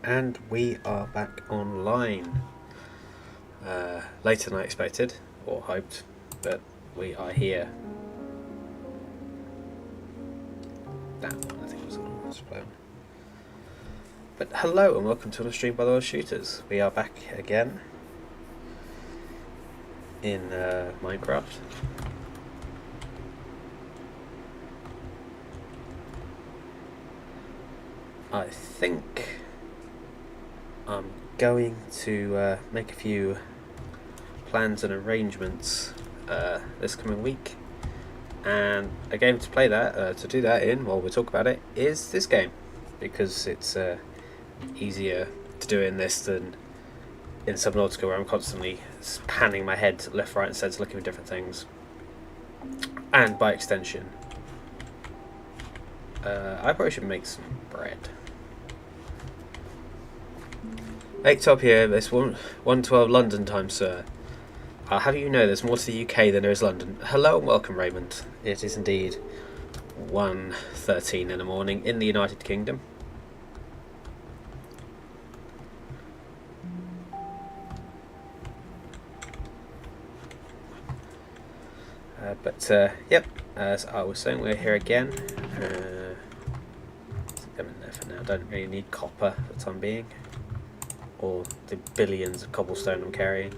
And we are back online. Later than I expected, or hoped, but we are here. That one, I think, was the one I was playing. But hello and welcome to another stream by the World Shooters. We are back again in Minecraft. I think I'm going to make a few plans and arrangements this coming week, and a game to play that to do that in while we talk about it is this game, because it's easier to do in this than in Subnautica, where I'm constantly panning my head left, right and centre looking for different things, and by extension I probably should make some bread. 8:12 here, it's 1:12 London time, sir. I'll have you know there's more to the UK than there is London. Hello and welcome, Raymond. It is indeed 1:13 in the morning in the United Kingdom. Yep, as I was saying, we're here again. I'm in there for now. Don't really need copper for the time being, or the billions of cobblestone I'm carrying.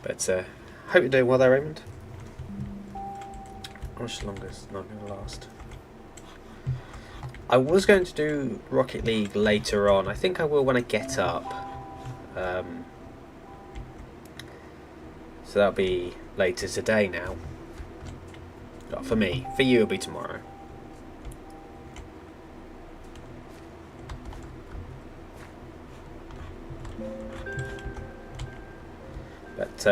But hope you're doing well there, Raymond. How much longer is it not going to last? I was going to do Rocket League later on. I think I will when I get up. So that'll be later today now. Not for me. For you, it'll be tomorrow. But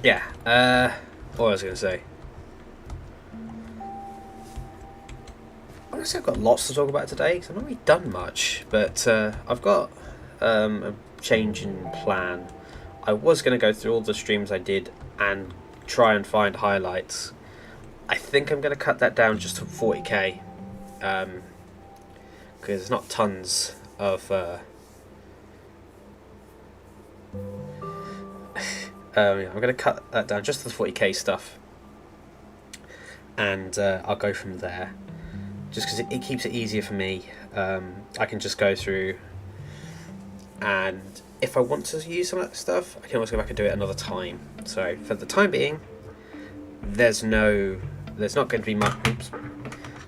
yeah. What was I going to say? Honestly, I've got lots to talk about today because I've not really done much. But I've got a change in plan. I was going to go through all the streams I did and try and find highlights. I think I'm going to cut that down just to 40k, because there's not tons of I'm going to cut that down just to the 40k stuff, and I'll go from there, just because it keeps it easier for me. I can just go through, and if I want to use some of that stuff, I can always go back and do it another time. So for the time being, there's not going to be much. Oops,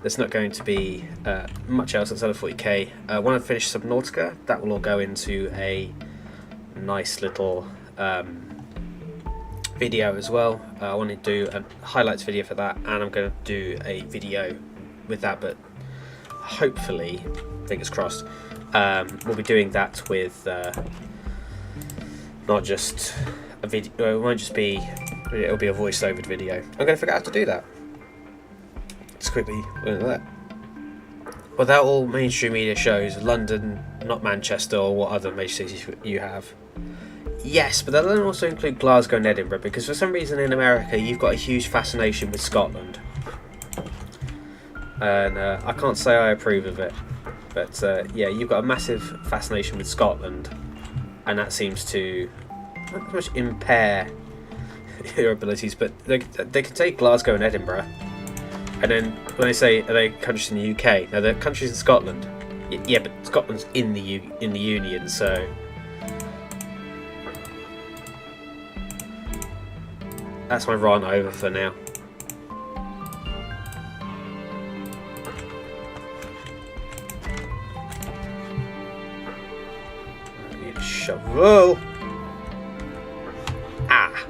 there's not going to be much else outside of 40k. When I finish Subnautica, that will all go into a nice little video as well. I want to do a highlights video for that, and I'm going to do a video with that. But hopefully, fingers crossed, we'll be doing that with not just a video. It won't just be. It'll be a voice-over video. I'm going to figure out how to do that. Just quickly look at that. Without all mainstream media shows, London, not Manchester, or what other major cities you have. Yes, but that doesn't also include Glasgow and Edinburgh, because for some reason in America you've got a huge fascination with Scotland. And I can't say I approve of it. But yeah, you've got a massive fascination with Scotland, and that seems to not so much impair your abilities, but they can take Glasgow and Edinburgh, and then when they say are they countries in the UK, now they're countries in Scotland. Yeah, but Scotland's in the Union, so that's my rant over for now. I need a shovel. Ah.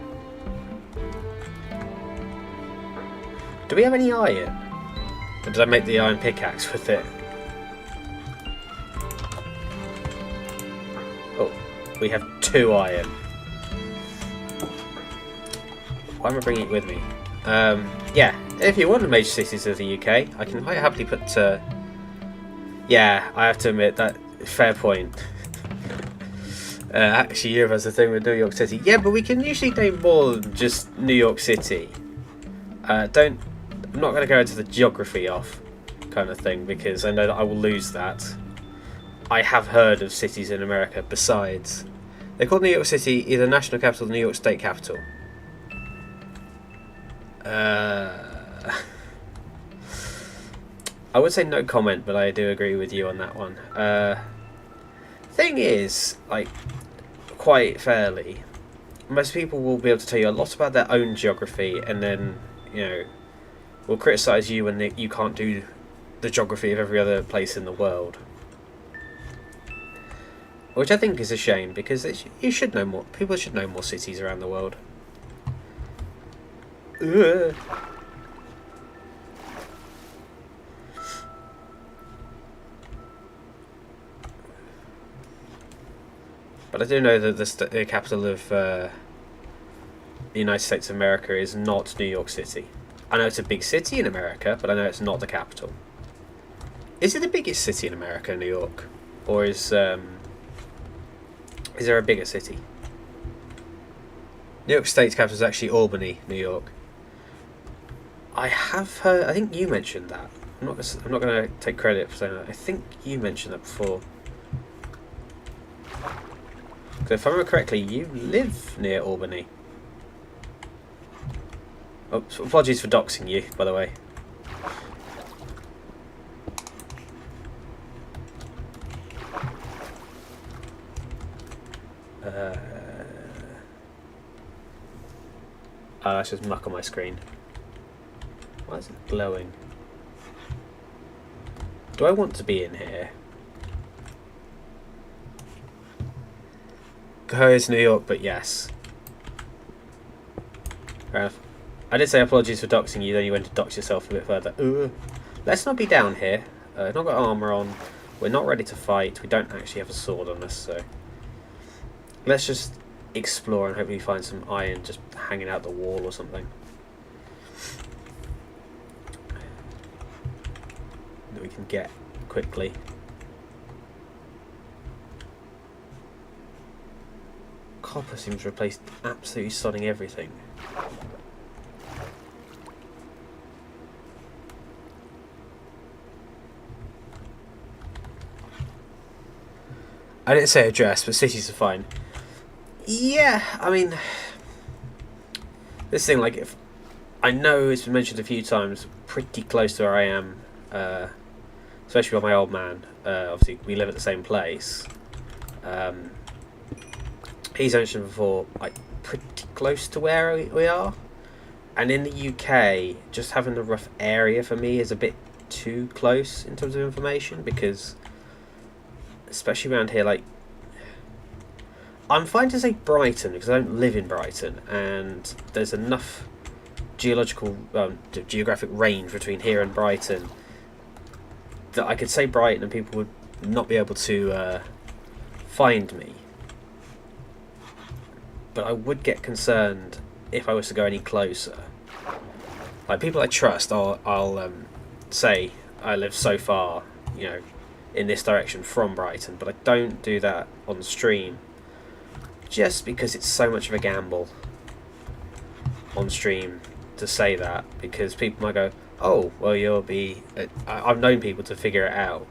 Do we have any iron? Or did I make the iron pickaxe with it? Oh, we have 2 iron. Why am I bringing it with me? Yeah, if you want the major cities of the UK, I can quite happily put. Yeah, I have to admit that. Fair point. Actually, Europe has the thing with New York City. Yeah, but we can usually name more than just New York City. I'm not going to go into the geography of kind of thing, because I know that I will lose that. I have heard of cities in America besides. They call New York City either national capital or New York state capital. I would say no comment, but I do agree with you on that one. Thing is, like, quite fairly, most people will be able to tell you a lot about their own geography, and then, you know, will criticise you when you can't do the geography of every other place in the world. Which I think is a shame, because you should know more. People should know more cities around the world. Ugh. But I do know that the capital of the United States of America is not New York City. I know it's a big city in America, but I know it's not the capital. Is it the biggest city in America, New York? Or is there a bigger city? New York State's capital is actually Albany, New York. I have heard. I think you mentioned that. I'm not going to take credit for saying that. I think you mentioned that before. So if I remember correctly, you live near Albany. Oh, so apologies for doxing you, by the way. Oh, that's just muck on my screen. Why is it glowing? Do I want to be in here? Go, it's New York, but yes. Fair enough. I did say apologies for doxing you, then you went to dox yourself a bit further. Ugh. Let's not be down here. Not got armour on. We're not ready to fight. We don't actually have a sword on us, so let's just explore and hopefully find some iron just hanging out the wall or something that we can get quickly. Copper seems to replace absolutely sodding everything. I didn't say address, but cities are fine. Yeah, I mean, this thing, like, if I know it's been mentioned a few times, pretty close to where I am, especially by my old man. Obviously, we live at the same place. He's mentioned before, like, pretty close to where we are. And in the UK, just having a rough area for me is a bit too close in terms of information, because especially around here, like, I'm fine to say Brighton because I don't live in Brighton, and there's enough geographic range between here and Brighton that I could say Brighton and people would not be able to find me. But I would get concerned if I was to go any closer. Like, people I trust, I'll say I live so far, you know, in this direction from Brighton, but I don't do that on stream, just because it's so much of a gamble on stream to say that, because people might go, oh, well, you'll be... I've known people to figure it out.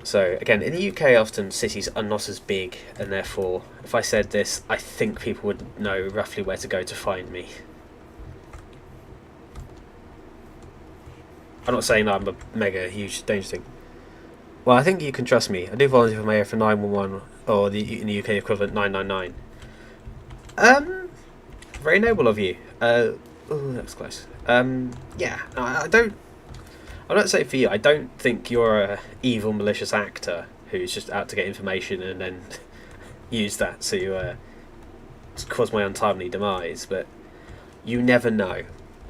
So, again, in the UK, often cities are not as big, and therefore, if I said this, I think people would know roughly where to go to find me. I'm not saying that I'm a mega huge danger thing. Well, I think you can trust me. I do volunteer for Mayor for 911, or in the UK equivalent 999. Very noble of you. Oh, that was close. Yeah, I don't... I'm not saying for you, I don't think you're a evil, malicious actor who's just out to get information and then use that to cause my untimely demise, but you never know.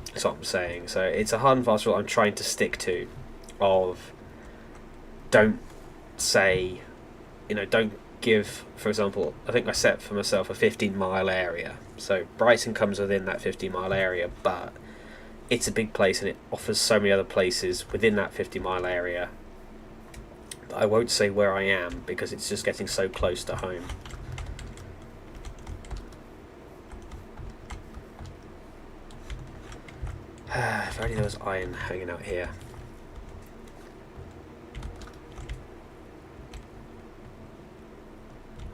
That's what I'm saying. So it's a hard and fast rule I'm trying to stick to, of don't say, you know, don't give, for example, I think I set for myself a 15-mile area. So Brighton comes within that 15-mile area, but it's a big place and it offers so many other places within that 50-mile area that I won't say where I am because it's just getting so close to home. If only there was iron hanging out here.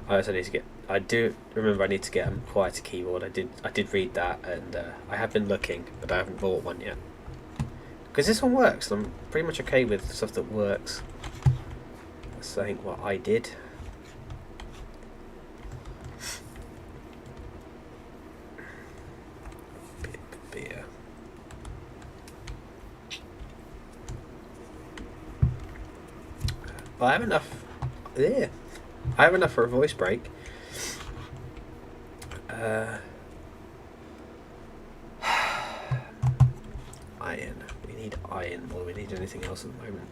I also need to get. I do remember I need to get a quieter keyboard. I did read that, and I have been looking, but I haven't bought one yet. Because this one works. I'm pretty much okay with stuff that works. That's I think what I did. Beer. Well, I have enough. Yeah. I have enough for a voice break. Iron. We need iron more than we need anything else at the moment.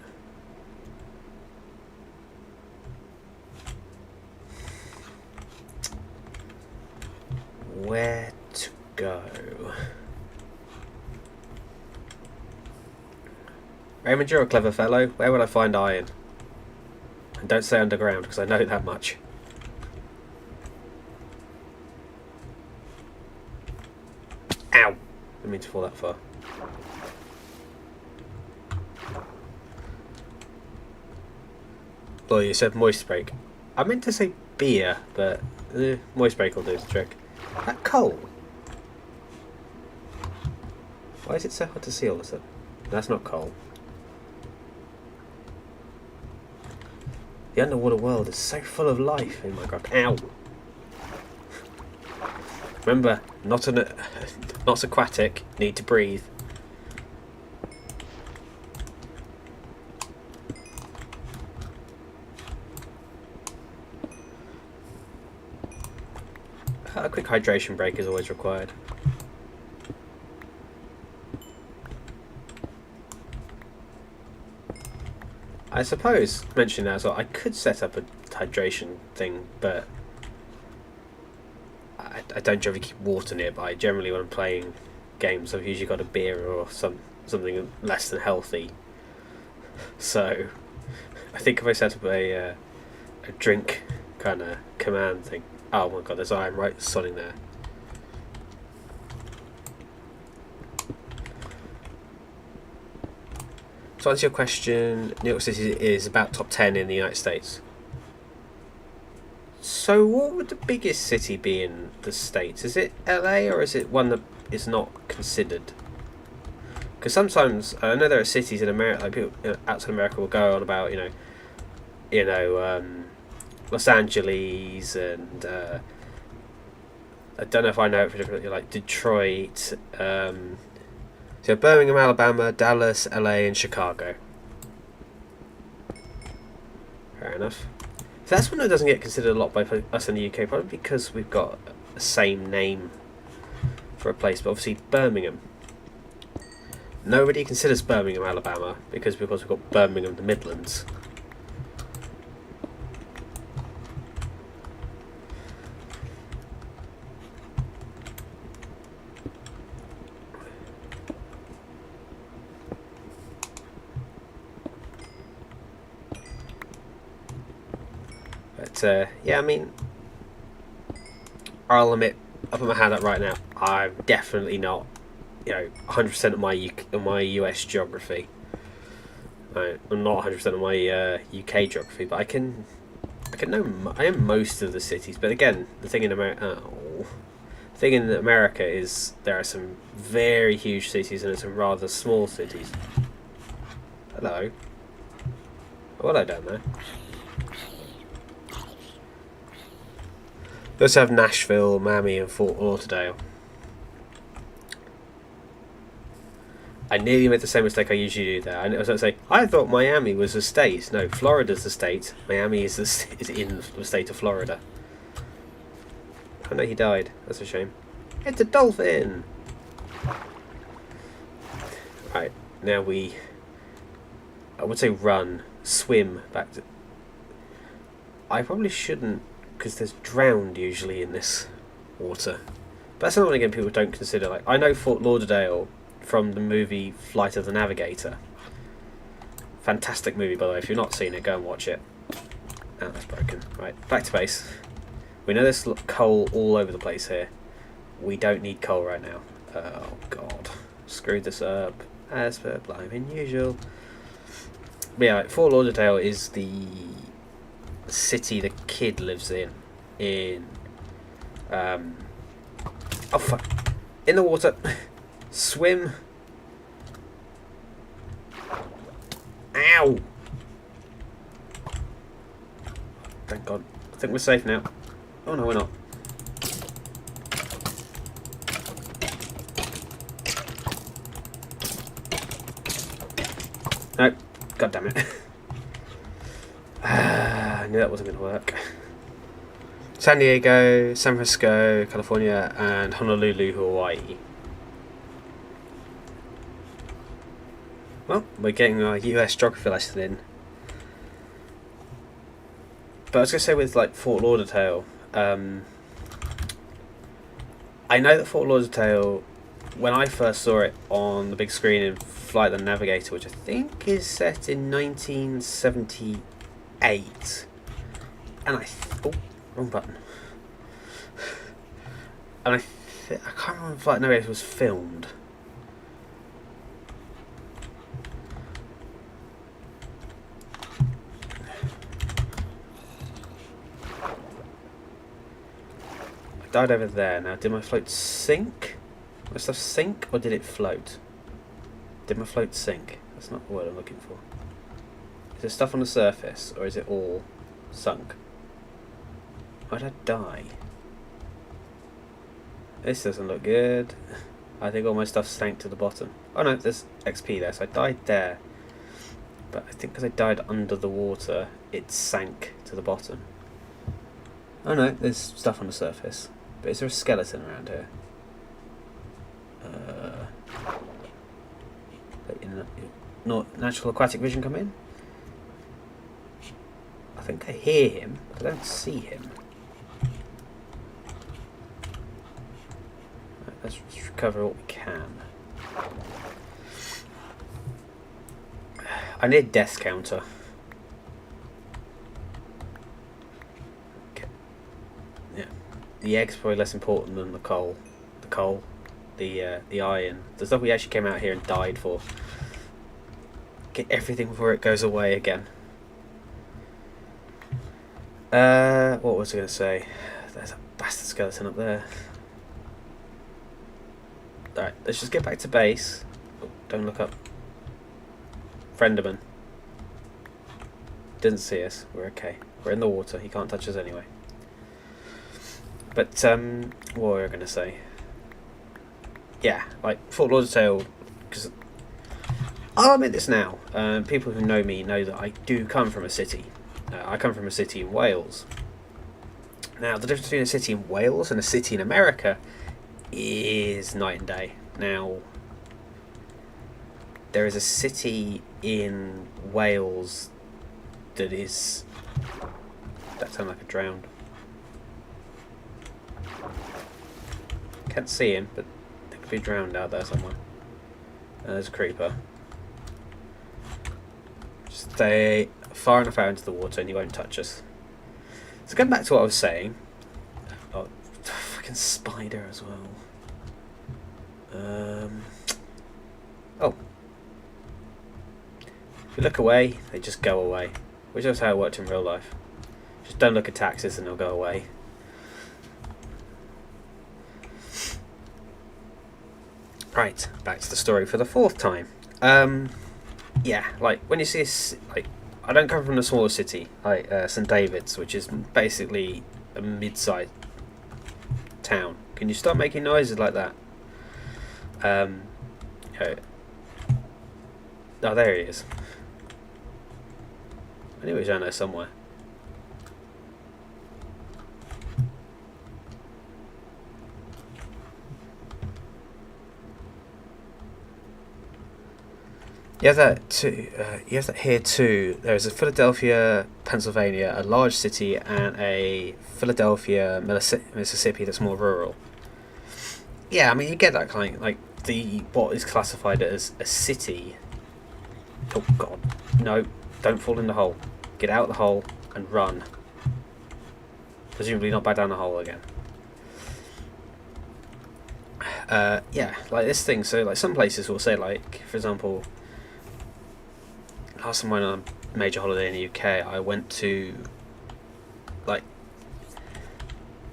Where to go? Raymond, you're a clever fellow. Where would I find iron? And don't say underground, because I know that much. Ow! I didn't mean to fall that far. Well, you said moist break. I meant to say beer, but moist break will do the trick. That coal? Why is it so hard to see all of a sudden? That's not coal. The underwater world is so full of life. Oh my god! Ow! Remember, not aquatic. Need to breathe. A quick hydration break is always required. I suppose, mentioning that as well, I could set up a hydration thing, but I don't generally keep water nearby. Generally, when I'm playing games, I've usually got a beer or something less than healthy. So, I think if I set up a drink kind of command thing. Oh my god, there's iron right sodding there. To answer your question, New York City is about top 10 in the United States. So what would the biggest city be in the States? Is it LA, or is it one that is not considered? Because sometimes, I know there are cities in America, like people outside America will go on about, Los Angeles, and I don't know if I know it for different, like Detroit, so Birmingham, Alabama, Dallas, LA, and Chicago. Fair enough. So that's one that doesn't get considered a lot by us in the UK, probably because we've got the same name for a place, but obviously Birmingham. Nobody considers Birmingham, Alabama, because we've got Birmingham, the Midlands. But yeah, I mean, I'll admit, I'll put my hand up right now. I'm definitely not, 100% of my US geography. I'm not 100% of my UK geography, but I know most of the cities. But again, the thing in America is there are some very huge cities and some rather small cities. Hello. Oh, hello down there. We also have Nashville, Miami, and Fort Lauderdale. I nearly made the same mistake I usually do there. I was going to say, I thought Miami was a state. No, Florida's the state. Miami is in the state of Florida. I know he died. That's a shame. It's a dolphin! Right, now I would say run, swim back to... I probably shouldn't, because there's drowned usually in this water. But that's another one again people don't consider. Like, I know Fort Lauderdale from the movie Flight of the Navigator. Fantastic movie, by the way. If you've not seen it, go and watch it. Oh, that's broken. Right, back to base. We know there's coal all over the place here. We don't need coal right now. Oh, God. screwed this up as per blimey usual. But yeah, Fort Lauderdale is the city the kid lives in. Oh fuck! In the water. Swim. Ow! Thank God. I think we're safe now. Oh no, we're not. No. God damn it. I knew that wasn't going to work. San Diego, San Francisco, California, and Honolulu, Hawaii. Well, we're getting our US geography lesson in. But I was going to say with like Fort Lauderdale, I know that Fort Lauderdale, when I first saw it on the big screen in Flight the Navigator, which I think is set in 1978, and oh, wrong button. And I can't remember if Flight the Navigator was filmed. I died over there. Now, did my float sink? Did my stuff sink, or did it float? Did my float sink? That's not the word I'm looking for. Is there stuff on the surface, or is it all sunk? Why did I die? This doesn't look good. I think all my stuff sank to the bottom. Oh no, there's XP there, so I died there. But I think because I died under the water, it sank to the bottom. Oh no, there's stuff on the surface. But is there a skeleton around here? Not natural aquatic vision come in? I think I hear him, but I don't see him. Right, let's just recover what we can. I need a death counter. Okay. Yeah, the egg's probably less important than the coal. The iron, the stuff we actually came out here and died for. Get everything before it goes away again. What was I going to say? There's a bastard skeleton up there. Alright, let's just get back to base. Oh, don't look up. Frienderman. Didn't see us. We're okay. We're in the water. He can't touch us anyway. But, what were I going to say? Yeah, like Fort Lauderdale, because I'll admit this now. People who know me know that I do come from a city. I come from a city in Wales. Now, the difference between a city in Wales and a city in America is night and day. Now, there is a city in Wales that is... That sounded like a drowned. Can't see him, but there could be drowned out there somewhere. There's a creeper. Stay far enough out into the water and he won't touch us. So going back to what I was saying. Oh, fucking spider as well. Oh. If you look away, they just go away. Which is how it worked in real life. Just don't look at taxes and they'll go away. Right, back to the story for the fourth time. Yeah, like when you see like, I don't come from a smaller city like St David's, which is basically a mid-sized town. Can you stop making noises like that? Oh, there he is. I knew he was down there somewhere. You have that too. You have that here too. There is a Philadelphia, Pennsylvania, a large city, and a Philadelphia, Mississippi that's more rural. Yeah, I mean you get that kind of, like the what is classified as a city. Oh God, no! Don't fall in the hole. Get out of the hole and run. Presumably not back down the hole again. Yeah, like this thing. So like some places will say, like, for example, last time I went on a major holiday in the UK, I went to like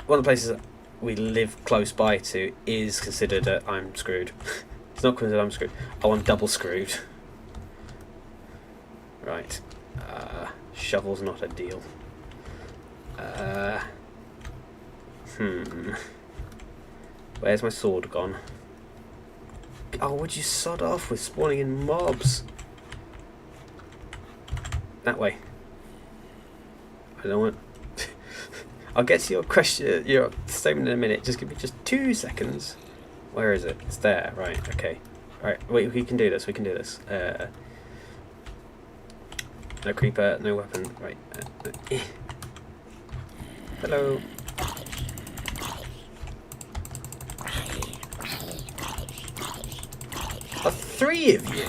one of the places that we live close by to is considered I'm screwed. It's not considered I'm screwed. Oh, I'm double screwed. Right. Shovel's not a deal. Where's my sword gone? Oh, would you sod off with spawning in mobs? That way. I don't want... I'll get to your question, your statement in a minute. Just give me just 2 seconds. Where is it? It's there. Right, okay. Right, wait, we can do this. We can do this. No creeper, no weapon. Right. Hello. Oh, 3 of you?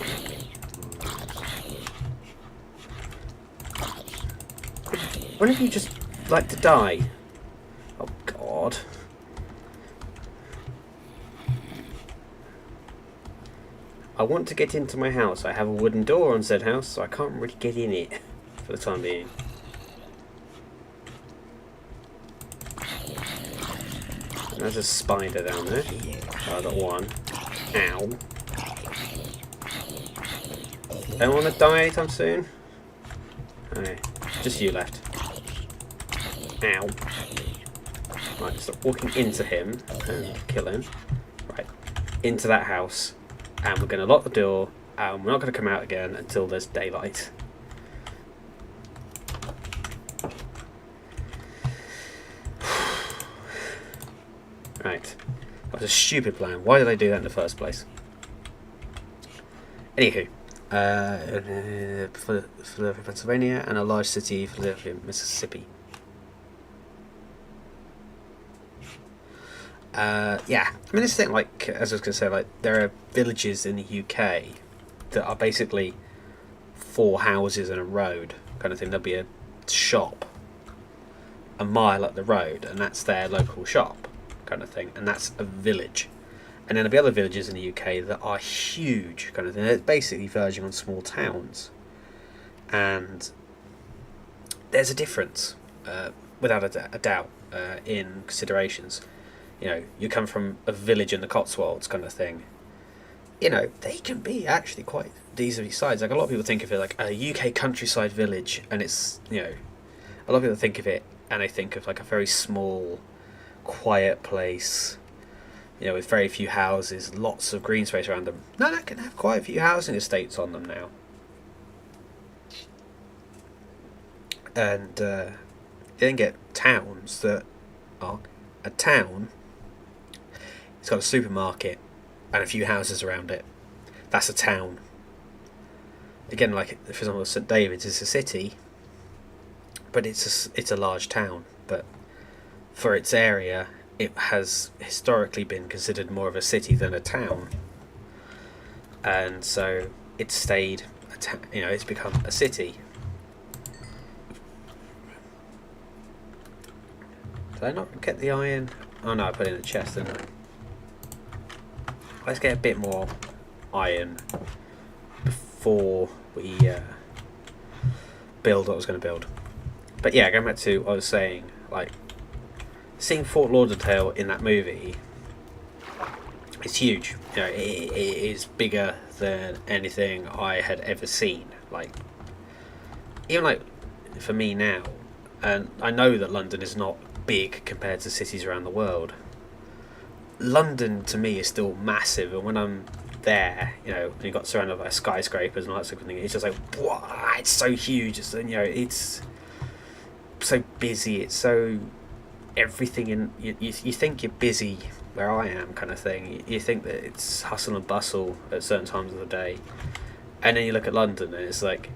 When have you just like to die? Oh God. I want to get into my house. I have a wooden door on said house, so I can't really get in it for the time being. There's a spider down there. Oh, I got one. Ow. Don't want to die anytime soon? Okay, just you left. Ow. Right, stop walking into him and kill him. Right, into that house. And we're going to lock the door, and we're not going to come out again until there's daylight. Right. That was a stupid plan. Why did I do that in the first place? Anywho. Philadelphia, Pennsylvania, and a large city, Philadelphia, Mississippi. Yeah, I mean, this thing, like, as I was going to say, like, there are villages in the UK that are basically 4 houses and a road kind of thing. There'll be a shop a mile up the road, and that's their local shop kind of thing, and that's a village. And then there'll be other villages in the UK that are huge kind of thing. They're basically verging on small towns. And there's a difference, without a doubt, in considerations. You know, you come from a village in the Cotswolds kind of thing. You know, they can be actually quite decently sized. Like, a lot of people think of it like a UK countryside village, and it's, you know, a lot of people think of it and they think of like a very small, quiet place, you know, with very few houses, lots of green space around them. No, they can have quite a few housing estates on them now. And you then get towns that are a town. It's got a supermarket and a few houses around it. That's a town. Again, like, for example, St David's is a city, but it's a large town. But for its area, it has historically been considered more of a city than a town, and so it's stayed. You know, it's become a city. Did I not get the iron? Oh no, I put it in the chest, didn't I? Let's get a bit more iron before we build what I was going to build. But yeah, going back to what I was saying, like, seeing Fort Lauderdale in that movie, it's huge. You know, it is bigger than anything I had ever seen. Like, even like for me now, and I know that London is not big compared to cities around the world. London to me is still massive, and when I'm there, you know, you got surrounded by skyscrapers and all that sort of thing, it's just like, wow, it's so huge. It's, you know, it's so busy. It's so everything in you think you're busy where I am, kind of thing. You think that it's hustle and bustle at certain times of the day, and then you look at London and it's like,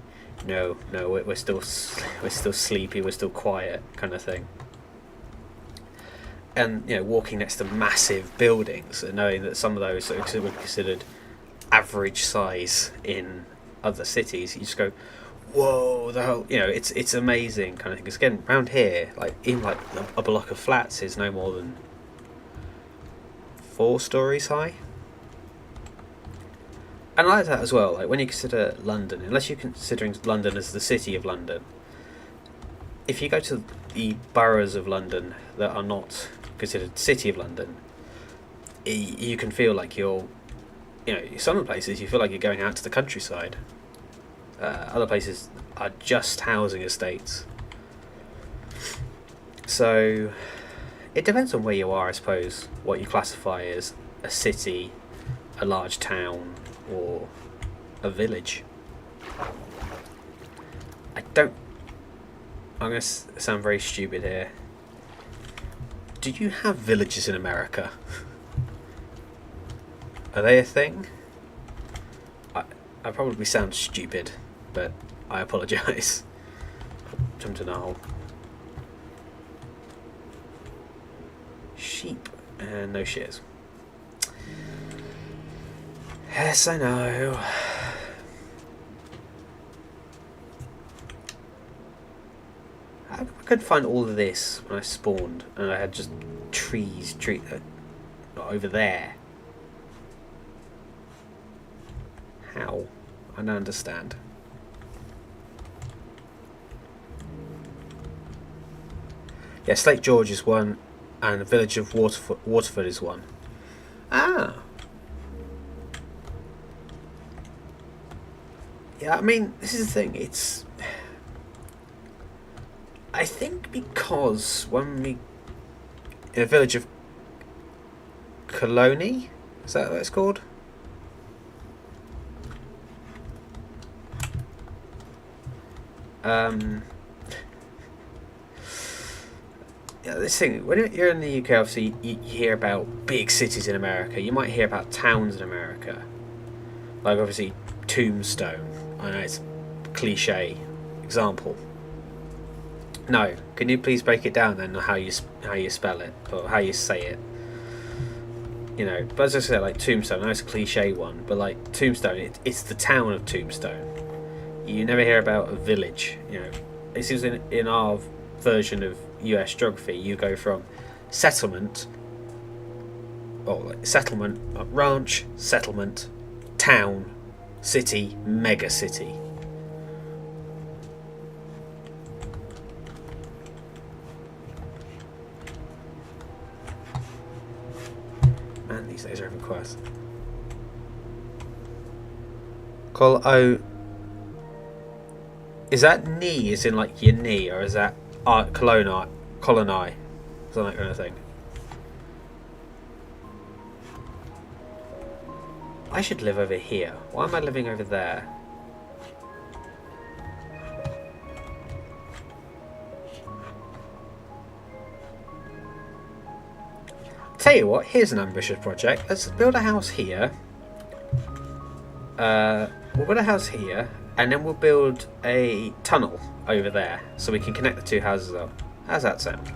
no, we're still sleepy, we're still quiet, kind of thing. And, you know, walking next to massive buildings and knowing that some of those are considered average size in other cities, you just go, whoa, the whole, you know, it's amazing, kind of thing. Because again, around here, like, even like a block of flats is no more than 4 stories high. And I like that as well. Like when you consider London, unless you're considering London as the city of London, if you go to the boroughs of London that are not considered city of London, you can feel like you're, you know, some places you feel like you're going out to the countryside. Other places are just housing estates. So it depends on where you are, I suppose, what you classify as a city, a large town, or a village. I'm going to sound very stupid here. Do you have villages in America? Are they a thing? I probably sound stupid, but I apologise. Jumped in a hole. Sheep and no shears. Yes, I know. I couldn't find all of this when I spawned, and I had just trees over there. How? I don't understand. Yeah, Slate George is one, and the village of Waterford is one. Ah. Yeah, I mean, this is the thing. It's, I think, because when we in the village of Colony, is that what it's called? Yeah, this thing, when you're in the UK, obviously you hear about big cities in America. You might hear about towns in America, like obviously Tombstone. I know it's a cliche example. No, can you please break it down then, how you spell it or how you say it? You know, but as I said, like Tombstone, I know it's a cliche one, but like Tombstone, it's the town of Tombstone. You never hear about a village. You know, it seems in our version of US geography, you go from settlement, or like settlement, ranch, settlement, town, city, mega city. Man, these days are having quest. Call O. Is that knee? Is in like your knee, or is that coloni? Something that kind of thing. I should live over here. Why am I living over there? Tell you what, here's an ambitious project. Let's build a house here. We'll build a house here, and then we'll build a tunnel over there so we can connect the two houses up. How's that sound?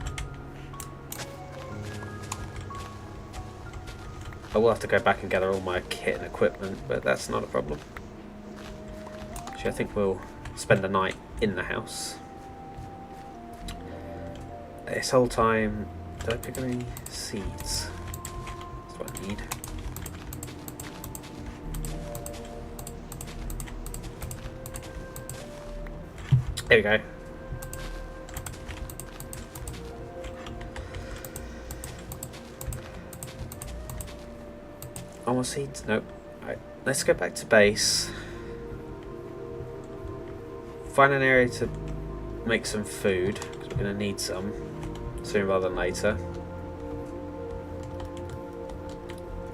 I will have to go back and gather all my kit and equipment, but that's not a problem. Actually, I think we'll spend the night in the house. This whole time, did I pick any seeds? That's what I need. There we go. Almost seeds? Nope. Alright, let's go back to base. Find an area to make some food, because we're going to need some sooner rather than later.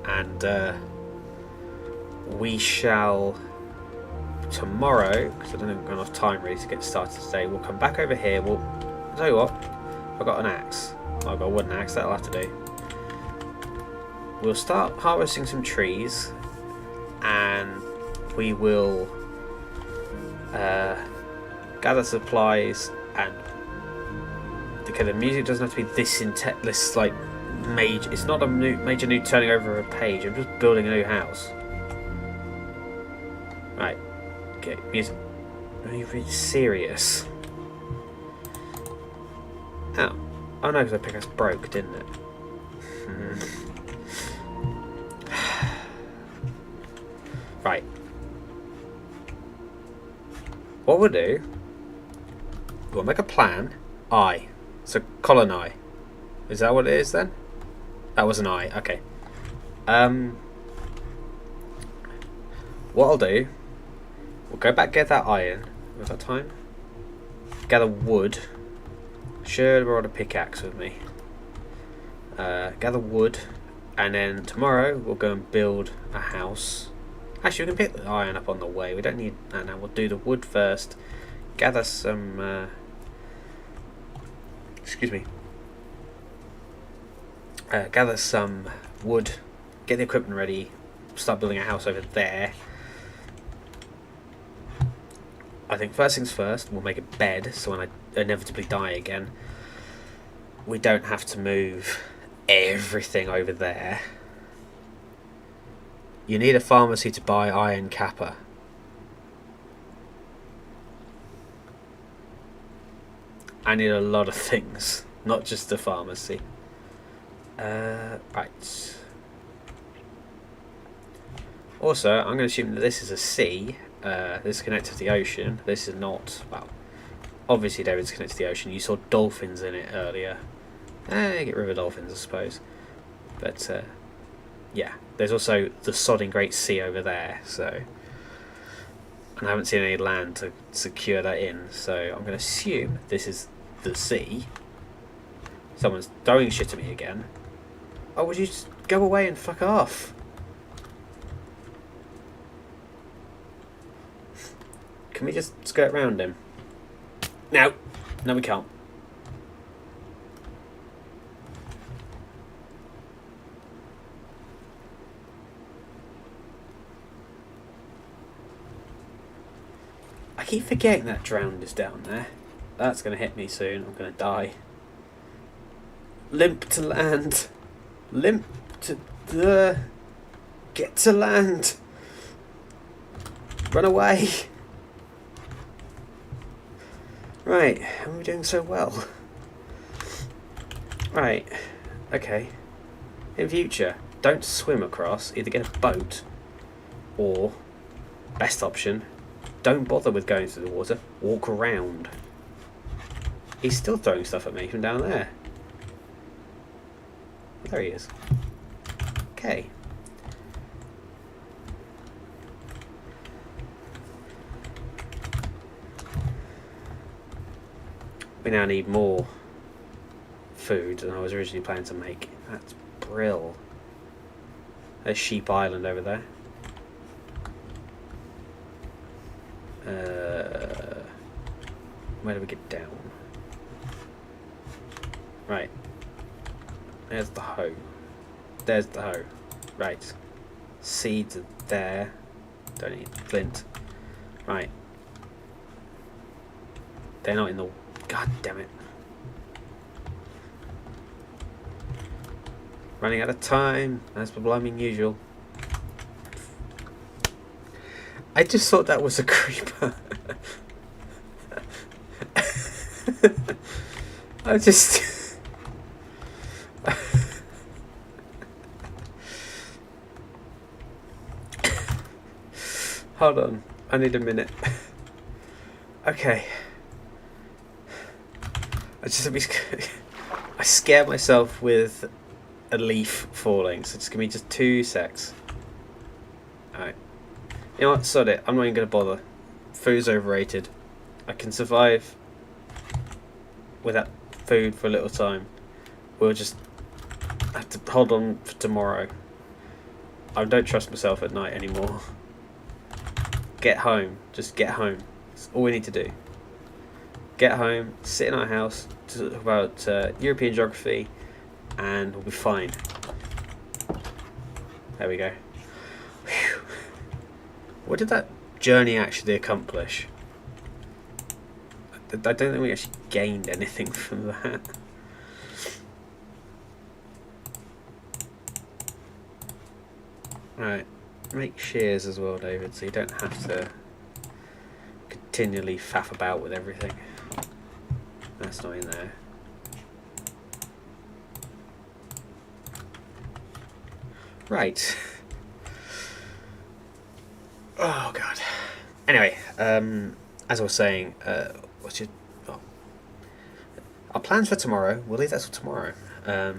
And we shall tomorrow, because I don't think we've got enough time really to get started today, we'll come back over here. I'll tell you what, I've got an axe. I've got a wooden axe, that'll have to do. We'll start harvesting some trees, and we will gather supplies. And okay, the music doesn't have to be this like major. It's not a major new turning over a page. I'm just building a new house. Right. Okay, music. Are you really serious? Oh no, because my pickaxe broke, didn't it? Right. What we'll do, we'll make a plan. I. So colon I. Is that what it is then? That was an I. Okay. What I'll do, we'll go back, get that iron. We've got time. Gather wood. Should have brought a pickaxe with me. Gather wood, and then tomorrow we'll go and build a house. Actually, we can pick the iron up on the way. We don't need that now. We'll do the wood first. Gather some. Excuse me. Gather some wood. Get the equipment ready. Start building a house over there. I think first things first, we'll make a bed so when I inevitably die again, we don't have to move everything over there. You need a pharmacy to buy iron kappa. I need a lot of things, not just a pharmacy. Right. Also, I'm going to assume that this is a sea. This is connected to the ocean. This is not, well, obviously there is connected to the ocean. You saw dolphins in it earlier. Get rid of dolphins, I suppose. But, yeah. There's also the sodding Great Sea over there, so... And I haven't seen any land to secure that in, so I'm going to assume this is the sea. Someone's throwing shit at me again. Oh, would you just go away and fuck off? Can we just skirt around him? No. No, we can't. I keep forgetting that drowned is down there. That's going to hit me soon. I'm going to die. Limp to land. Limp to the... Get to land. Run away. Right, how are we doing so well? Right, okay. In future, don't swim across. Either get a boat, or, best option, don't bother with going through the water. Walk around. He's still throwing stuff at me from down there. There he is. Okay. We now need more food than I was originally planning to make. That's brill. There's Sheep Island over there. Where do we get down? Right. There's the hoe. There's the hoe. Right. Seeds are there. Don't need flint. Right. They're not in the... God damn it. Running out of time, as per blimey usual. I just thought that was a creeper. I just... Hold on, I need a minute. Okay. I scare myself with a leaf falling, so just give me just 2 secs. Alright. You know what, sod it, I'm not even going to bother. Food's overrated. I can survive without food for a little time. We'll just have to hold on for tomorrow. I don't trust myself at night anymore. Get home. Just get home. That's all we need to do. Get home, sit in our house, talk about European geography, and we'll be fine. There we go. Whew. What did that journey actually accomplish? I don't think we actually gained anything from that. Right, make shears as well, David, so you don't have to continually faff about with everything. That's not in there. Right. Oh god. Anyway, as I was saying, our plans for tomorrow? We'll leave that till tomorrow,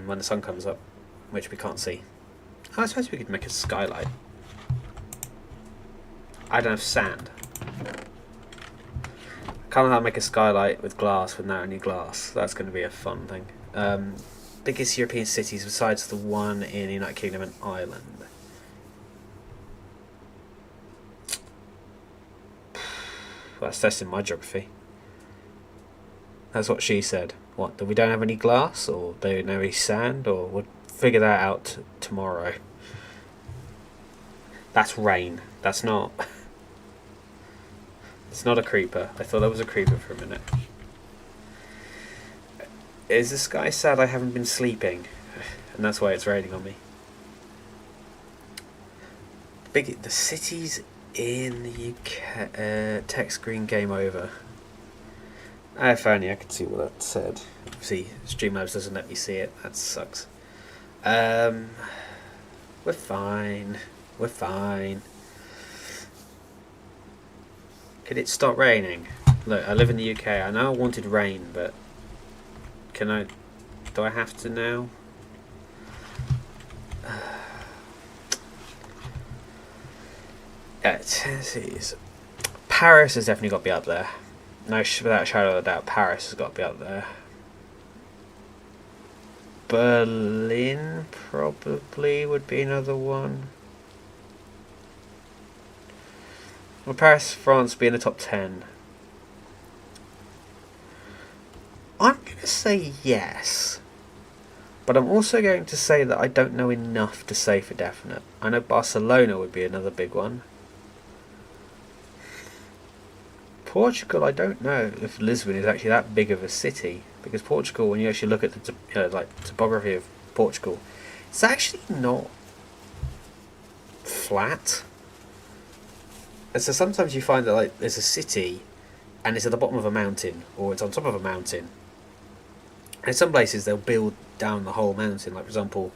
when the sun comes up, which we can't see. Oh, I suppose we could make a skylight. I don't have sand. Can't know how to make a skylight with glass without any glass. That's going to be a fun thing. Biggest European cities besides the one in the United Kingdom and Ireland. Well, that's testing my geography. That's what she said. What, that we don't have any glass, or they don't have any sand, or we'll figure that out tomorrow. That's rain. That's not... It's not a creeper. I thought that was a creeper for a minute. Is this guy sad I haven't been sleeping? And that's why it's raining on me. The cities in the UK... text screen game over. If only I could see what that said. See, Streamlabs doesn't let me see it. That sucks. We're fine. We're fine. Could it stop raining? Look, I live in the UK. I know I wanted rain, but can I? Do I have to now? Yeah, Tennessee's. Paris has definitely got to be up there. No, without a shadow of a doubt, Paris has got to be up there. Berlin probably would be another one. Well, Paris, France be in the top 10. I'm going to say yes. But I'm also going to say that I don't know enough to say for definite. I know Barcelona would be another big one. Portugal, I don't know if Lisbon is actually that big of a city, because Portugal, when you actually look at the topography of Portugal, it's actually not flat. And so sometimes you find that there's a city, and it's at the bottom of a mountain, or it's on top of a mountain. And in some places they'll build down the whole mountain. Like for example,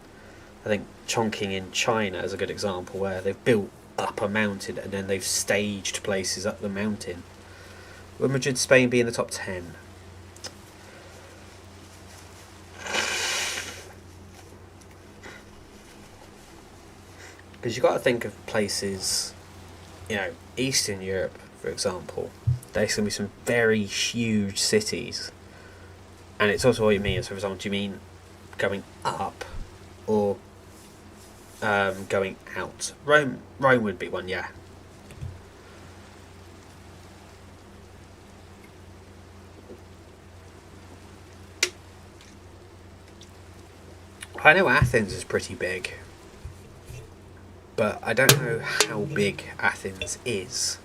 I think Chongqing in China is a good example where they've built up a mountain and then they've staged places up the mountain. Would Madrid, Spain be in the top 10? Because you've got to think of places, Eastern Europe, for example. There's going to be some very huge cities. And it's also what you mean. So, for example, do you mean going up or going out? Rome would be one, yeah. I know Athens is pretty big, but I don't know how big Athens is.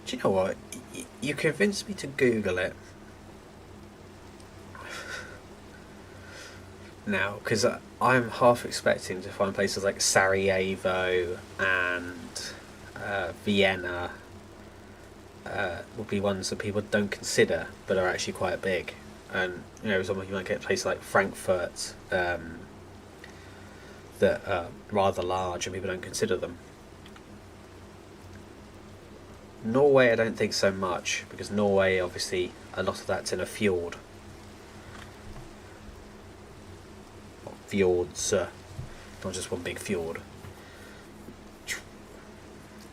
Do you know what? You convinced me to Google it. Now, because I'm half expecting to find places like Sarajevo and Vienna will be ones that people don't consider but are actually quite big. And you might get places like Frankfurt that are rather large and people don't consider them. Norway, I don't think so much, because Norway, obviously, a lot of that's in a fjord. Fjords, not just one big fjord.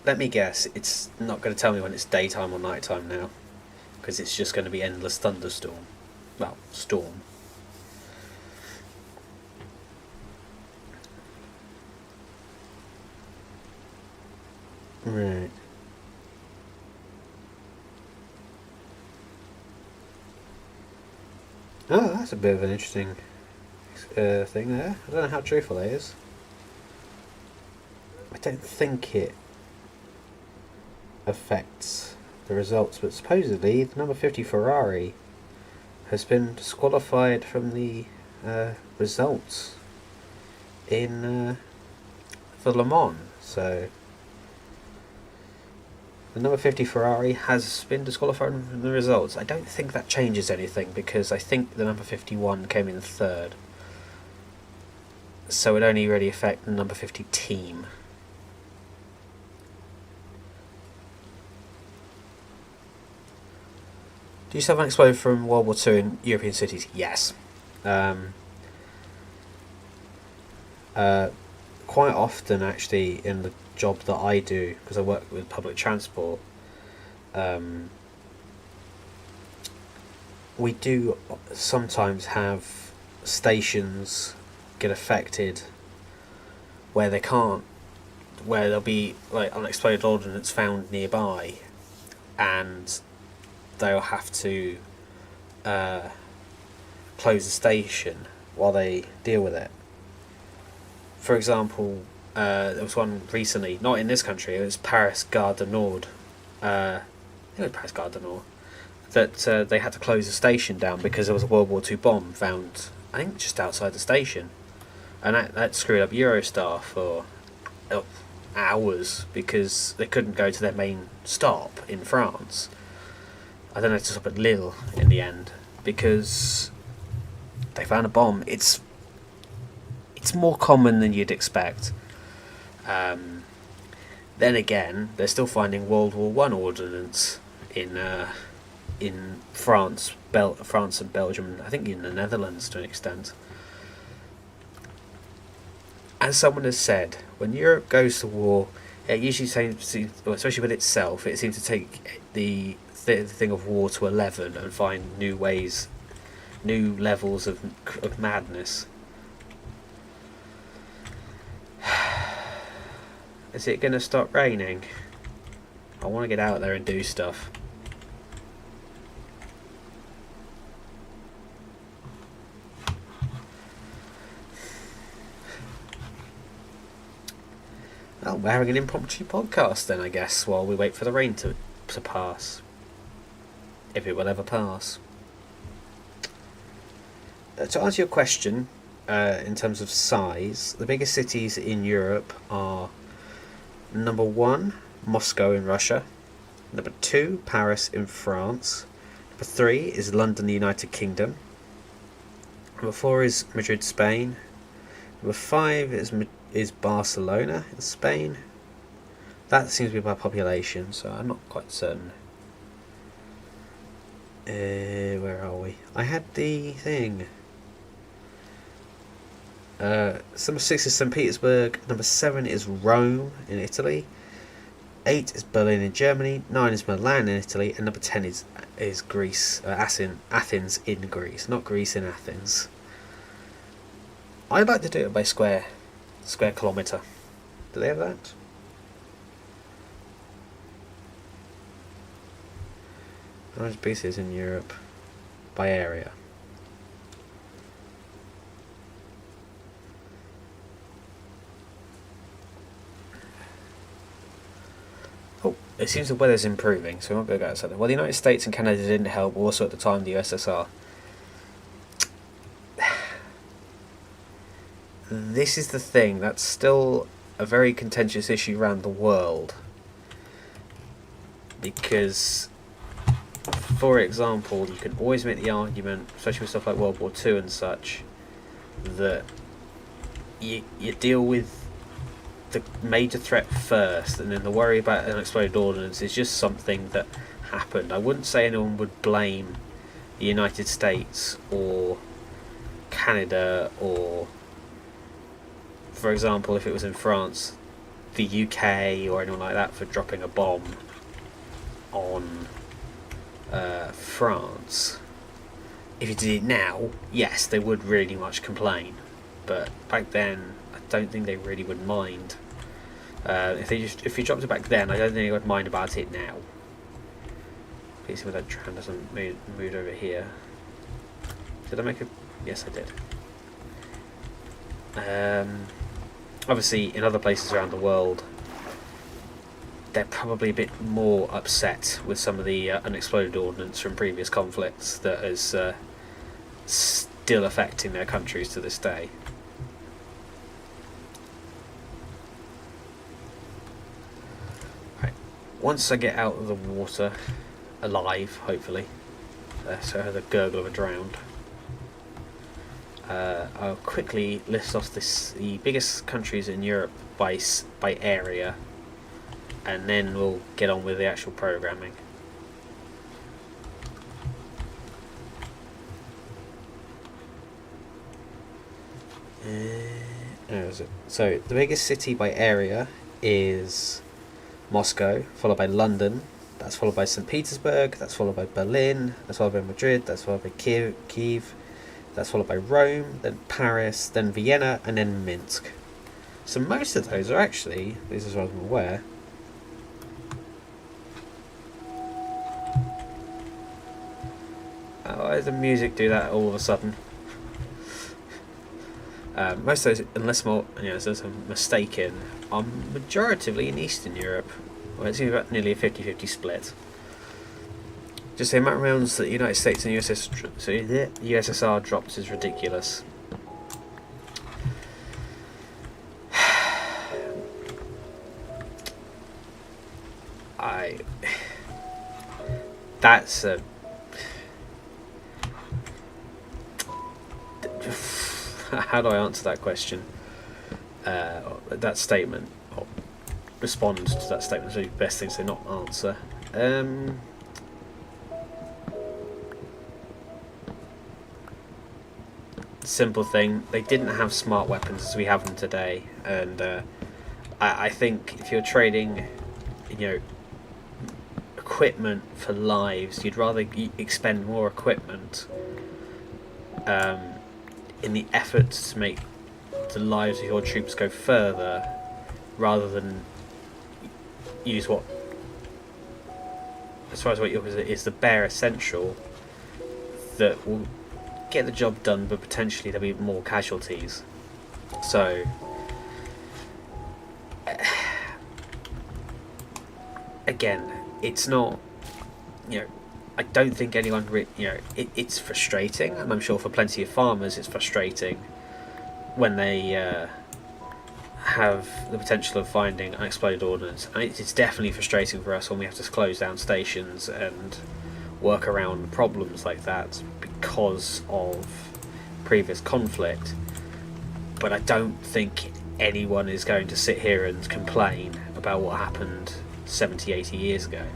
Let me guess, it's not going to tell me when it's daytime or nighttime now, because it's just going to be endless thunderstorm. Well, storm. Right. Oh, that's a bit of an interesting thing there. I don't know how truthful that is. I don't think it affects the results, but supposedly the number 50 Ferrari has been disqualified from the results in for Le Mans. So The number 50 Ferrari has been disqualified from the results. I don't think that changes anything because I think the number 51 came in third. So it only really affect the number 50 team. Do you still have an explode from World War II in European cities? Yes. Quite often, actually, in the job that I do, because I work with public transport, we do sometimes have stations get affected where there'll be like unexploded ordnance found nearby, and they'll have to close the station while they deal with it. For example, there was one recently, not in this country, it was Paris Gare du Nord. I think it was Paris Gare du Nord. That they had to close the station down because there was a World War II bomb found, I think, just outside the station. And that screwed up Eurostar for hours because they couldn't go to their main stop in France. I don't know, to stop at Lille in the end because they found a bomb. It's more common than you'd expect. Then again, they're still finding World War One ordnance in France, France and Belgium, and I think in the Netherlands to an extent. As someone has said, when Europe goes to war, it usually seems, especially with itself, it seems to take the thing of war to 11 and find new ways, new levels of madness. Is it going to stop raining? I want to get out there and do stuff. Well, we're having an impromptu podcast then, I guess, while we wait for the rain to pass. If it will ever pass. To answer your question, in terms of size, the biggest cities in Europe are number 1, Moscow in Russia. Number 2, Paris in France. Number 3 is London, the United Kingdom. Number 4 is Madrid, Spain. Number 5 is Barcelona in Spain. That seems to be by population, so I'm not quite certain. Where are we? I had the thing. Number 6 is St. Petersburg. Number 7 is Rome in Italy. 8 is Berlin in Germany. 9 is Milan in Italy. And number 10 is Greece. Athens in Greece, not Greece in Athens. I'd like to do it by square kilometre. Do they have that? Large pieces in Europe by area. Oh, it seems the weather's improving, so we won't go outside there. Well, the United States and Canada didn't help, also at the time the USSR. This is the thing, that's still a very contentious issue around the world. Because, for example, you can always make the argument, especially with stuff like World War II and such, that you deal with the major threat first, and then the worry about unexploded ordnance is just something that happened. I wouldn't say anyone would blame the United States or Canada or, for example, if it was in France, the UK or anyone like that for dropping a bomb on France. If you did it now, yes, they would really much complain, but back then I don't think they really would mind. If you dropped it back then, I don't think they would mind about it now. Please see if that tram doesn't move over here. Did I make a... Yes, I did. Obviously, in other places around the world, they're probably a bit more upset with some of the unexploded ordnance from previous conflicts that is still affecting their countries to this day. Right. once I get out of the water, alive, hopefully, so I have the gurgle of a drowned, I'll quickly list off the biggest countries in Europe by area, and then we'll get on with the actual programming. So the biggest city by area is Moscow, followed by London, that's followed by St. Petersburg, that's followed by Berlin, that's followed by Madrid, that's followed by Kiev, that's followed by Rome, then Paris, then Vienna, and then Minsk. So most of those are actually, this is what I'm aware, why does the music do that all of a sudden? Most of those, unless there's a mistake in, are majoritively in Eastern Europe. Well, it's about nearly a 50-50 split. Just the amount of rounds that the United States and USSR drops is ridiculous. That's a... How do I answer that question? That statement, or respond to that statement, is the best thing to not answer. Simple thing, they didn't have smart weapons as we have them today, and I think if you're trading, equipment for lives, you'd rather expend more equipment in the effort to make the lives of your troops go further, rather than use what, as far as what is the bare essential that will get the job done, but potentially there'll be more casualties. So again, it's not, I don't think anyone it's frustrating, and I'm sure for plenty of farmers it's frustrating when they have the potential of finding unexploded ordnance, and it's definitely frustrating for us when we have to close down stations and work around problems like that because of previous conflict. But I don't think anyone is going to sit here and complain about what happened 70-80 years ago.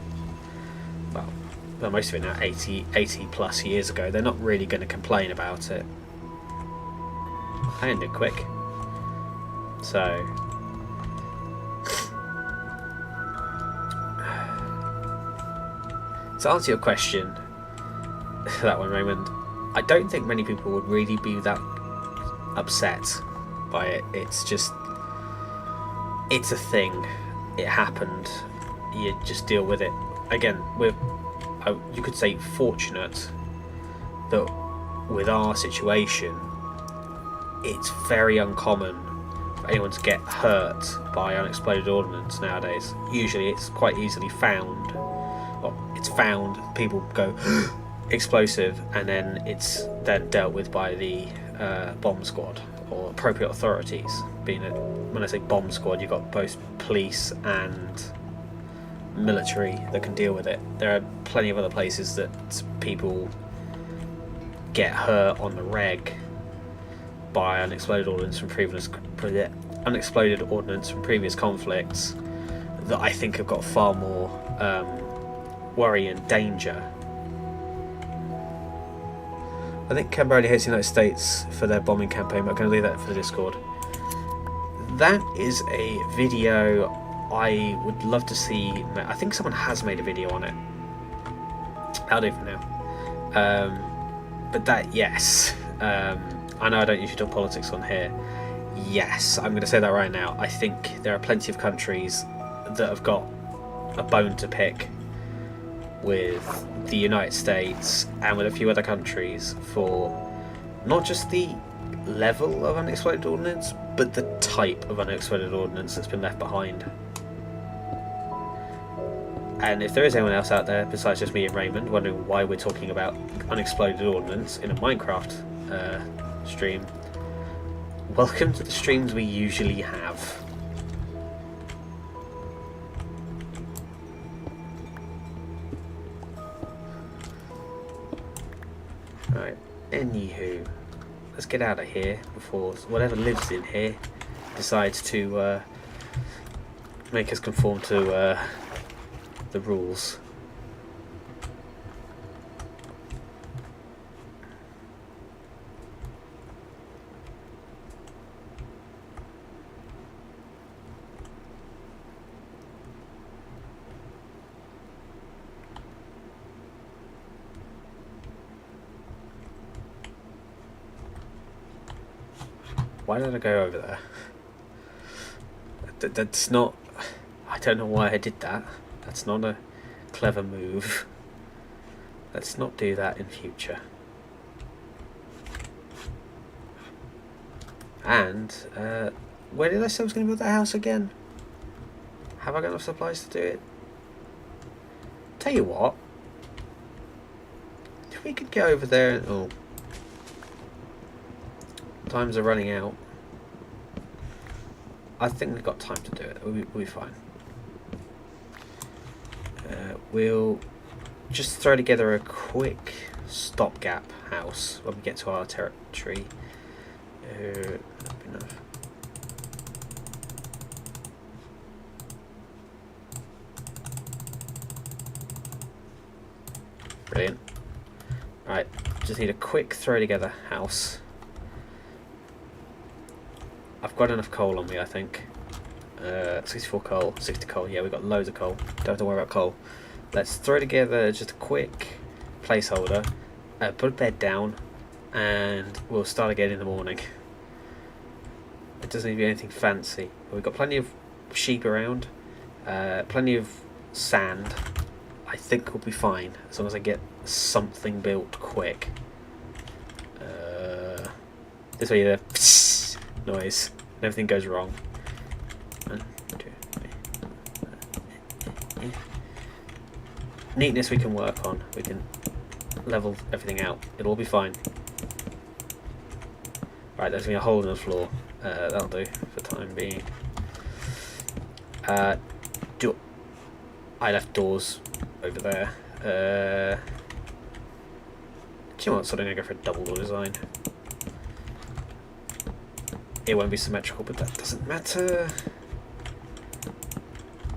Well, most of it now 80 plus years ago. They're not really going to complain about it. I ended quick. So to answer your question, that one, Raymond, I don't think many people would really be that upset by it. It's just, it's a thing. It happened. You just deal with it. Again, we're, you could say, fortunate that with our situation, it's very uncommon for anyone to get hurt by unexploded ordnance nowadays. Usually it's quite easily found. Well, it's found, people go explosive, and then it's then dealt with by the bomb squad or appropriate authorities. When I say bomb squad, you've got both police and military that can deal with it. There are plenty of other places that people get hurt on the reg by unexploded ordnance from previous conflicts that I think have got far more worry and danger. I think Cambodia hates the United States for their bombing campaign, but I'm going to leave that for the Discord. That is a video I would love to see. I think someone has made a video on it. I'll do it for now. But that, yes. I know I don't usually talk politics on here. Yes, I'm going to say that right now. I think there are plenty of countries that have got a bone to pick with the United States and with a few other countries for not just the level of unexploded ordnance, but the type of unexploded ordnance that's been left behind. And if there is anyone else out there besides just me and Raymond wondering why we're talking about unexploded ordnance in a Minecraft stream, welcome to the streams we usually have. Anywho, let's get out of here before whatever lives in here decides to make us conform to the rules. Why did I go over there? That's not... I don't know why I did that. That's not a clever move. Let's not do that in future. And, where did I say I was going to build that house again? Have I got enough supplies to do it? Tell you what. If we could go over there and... Oh. Times are running out. I think we've got time to do it. We'll be fine. We'll just throw together a quick stopgap house when we get to our territory. Enough. Brilliant. Right, just need a quick throw together house. I've got enough coal on me, I think. 64 coal, 60 coal. Yeah, we've got loads of coal. Don't have to worry about coal. Let's throw together just a quick placeholder. Put a bed down, and we'll start again in the morning. It doesn't need to be anything fancy. We've got plenty of sheep around, plenty of sand. I think we'll be fine as long as I get something built quick. This way, the noise. Everything goes wrong. 1, 2, 3. Neatness we can work on. We can level everything out. It'll all be fine. Right, there's gonna be a hole in the floor. That'll do for the time being. I left doors over there. Do you know what? So I'm gonna go for a double door design. It won't be symmetrical, but that doesn't matter.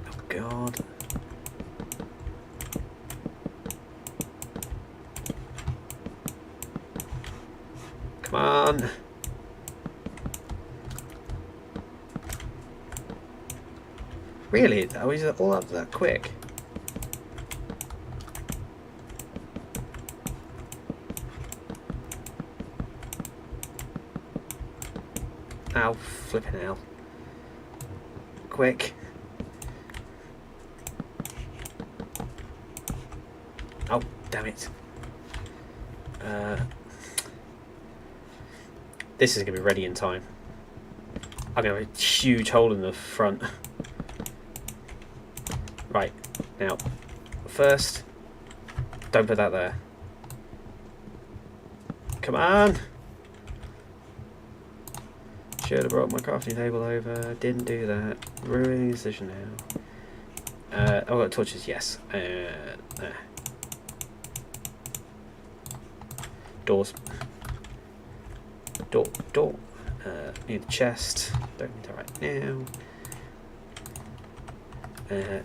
Oh god. Come on. Really? Are we all up that quick? Ow, flipping hell. Quick. Oh, damn it. This is going to be ready in time. I'm going to have a huge hole in the front. Right, now, first, don't put that there. Come on! Should have brought my crafting table over. Didn't do that. Ruining the decision now. Oh, got torches. Yes. Doors. Door. Need the chest. Don't need that right now.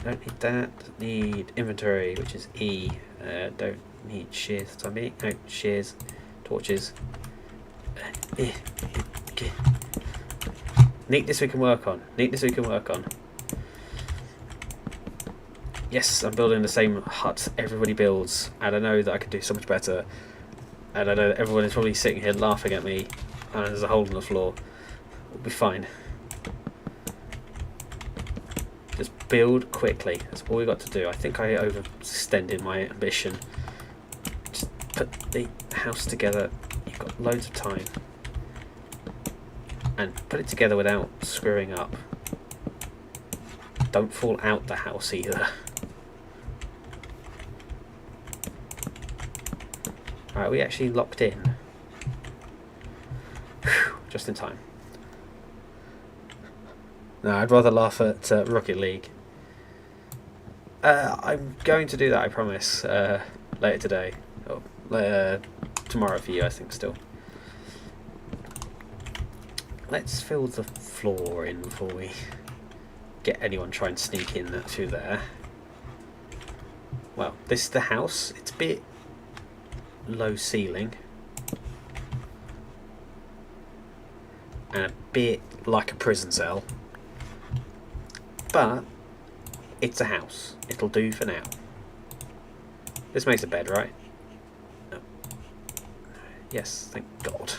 Don't need that. Need inventory, which is E. Don't need shears. Time being. No shears. Torches. Neatness we can work on. Yes, I'm building the same hut everybody builds, and I know that I can do so much better. And I know that everyone is probably sitting here laughing at me, and there's a hole in the floor. We'll be fine. Just build quickly. That's all we got to do. I think I overextended my ambition. Just put the house together. You've got loads of time. And put it together without screwing up. Don't fall out the house either. Alright, we actually locked in. Whew, just in time. No, I'd rather laugh at Rocket League. I'm going to do that, I promise, later today. Or, tomorrow for you, I think, still. Let's fill the floor in before we get anyone try and sneak in through there. Well, this is the house. It's a bit low ceiling. And a bit like a prison cell. But it's a house. It'll do for now. This makes a bed, right? No. Yes, thank God.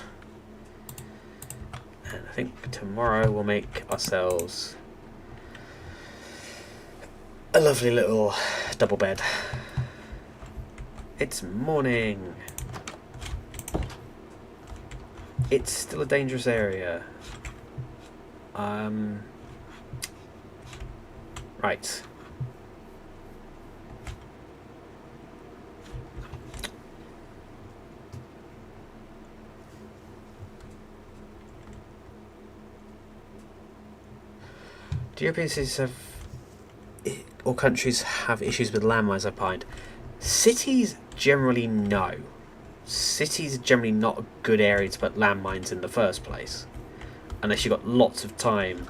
And I think tomorrow we'll make ourselves a lovely little double bed. It's morning. It's still a dangerous area. Right. Do European cities have, or countries have issues with landmines, I find? Cities generally no. Cities are generally not a good area to put landmines in the first place. Unless you've got lots of time,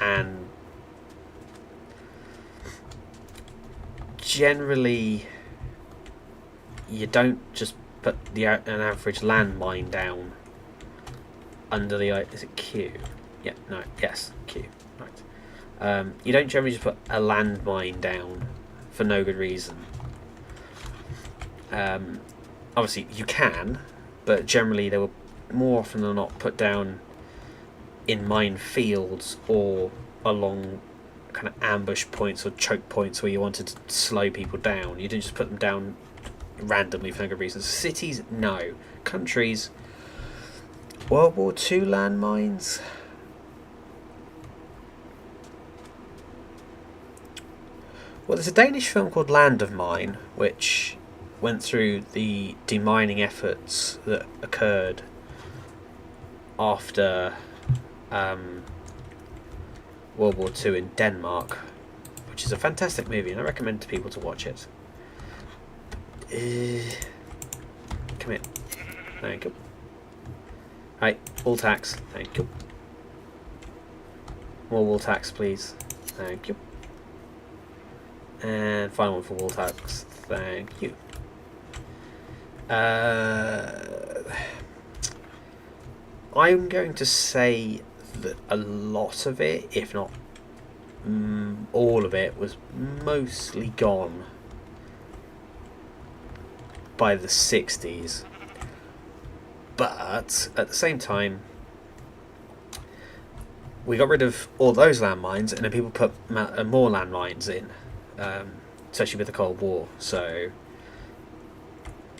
and generally you don't just put an average landmine down under the, is it Q? Yeah, no, yes, Q, right. You don't generally just put a landmine down for no good reason. Obviously you can, but generally they will more often than not put down in minefields or along kind of ambush points or choke points where you wanted to slow people down. You didn't just put them down randomly for no good reason. Cities, no. Countries, World War II landmines. Well, there's a Danish film called Land of Mine, which went through the demining efforts that occurred after World War II in Denmark, which is a fantastic movie, and I recommend to people to watch it. Come in. Thank you. Right, wool tax. Thank you. More wool tax, please. Thank you. And final one for wool tax. Thank you. I'm going to say that a lot of it, if not all of it, was mostly gone by the 60s. But at the same time, we got rid of all those landmines, and then people put more landmines in, especially with the Cold War. So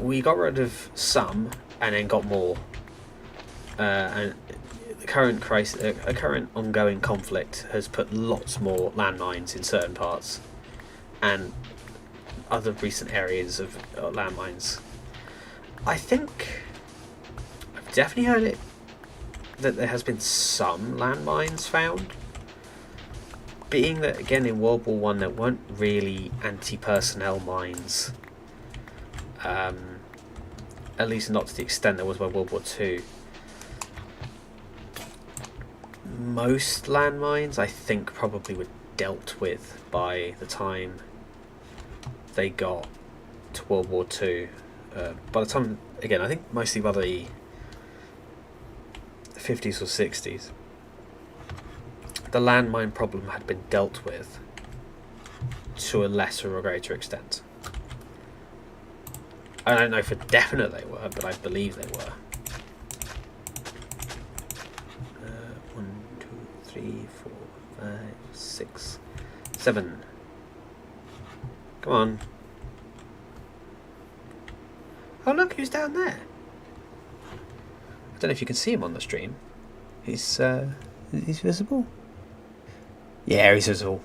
we got rid of some and then got more. And the current crisis, a current ongoing conflict has put lots more landmines in certain parts, and other recent areas of landmines. I think I've definitely heard it that there has been some landmines found. Being that again in World War One there weren't really anti-personnel mines, at least not to the extent there was by World War Two. Most landmines, I think, probably were dealt with by the time they got to World War Two. By the time, again, I think mostly by the 50s or 60s, the landmine problem had been dealt with to a lesser or greater extent. I don't know for definite they were, but I believe they were. 1, 2, 3, 4, 5, 6, 7. Come on. Oh look, who's down there? I don't know if you can see him on the stream. He's visible? Yeah, he's visible.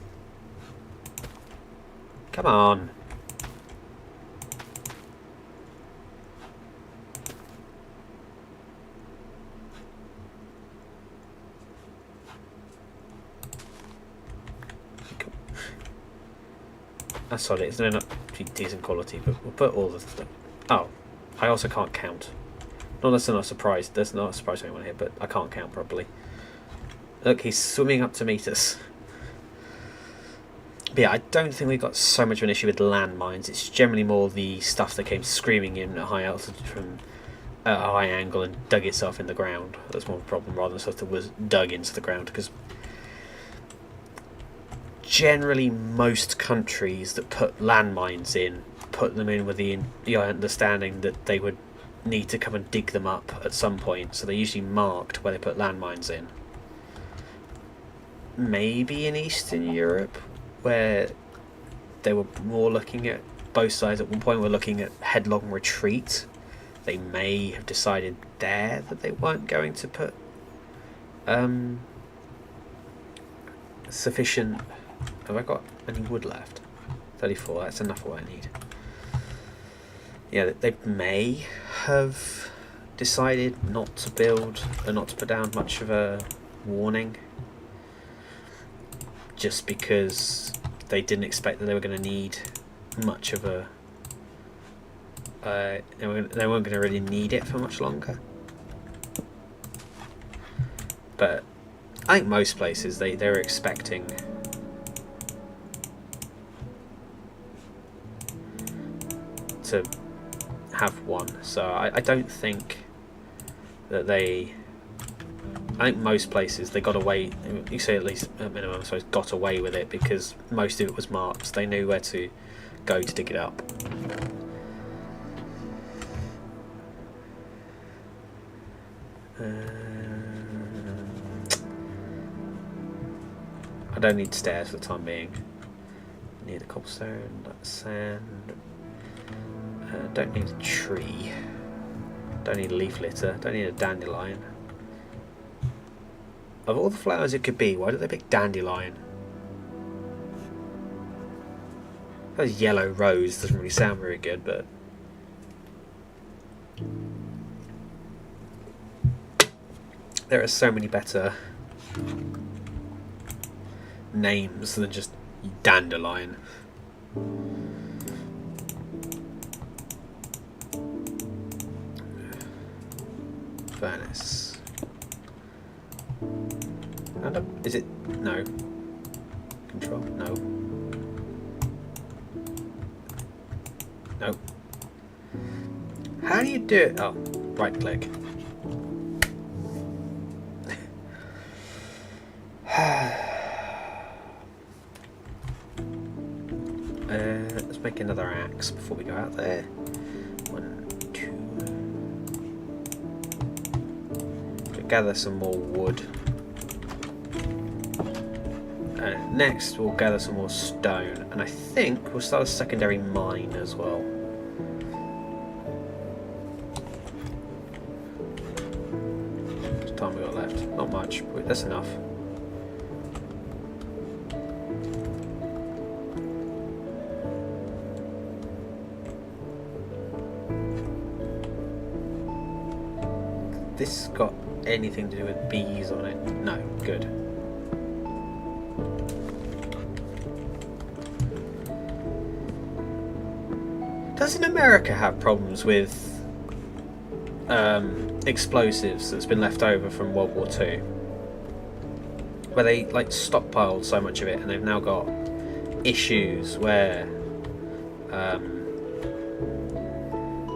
Come on. That's solid. It's not decent quality, but we'll put all the stuff. Oh, I also can't count. Not that's not a surprise. There's not a surprise to anyone here, but I can't count properly. Look, he's swimming up to meet us. But yeah, I don't think we've got so much of an issue with landmines. It's generally more the stuff that came screaming in at high altitude from a high angle and dug itself in the ground. That's more of a problem rather than stuff that was dug into the ground. Because generally, most countries that put landmines in put them in with the understanding that they would need to come and dig them up at some point. So they're usually marked where they put landmines in. Maybe in Eastern Europe, where they were more looking at both sides at one point were looking at headlong retreat. They may have decided there that they weren't going to put sufficient. Have I got any wood left? 34, that's enough of what I need. Yeah, they may have decided not to build or not to put down much of a warning, just because they didn't expect that they were going to need much of a they weren't going to really need it for much longer. But I think most places they're expecting to have one, so I don't think that I think most places they got away. You say at least at minimum, I suppose, got away with it because most of it was marked. They knew where to go to dig it up. I don't need stairs for the time being. I need a cobblestone, that's sand. Don't need a tree. Don't need a leaf litter. Don't need a dandelion. Of all the flowers it could be, why did they pick dandelion? Those yellow rose doesn't really sound very good, but there are so many better names than just dandelion. Furnace. Is it? No. Control? No. No. How do you do it? Oh, right click. Let's make another axe before we go out there. 1, 2. Gather some more wood. And next we'll gather some more stone, and I think we'll start a secondary mine as well. How much time we got left? Not much, but that's enough. This got anything to do with bees on it? No, good. Doesn't America have problems with explosives that's been left over from World War II? Where they like stockpiled so much of it, and they've now got issues where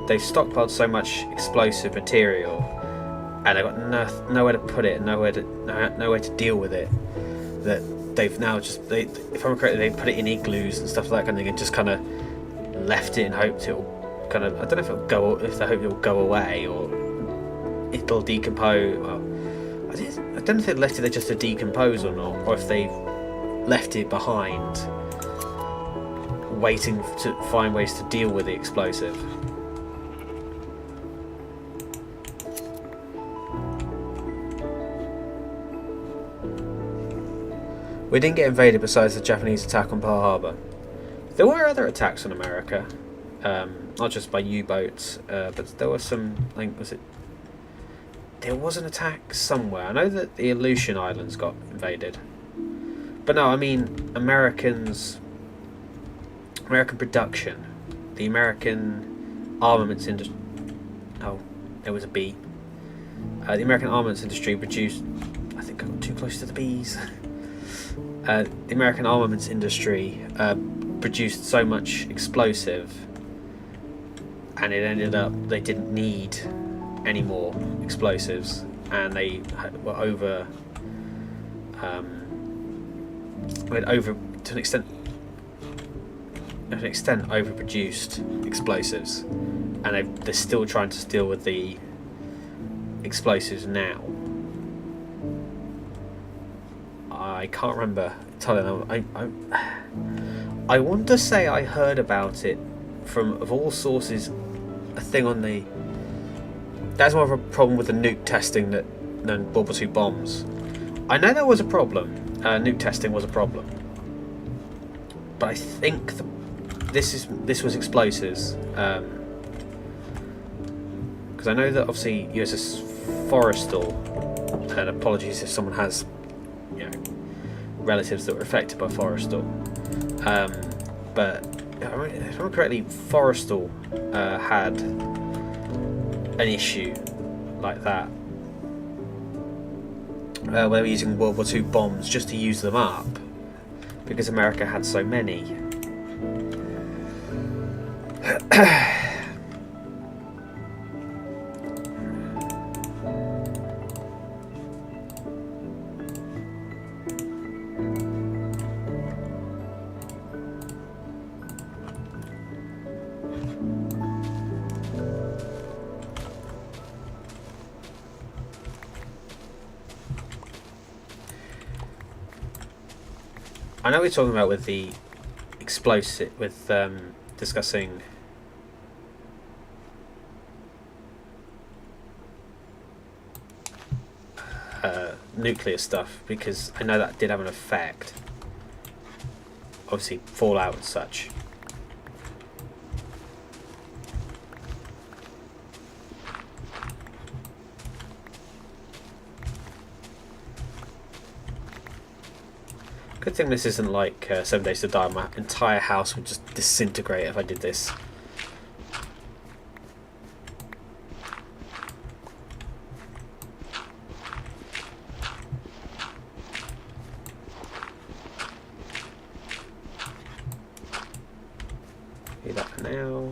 they've stockpiled so much explosive material, and they've got nowhere to put it, and nowhere to deal with it. That they've now just if I'm correct, they put it in igloos and stuff like that, and they just kind of left it and hoped it'll kind of, I don't know if it'll go, if they hope it'll go away or it'll decompose. Well, I don't know if they left it just to decompose or not, or if they've left it behind waiting to find ways to deal with the explosive. We didn't get invaded besides the Japanese attack on Pearl Harbor. There were other attacks on America, not just by U-boats, but there was some, I think, there was an attack somewhere. I know that the Aleutian Islands got invaded. But no, I mean, American production, the American armaments industry. Oh, It was a B. The American armaments industry produced... I think I got too close to the B's. The American armaments industry produced so much explosive, and it ended up they didn't need any more explosives, and they were over to an extent overproduced explosives, and they're still trying to deal with the explosives now. I can't remember telling them. I want to say I heard about it from, of all sources, a thing on the... That's more of a problem with the nuke testing than World War II bombs. I know there was a problem. Nuke testing was a problem. But I think this was explosives. Because I know that obviously USS Forrestal, and apologies if someone has, relatives that were affected by Forrestal. But if I remember correctly, Forrestal had an issue like that, where they were using World War II bombs just to use them up because America had so many. I know we're talking about with the explosive, with discussing nuclear stuff, because I know that did have an effect. Obviously, fallout and such. Good thing this isn't like 7 Days to Die. My entire house would just disintegrate if I did this. Do that for now.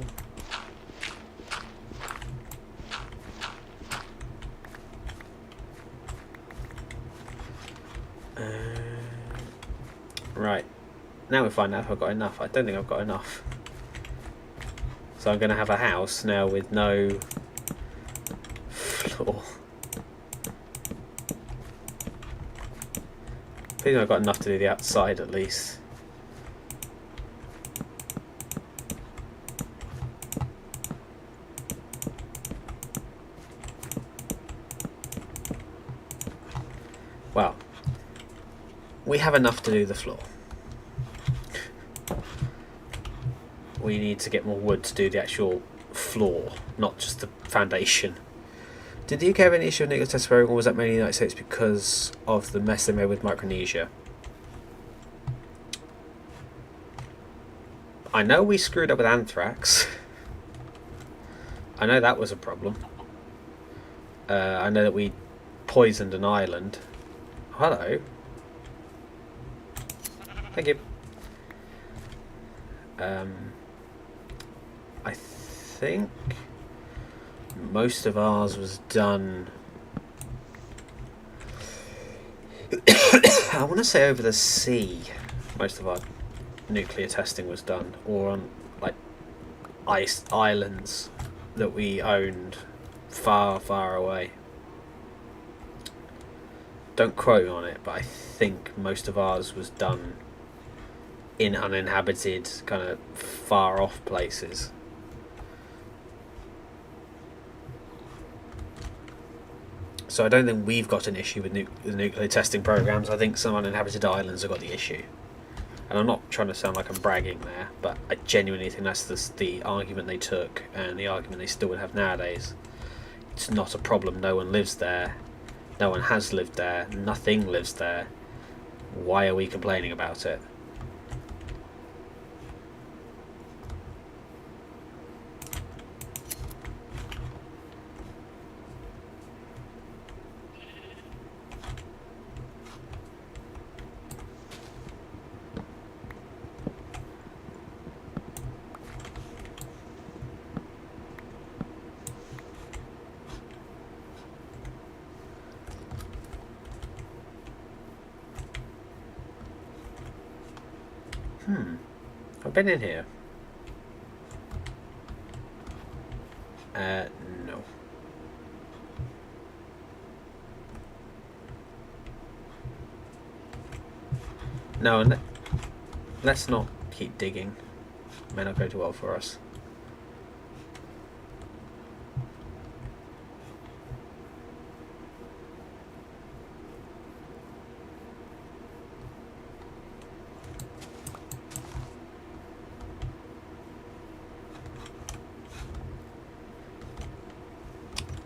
Right, now we find out if I've got enough. I don't think I've got enough. So I'm going to have a house now with no floor. I think I've got enough to do the outside at least. Well, we have enough to do the floor. We need to get more wood to do the actual floor, not just the foundation. Did the UK have any issue with nuclear test program, or was that mainly the United States because of the mess they made with Micronesia? I know we screwed up with anthrax. I know that was a problem. I know that we poisoned an island. Hello. Thank you. I think most of ours was done. I want to say over the sea. Most of our nuclear testing was done, or on like ice islands that we owned far, far away. Don't quote me on it, but I think most of ours was done in uninhabited, kind of far off places. So I don't think we've got an issue with the nuclear testing programs. I think some uninhabited islands have got the issue. And I'm not trying to sound like I'm bragging there, but I genuinely think that's the argument they took, and the argument they still would have nowadays. It's not a problem. No one lives there. No one has lived there. Nothing lives there. Why are we complaining about it? I've been in here. No. No, let's not keep digging. May not go too well for us.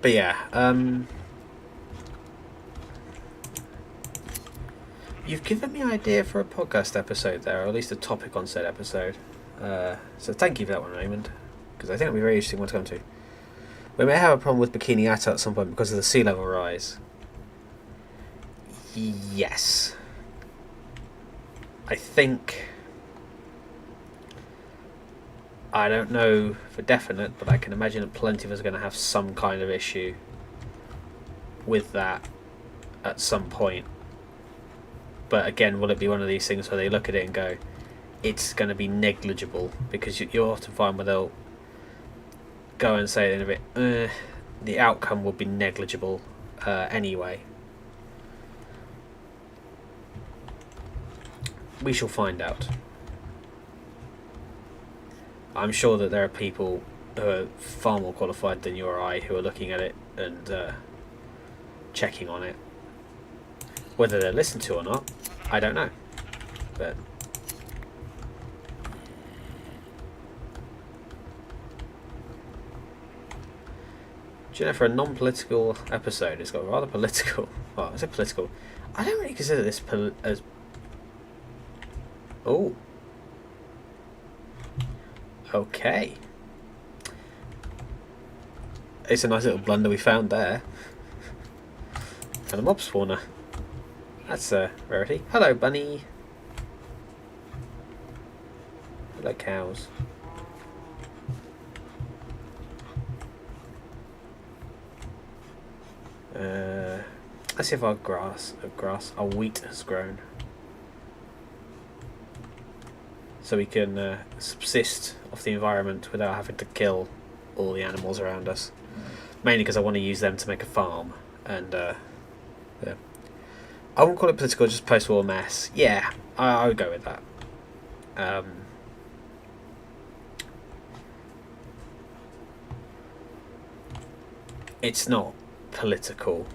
But yeah, you've given me an idea for a podcast episode there, or at least a topic on said episode. So thank you for that one, Raymond, because I think it'll be a very interesting one to come to. We may have a problem with Bikini Atoll at some point because of the sea level rise. Yes. I think... I don't know for definite, but I can imagine that plenty of us are going to have some kind of issue with that at some point. But again, will it be one of these things where they look at it and go, it's going to be negligible? Because you'll often find where they'll go and say in a bit, the outcome will be negligible anyway. We shall find out. I'm sure that there are people who are far more qualified than you or I who are looking at it and checking on it. Whether they're listened to or not, I don't know. But do you know, for a non-political episode, it's got rather political. Well, is it political? I don't really consider this as. Oh. Okay. It's a nice little blunder we found there. And a mob spawner. That's a rarity. Hello, bunny. Hello, cows. Let's see if our our wheat has grown. So we can subsist off the environment without having to kill all the animals around us. Mainly because I want to use them to make a farm. And, yeah. I won't call it political, just post-war mess. Yeah, I would go with that. It's not political,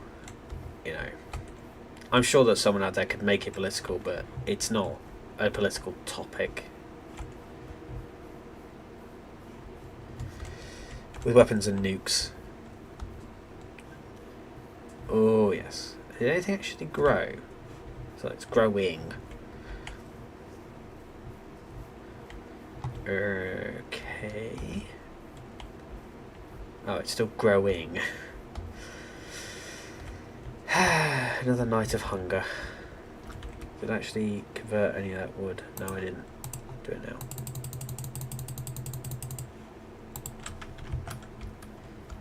you know. I'm sure that someone out there could make it political, but it's not a political topic. With weapons and nukes. Oh, yes. Did anything actually grow? So it's growing. Okay. Oh, it's still growing. Another night of hunger. Did I actually convert any of that wood? No, I didn't. Do it now.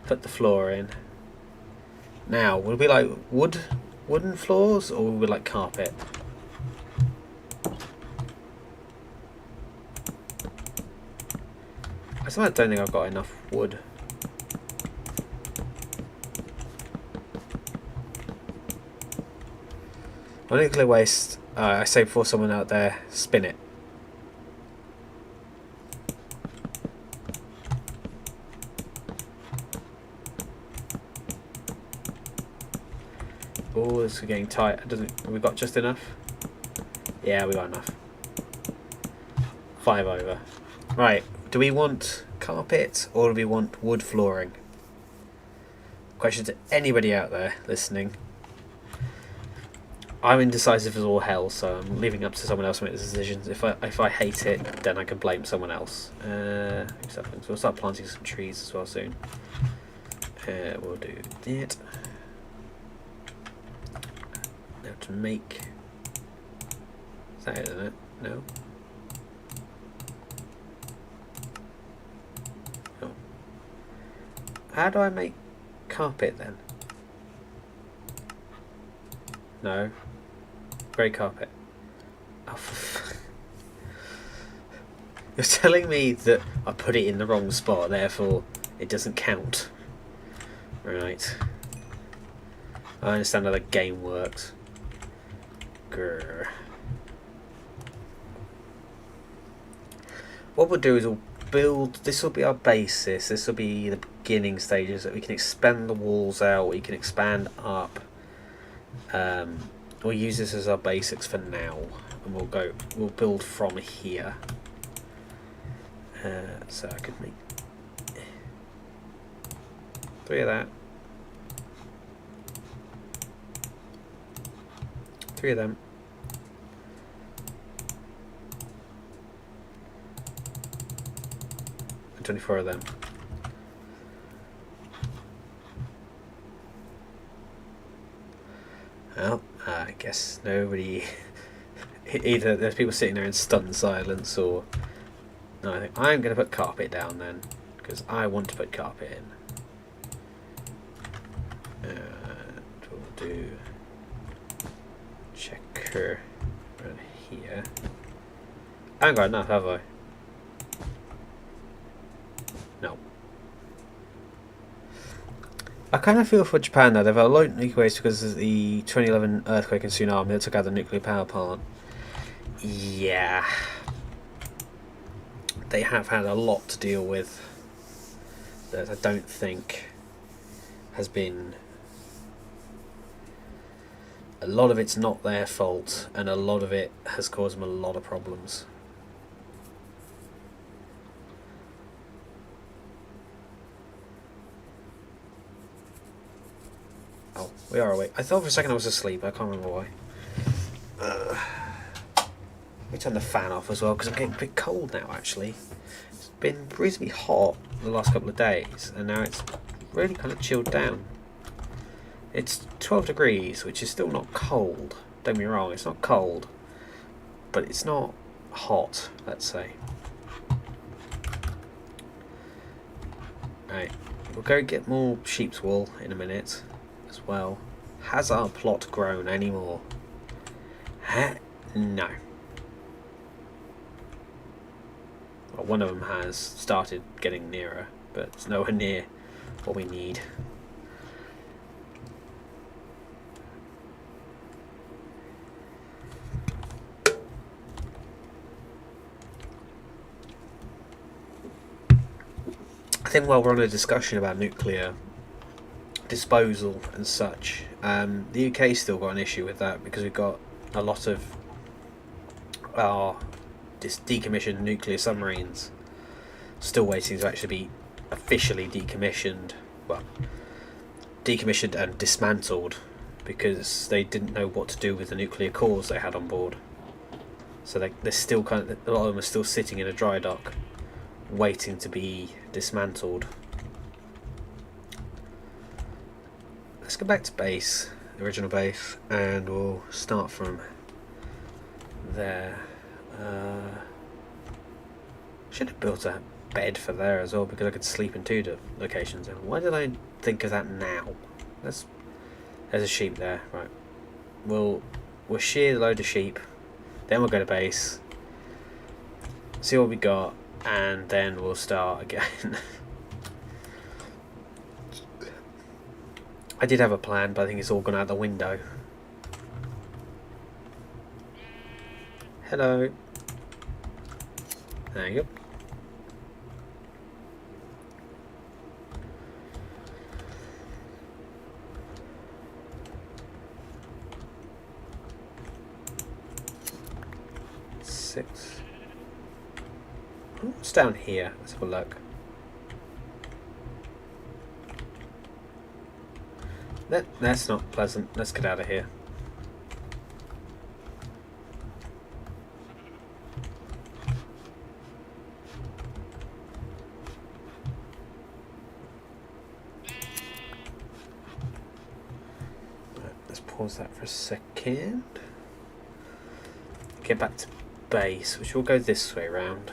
Put the floor in. Now, will we like wooden floors, or will we like carpet? I don't think I've got enough wood. On nuclear waste, I say before someone out there, spin it. Oh, this is getting tight. Have we got just enough? Yeah, we got enough. 5 over. Right, do we want carpet or do we want wood flooring? Question to anybody out there listening. I'm indecisive as all hell, so I'm leaving it up to someone else to make the decisions. If I hate it, then I can blame someone else. So we'll start planting some trees as well soon. We'll do that. Now to make... Is that it, isn't it? No? Oh. How do I make carpet then? No. Grey carpet. Oh, You're telling me that I put it in the wrong spot, therefore it doesn't count. Right. I understand how the game works. Grr. What we'll do is we'll build, this will be our basis, this will be the beginning stages that we can expand the walls out, we can expand up. We'll use this as our basics for now, and we'll build from here. So I could make 3 of that, 3 of them, 24 of them. Well, I guess nobody. Either there's people sitting there in stunned silence, or no. I think I'm going to put carpet down then, because I want to put carpet in. And we'll do checker around here. I haven't got enough, have I? No. I kind of feel for Japan though. They've had a lot of nuclear waste because of the 2011 earthquake and tsunami that took out the nuclear power plant. Yeah. They have had a lot to deal with that I don't think has been... A lot of it's not their fault, and a lot of it has caused them a lot of problems. Oh, we are awake. I thought for a second I was asleep, I can't remember why. Let me turn the fan off as well, because I'm getting a bit cold now actually. It's been reasonably hot the last couple of days, and now it's really kind of chilled down. It's 12 degrees, which is still not cold. Don't get me wrong, it's not cold, but it's not hot, let's say. Right, we'll go get more sheep's wool in a minute as well. Has our plot grown anymore? No. Well, one of them has started getting nearer, but it's nowhere near what we need. I think while we're on a discussion about nuclear disposal and such, the UK's still got an issue with that because we've got a lot of our decommissioned nuclear submarines still waiting to actually be officially decommissioned. Well, decommissioned and dismantled because they didn't know what to do with the nuclear cores they had on board. So they're still kind of, a lot of them are still sitting in a dry dock waiting to be dismantled. Let's go back to base, the original base, and we'll start from there. Should have built a bed for there as well because I could sleep in 2 locations. And why did I think of that now? There's a sheep there, right? We'll shear a load of sheep, then we'll go to base, see what we got, and then we'll start again. I did have a plan, but I think it's all gone out the window. Hello. There you go. Six. What's down here? Let's have a look. That's not pleasant. Let's get out of here. Right, let's pause that for a second. Get back to base, which will go this way around.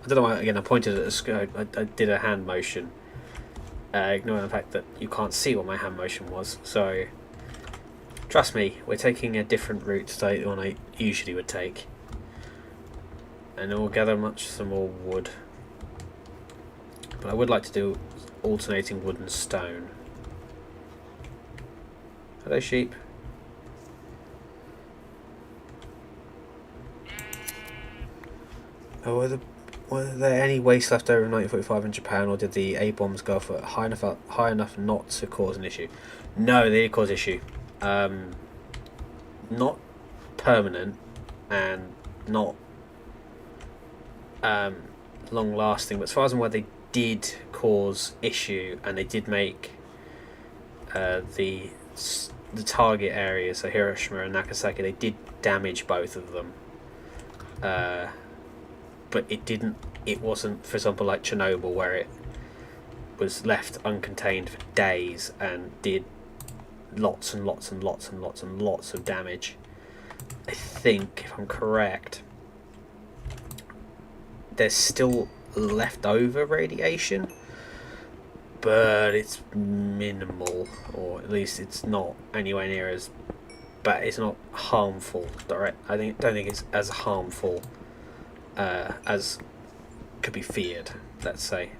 I don't know why, again, I pointed at the scope. I did a hand motion. Ignoring the fact that you can't see what my hand motion was, so trust me, we're taking a different route to the one I usually would take. and then we'll gather some more wood. But I would like to do alternating wood and stone. Hello, sheep. Oh, were there any waste left over in 1945 in Japan, or did the A-bombs go off at high enough not to cause an issue? No, they did cause issue. Not permanent and not long lasting, but as far as I'm aware, they did cause issue, and they did make the target areas, so Hiroshima and Nagasaki, they did damage both of them. But it wasn't, for example, like Chernobyl, where it was left uncontained for days and did lots and lots and lots and lots and lots of damage. I think, if I'm correct, there's still leftover radiation, but it's minimal, or at least it's not anywhere near as bad. It's not harmful. Don't think it's as harmful as could be feared, let's say.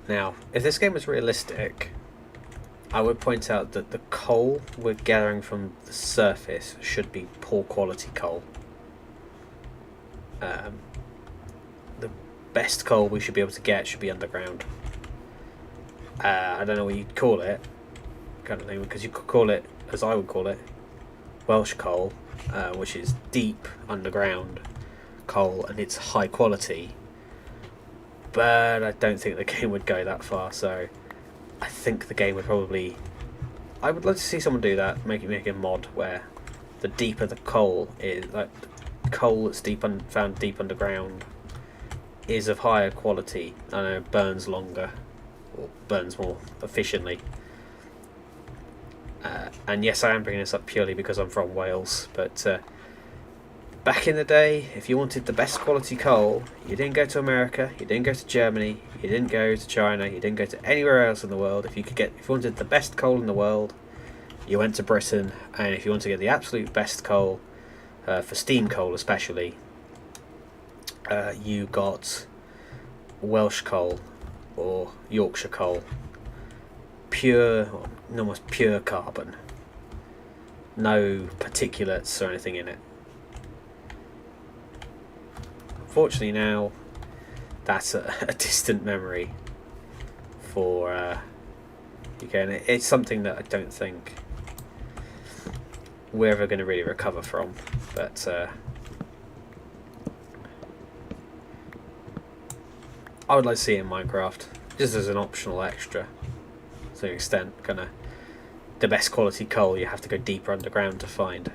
Now, if this game was realistic, I would point out that the coal we're gathering from the surface should be poor quality coal. The best coal we should be able to get should be underground. I don't know what you'd call it, kind of thing, because you could call it, as I would call it, Welsh coal, which is deep underground coal, and it's high quality. But I don't think the game would go that far, so I think the game would probably... I would like to see someone do that, make a mod where the deeper the coal is, like coal that's found deep underground, is of higher quality. I know, burns longer, or burns more efficiently. And yes, I am bringing this up purely because I'm from Wales, but back in the day, if you wanted the best quality coal, you didn't go to America, you didn't go to Germany, you didn't go to China, you didn't go to anywhere else in the world. If you wanted the best coal in the world, you went to Britain. And if you want to get the absolute best coal, for steam coal especially, you got Welsh coal or Yorkshire coal. Pure, almost pure carbon. No particulates or anything in it. Unfortunately now, that's a distant memory for UK, and it's something that I don't think we're ever going to really recover from. But I would like to see it in Minecraft, just as an optional extra, to an extent. Kind of the best quality coal you have to go deeper underground to find.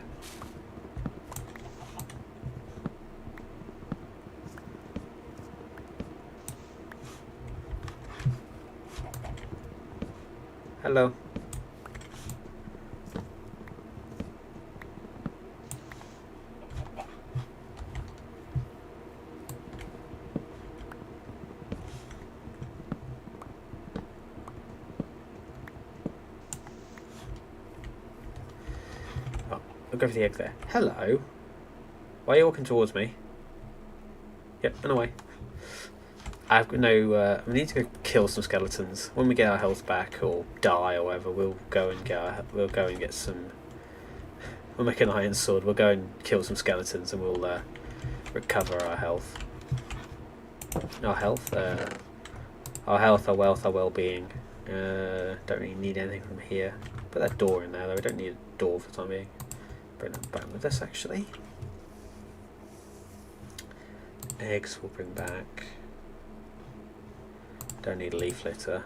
Hello. Oh, I'll go for the egg there. Hello. Why are you walking towards me? Yep, run away. I've got no. We need to go kill some skeletons. When we get our health back or die or whatever, we'll go and get some. We'll make an iron sword. We'll go and kill some skeletons, and we'll recover our health. Our health, our wealth, our well-being. Don't really need anything from here. Put that door in there, though. We don't need a door for the time being. Bring that back with us, actually. Eggs we'll bring back. Don't need a leaf litter.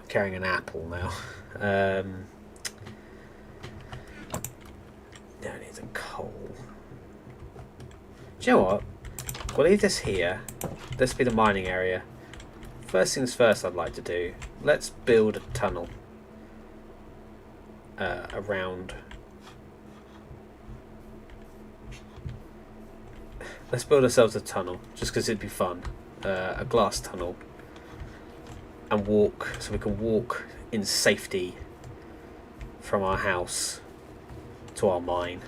I'm carrying an apple now. Don't need the coal. Do you know what? We'll leave this here. This will be the mining area. First things first, I'd like to do. Let's build a tunnel around let's build ourselves a tunnel, just because it'd be fun. A glass tunnel. And walk, so we can walk in safety from our house to our mine.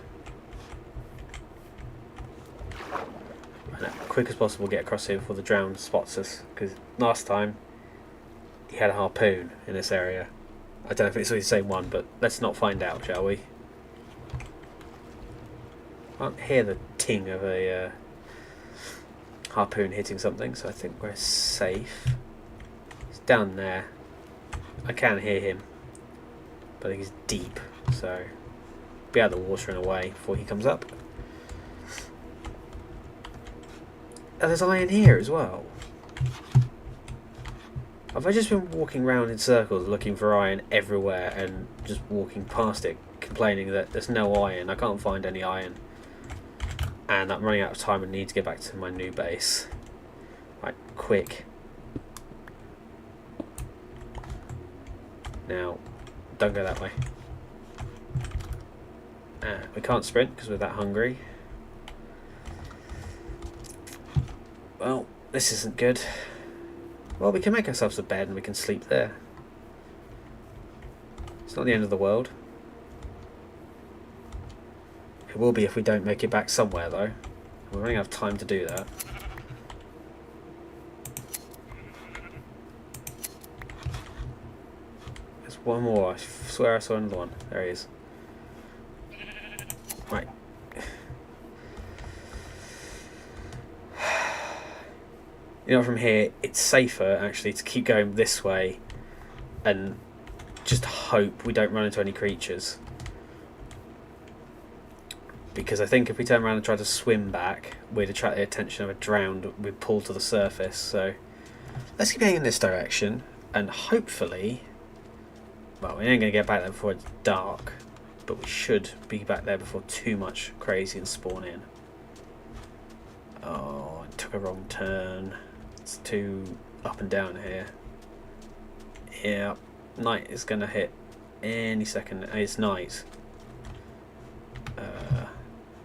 And as quick as possible get across here before the drown spots us, because last time he had a harpoon in this area. I don't know if it's the same one, but let's not find out, shall we? I can't hear the ting of a harpoon hitting something, so I think we're safe. He's down there. I can hear him, but I think he's deep, so be out of the water in a way before he comes up. Oh, there's iron here as well. Have I just been walking around in circles looking for iron everywhere and just walking past it complaining that there's no iron? I can't find any iron. And I'm running out of time and need to get back to my new base. Right, quick. Now, don't go that way. We can't sprint because we're that hungry. Well, this isn't good. Well, we can make ourselves a bed and we can sleep there. It's not the end of the world. It will be if we don't make it back somewhere, though. We're running out of time to do that. There's one more. I swear I saw another one. There he is. Right. You know, from here, it's safer, actually, to keep going this way and just hope we don't run into any creatures. Because I think if we turn around and try to swim back, we'd attract the attention of a drowned, we'd pull to the surface. So let's keep heading in this direction, and hopefully, well, we ain't going to get back there before it's dark, but we should be back there before too much crazy and spawn in. Oh, I took a wrong turn. It's too up and down here. Yeah, night is going to hit any second. It's night.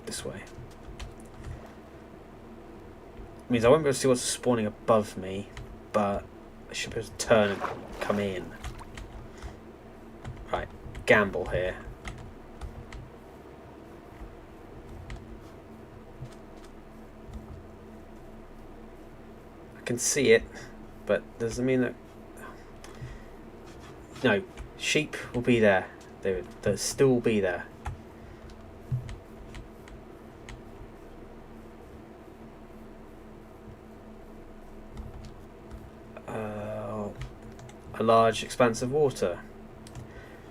This way. Means I won't be able to see what's spawning above me, but I should be able to turn and come in. Right, gamble here. I can see it, but doesn't mean that. No, sheep will be there. They'll still be there. A large expanse of water.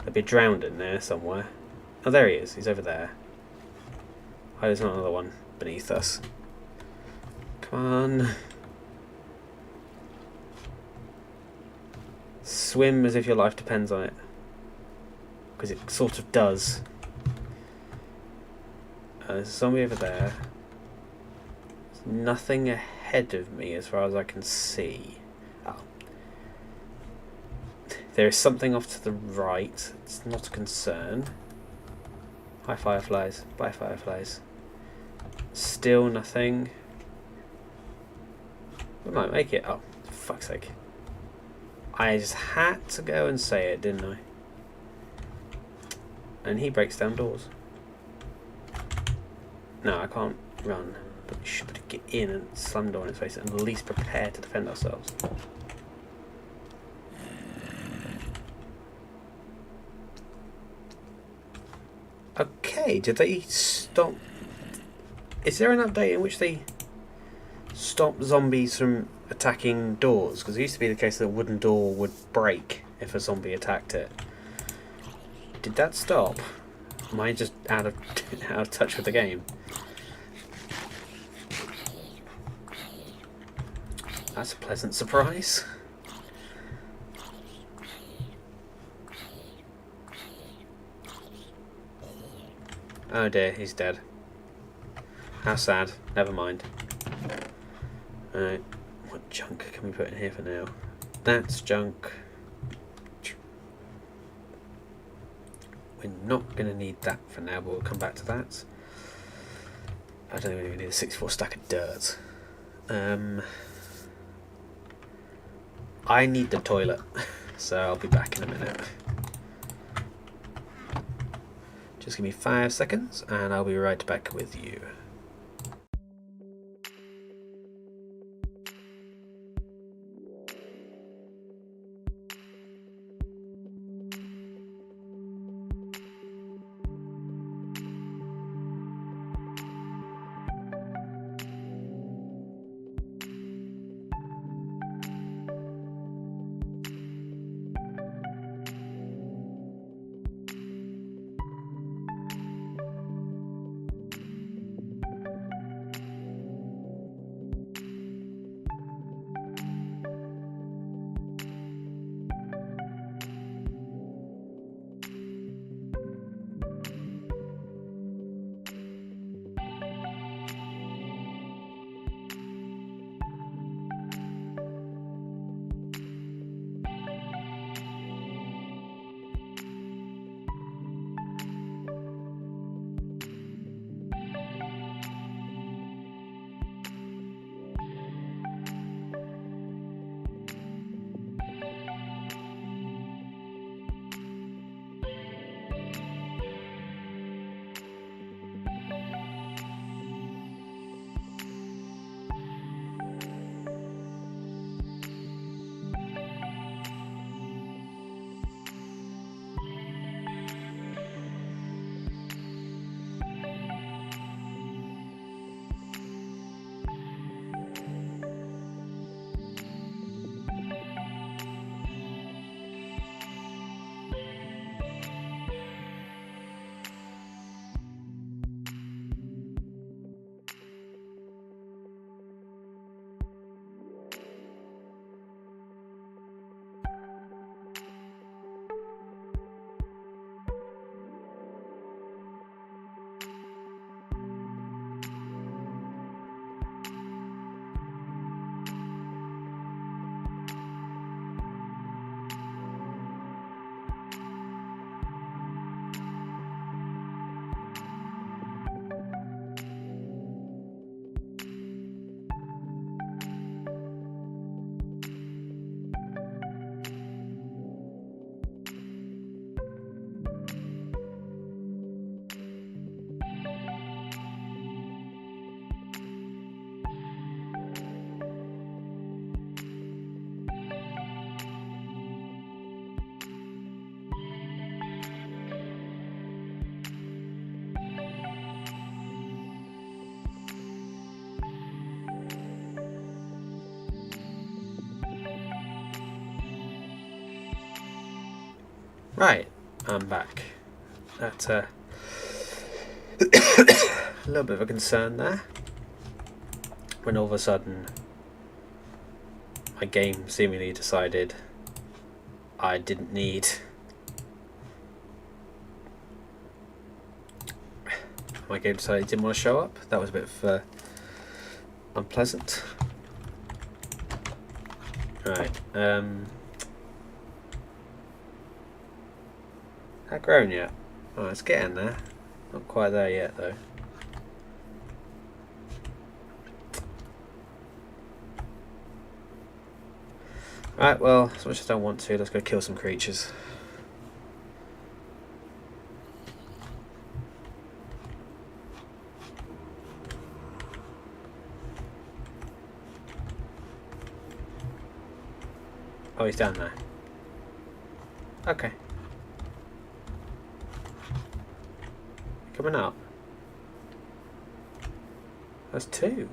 There'll be drowned in there somewhere. Oh, there he is. He's over there. Oh, there's not another one beneath us. Come on. Swim as if your life depends on it. Because it sort of does. There's a zombie over there. There's nothing ahead of me as far as I can see. There is something off to the right. It's not a concern. Hi, fireflies. Bye, fireflies. Still nothing. We might make it. Oh, for fuck's sake. I just had to go and say it, didn't I? And he breaks down doors. No, I can't run. But we should get in and slam the door in his face and at least prepare to defend ourselves. Okay, did they stop? Is there an update in which they stop zombies from attacking doors? Because it used to be the case that a wooden door would break if a zombie attacked it. Did that stop? Am I just out of touch with the game? That's a pleasant surprise. Oh dear, he's dead. How sad. Never mind. Alright, what junk can we put in here for now? That's junk. We're not going to need that for now, but we'll come back to that. I don't think we even need a 64 stack of dirt. I need the toilet, so I'll be back in a minute. Just give me 5 seconds and I'll be right back with you. Right, I'm back. That's a little bit of a concern there. When all of a sudden my game seemingly decided I didn't need my game decided it didn't want to show up. That was a bit of unpleasant. Right, not grown yet. Oh, it's getting there. Not quite there yet though. Right, well, as much as I don't want to, let's go kill some creatures. Oh, he's down there. Okay. Coming up. That's 2.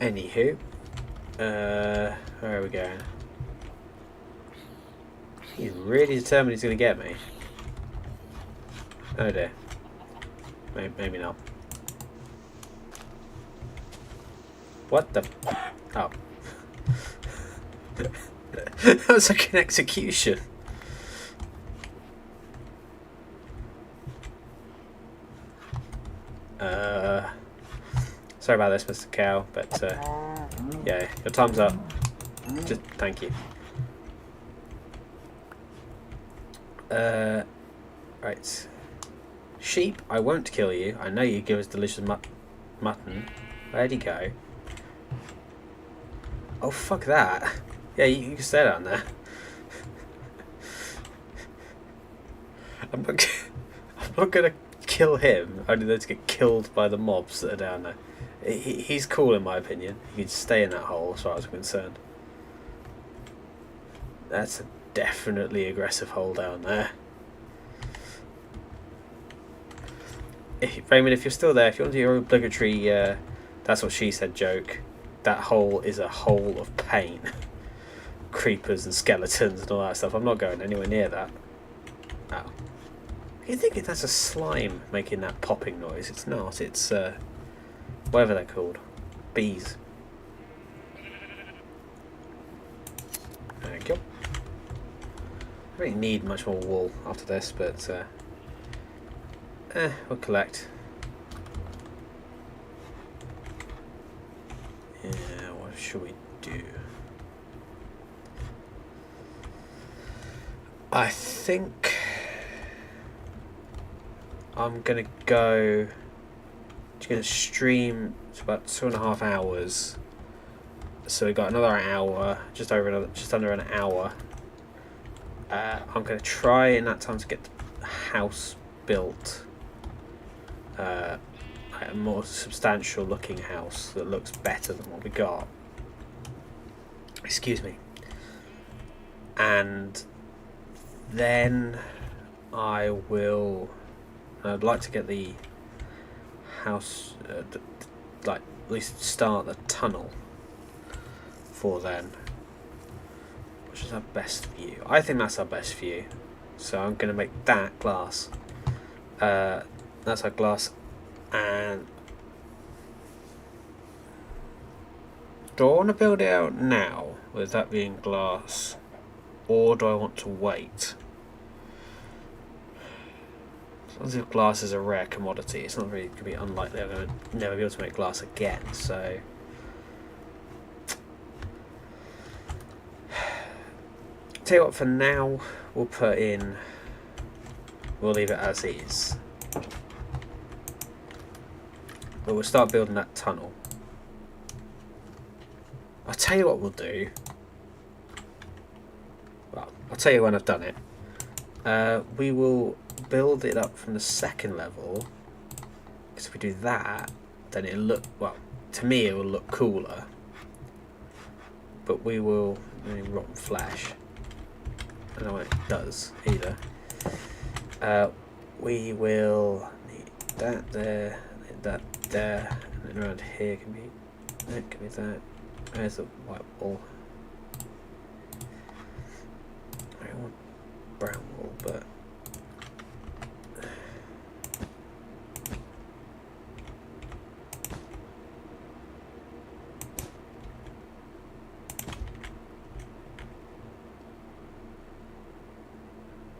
Anywho, where are we going? He's really determined he's going to get me. Oh dear. Maybe not. What the? Oh. That was like an execution. Sorry about this, Mr. Cow, but Yeah, your time's up. Just thank you. Right. Sheep, I won't kill you. I know you give us delicious mutton. Where'd he go? Oh, fuck that. Yeah, you can stay down there. I'm not gonna kill him, only then to get killed by the mobs that are down there. He's cool in my opinion. He can stay in that hole as far as I'm concerned. That's a definitely aggressive hole down there. Raymond, if you're still there, if you want to do your obligatory that's what she said joke, that hole is a hole of pain. Creepers and skeletons and all that stuff. I'm not going anywhere near that. Oh. You think that's a slime making that popping noise? It's not. It's whatever they're called. Bees. There we go. I don't really need much more wool after this, but we'll collect. Yeah, what should we do? I think I'm gonna go. Just gonna stream. It's about 2.5 hours. So we got another hour, just under an hour. I'm gonna try in that time to get the house built. A more substantial looking house that looks better than what we got. Excuse me. And then I'd like to get the house, like at least start the tunnel for then. Which is our best view? I think that's our best view. So I'm going to make that glass. That's our glass. And do I want to build it out now with that being glass, or do I want to wait? As if glass is a rare commodity, it's not really going to be unlikely I'm going to never be able to make glass again. So tell you what, for now we'll leave it as is. But we'll start building that tunnel. I'll tell you what we'll do. Well, I'll tell you when I've done it. We will build it up from the second level. Because if we do that, then it'll look, well, to me it will look cooler. But we will, rotten flesh. I don't know what it does either. We will need that there, need that there, and then around here can be that. There's the white wall. I want brown wool, but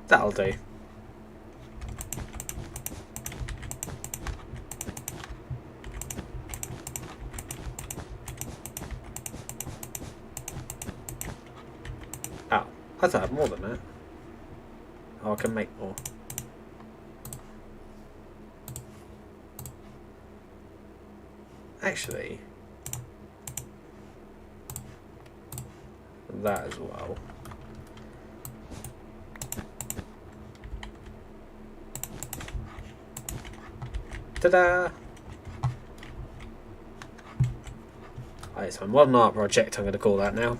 that'll do. Oh, I thought I had more than that. Oh, I can make more. Actually, that as well. Ta-da! Oh, it's my modern art project, I'm going to call that now.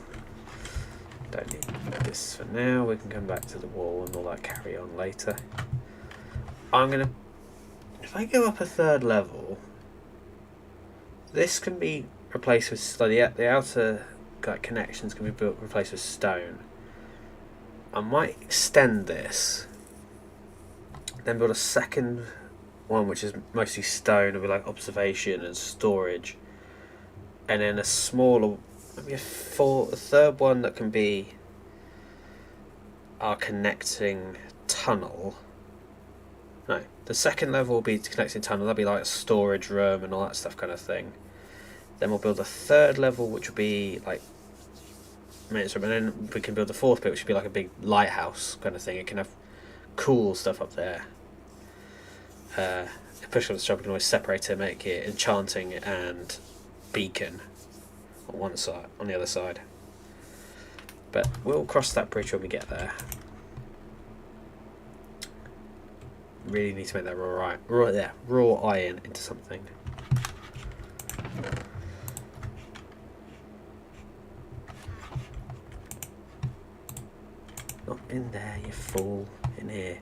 Don't need this for now, we can come back to the wall and all that carry on later. I'm going to... If I go up a third level, this can be replaced with... Like the outer connections can be replaced with stone. I might extend this, then build a second one which is mostly stone, it'll be like observation and storage, and then a smaller, maybe a third one that can be our connecting tunnel. No, the second level will be connecting tunnel, that'll be like a storage room and all that stuff kind of thing. Then we'll build a third level, which will be like maintenance room, and then we can build the fourth bit, which will be like a big lighthouse kind of thing. It can have cool stuff up there. Push on the shop, we can always separate it, make it enchanting and beacon on one side, on the other side. But we'll cross that bridge when we get there. Really need to make that raw iron into something. Not in there, you fool. In here.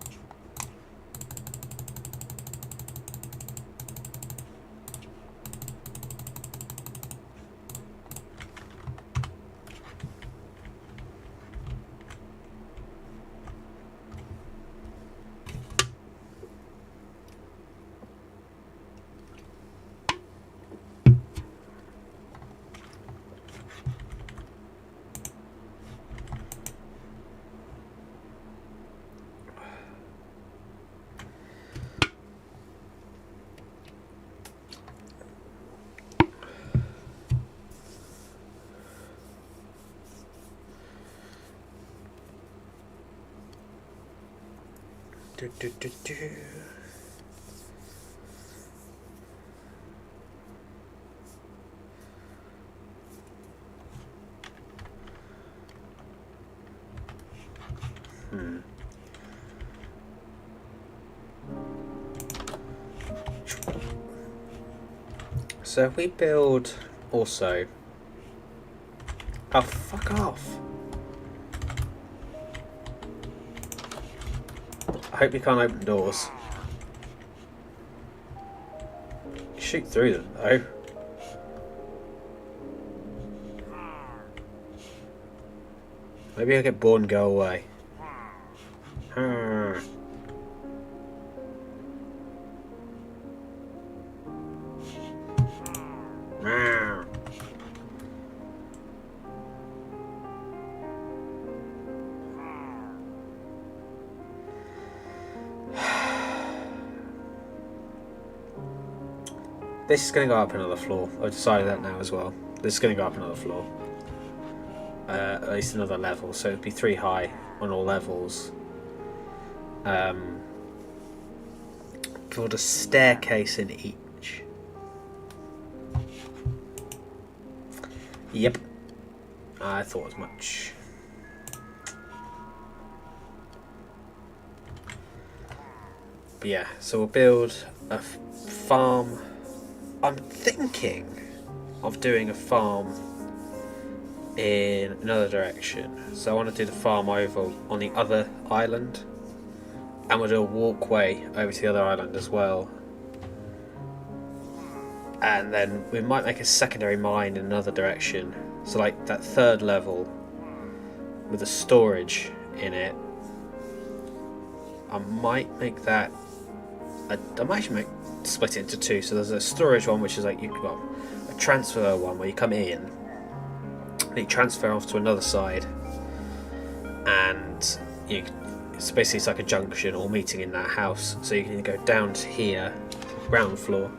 So if we build also... Oh, fuck off. I hope you can't open doors. Shoot through them though. Maybe I'll get bored and go away. This is going to go up another floor. I've decided that now as well. This is going to go up another floor. At least another level. So it'd be 3 high on all levels. Build a staircase in each. Yep. I thought as much. But yeah, so we'll build a farm. I'm thinking of doing a farm in another direction. So I want to do the farm over on the other island, and we'll do a walkway over to the other island as well. And then we might make a secondary mine in another direction. So like that third level with the storage in it. I might make that. I might actually split it into 2. So there's a storage one, which is like a transfer one where you come in and you transfer off to another side, and it's basically it's like a junction or meeting in that house. So you can go down to here, ground floor.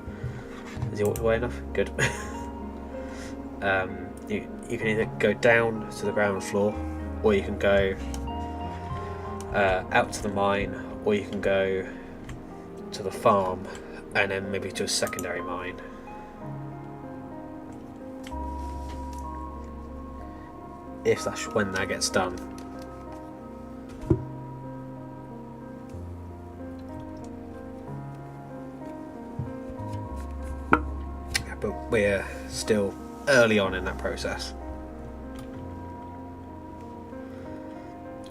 Is he walked away enough? Good. You can either go down to the ground floor, or you can go out to the mine, or you can go to the farm and then maybe to a secondary mine. If that's when that gets done. But we're still early on in that process.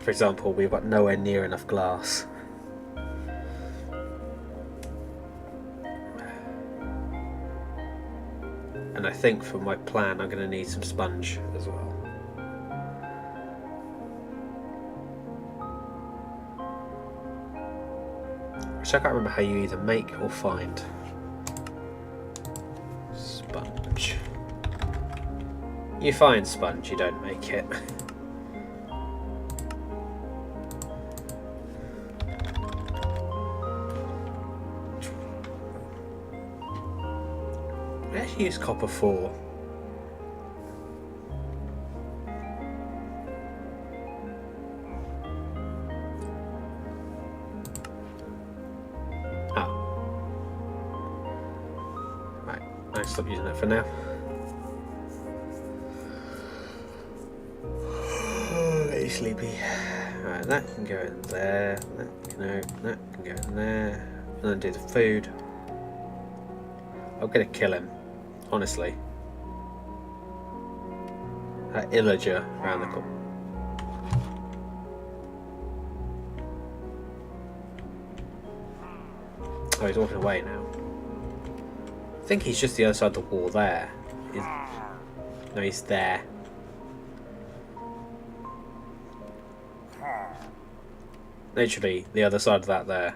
For example, we've got nowhere near enough glass. And I think for my plan I'm going to need some sponge as well. Which I can't remember how you either make or find. Sponge. You find sponge, you don't make it. I actually use copper 4. Alright, stop using it for now. Very sleepy. Alright, that can go in there. That can go in there. And then do the food. I'm gonna kill him, honestly. That illager around the corner. Oh, he's walking away now. I think he's just the other side of the wall there. No, he's there. Literally, the other side of that there.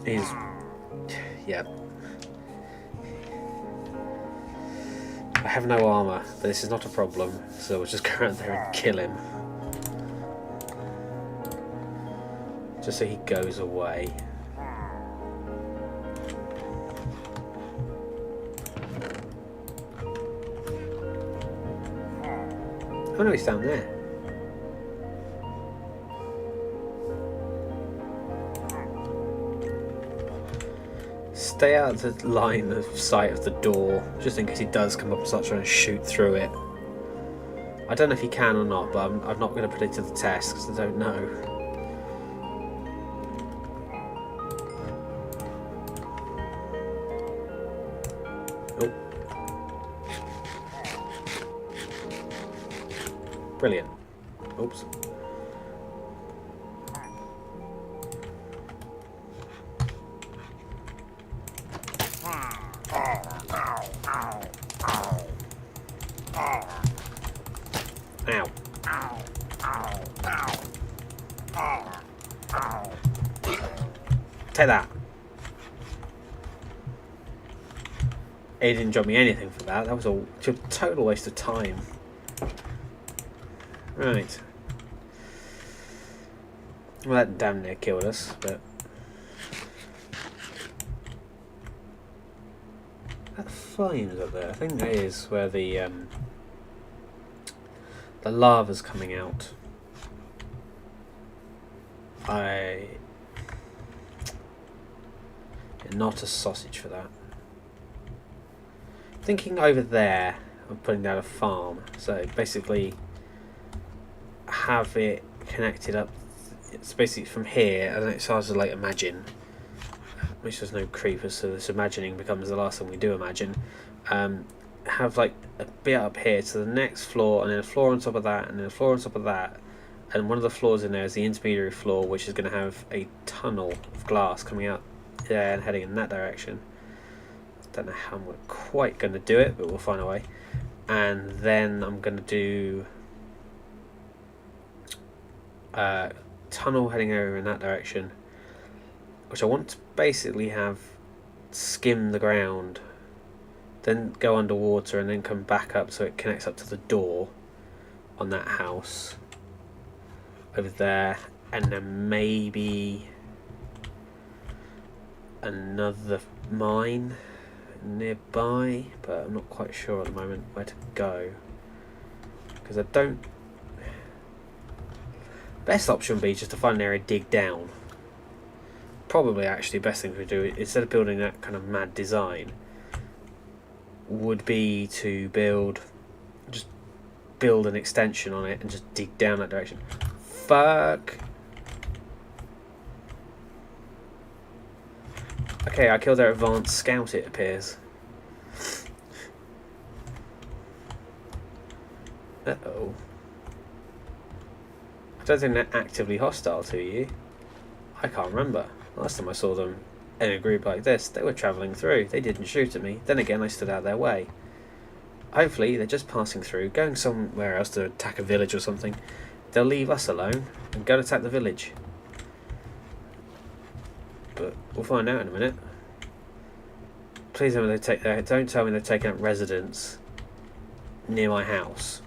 He's... yeah. I have no armour, but this is not a problem, so we'll just go out there and kill him. Just so he goes away. Oh no, he's down there. Stay out of the line of sight of the door, just in case he does come up and start trying to shoot through it. I don't know if he can or not, but I'm not going to put it to the test because I don't know. Oh. Brilliant. Oops. Ow. Take that. He didn't drop me anything for that. That was a total waste of time. Right. Well, that damn near killed us, but... that flames up there. I think that is where the lava's coming out. Not a sausage for that. Thinking over there of putting down a farm, so basically have it connected up. It's basically from here, and it's hard to like imagine. Which there's no creepers, so this imagining becomes the last thing we do imagine. Have like a bit up here to the next floor, and then a floor on top of that, and then a floor on top of that, and one of the floors in there is the intermediary floor, which is going to have a tunnel of glass coming out there and heading in that direction. Don't know how we're quite going to do it, but we'll find a way. And then I'm going to do tunnel heading over in that direction, which I want to basically have skim the ground, then go underwater, and then come back up so it connects up to the door on that house over there, and then maybe another mine nearby, but I'm not quite sure at the moment where to go, because I don't... best option would be just to find an area, dig down. Probably actually best thing to do, instead of building that kind of mad design, would be to build an extension on it and just dig down that direction. Fuck. Okay, I killed their advanced scout, it appears. Uh-oh. I don't think they're actively hostile to you. I can't remember. Last time I saw them in a group like this, they were travelling through. They didn't shoot at me. Then again, I stood out their way. Hopefully, they're just passing through, going somewhere else to attack a village or something. They'll leave us alone and go and attack the village. But we'll find out in a minute. Please don't tell me they've taken up residence near my house.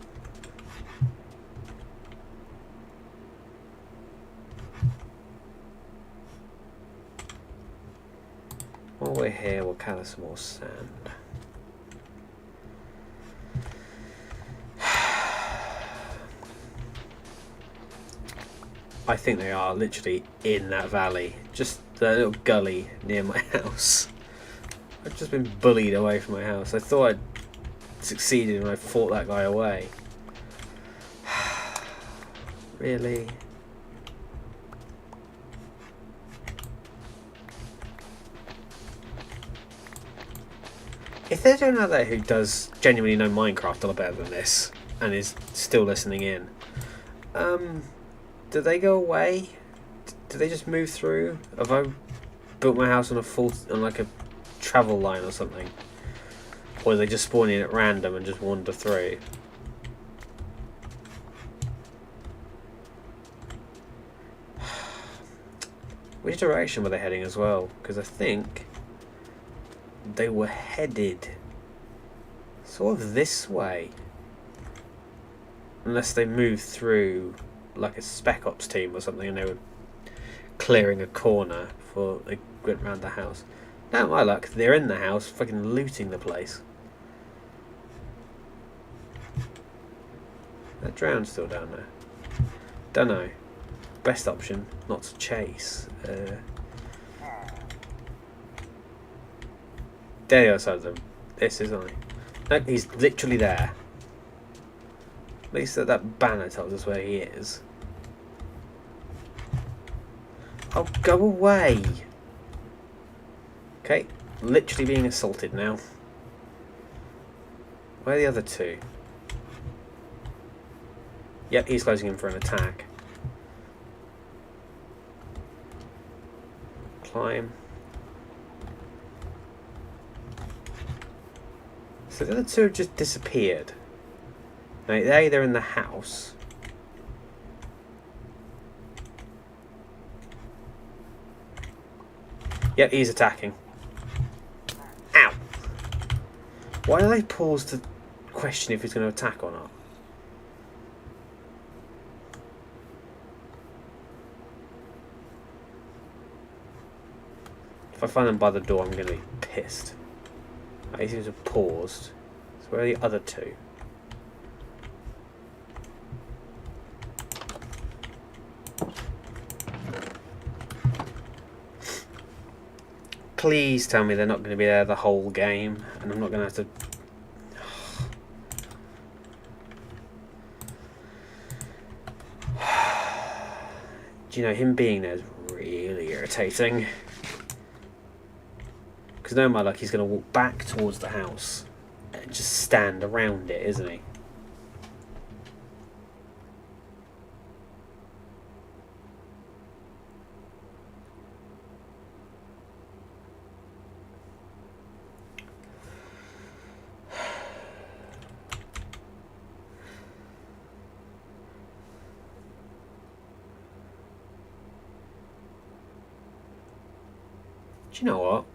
While we're here, we'll gather some more sand. I think they are literally in that valley, just the little gully near my house. I've just been bullied away from my house. I thought I'd succeeded when I fought that guy away. Really? If there's anyone out there who does genuinely know Minecraft a lot better than this and is still listening in, do they go away? Do they just move through? Have I built my house on like a travel line or something? Or are they just spawn in at random and just wander through? Which direction were they heading as well? Because I think they were headed sort of this way. Unless they moved through like a Spec Ops team or something and they were clearing a corner before they went round the house. Now, my luck, they're in the house fucking looting the place. That drown's still down there. Don't know. Best option, not to chase. There the other side of them. This isn't he? No, he's literally there. At least that banner tells us where he is. Oh, go away! Okay, literally being assaulted now. Where are the other two? Yep, he's closing in for an attack. Climb. So the other two have just disappeared. Now, they're in the house. Yep, he's attacking. Ow! Why do they pause to question if he's going to attack or not? If I find them by the door, I'm going to be pissed. He seems to have paused. So where are the other two? Please tell me they're not going to be there the whole game and I'm not going to have to... Do you know, him being there is really irritating. Because no matter, like, he's going to walk back towards the house and just stand around it, isn't he? Do you know what?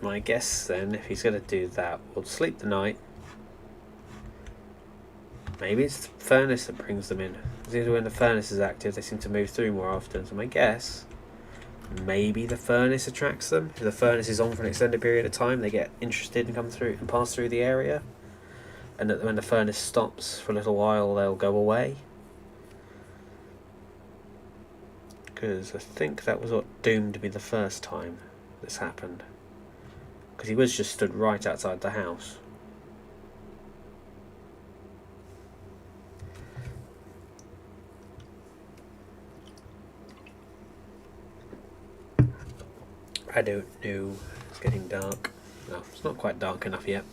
My guess then, if he's going to do that, we'll sleep the night. Maybe it's the furnace that brings them in. Because when the furnace is active, they seem to move through more often. So my guess, maybe the furnace attracts them. If the furnace is on for an extended period of time, they get interested and come through and pass through the area. And that when the furnace stops for a little while, they'll go away. Because I think that was what doomed me the first time this happened. Because he was just stood right outside the house. I don't know. It's getting dark. No, it's not quite dark enough yet.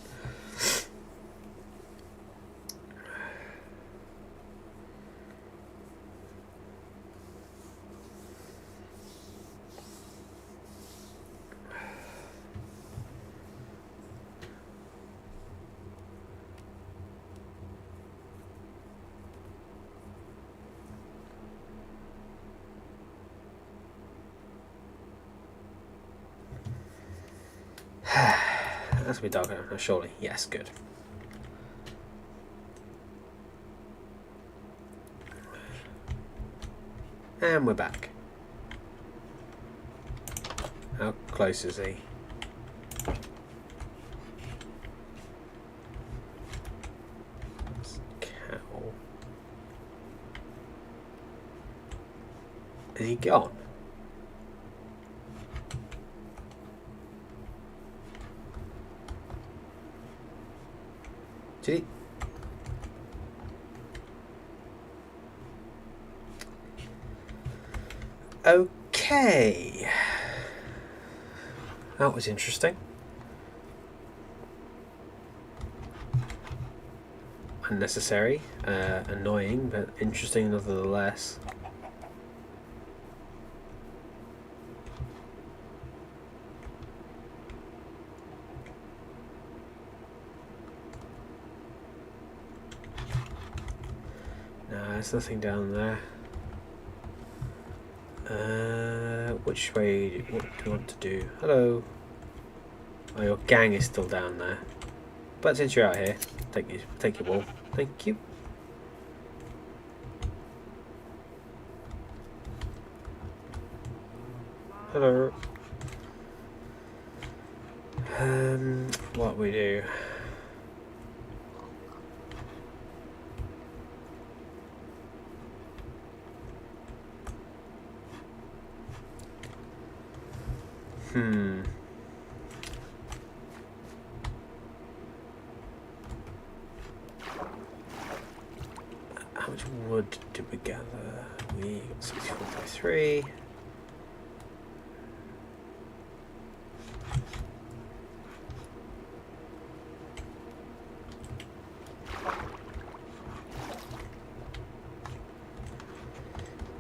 That's a bit darker now, surely. Yes, good. And we're back. How close is he? Cow. Is he gone? Did he? Okay. That was interesting. Unnecessary, annoying, but interesting nonetheless. No, there's nothing down there. Which way? What do you want to do? Hello. Oh, your gang is still down there. But since you're out here, take your wall. Thank you. Hello. What we do? How much wood did we gather? We got 64 by 3.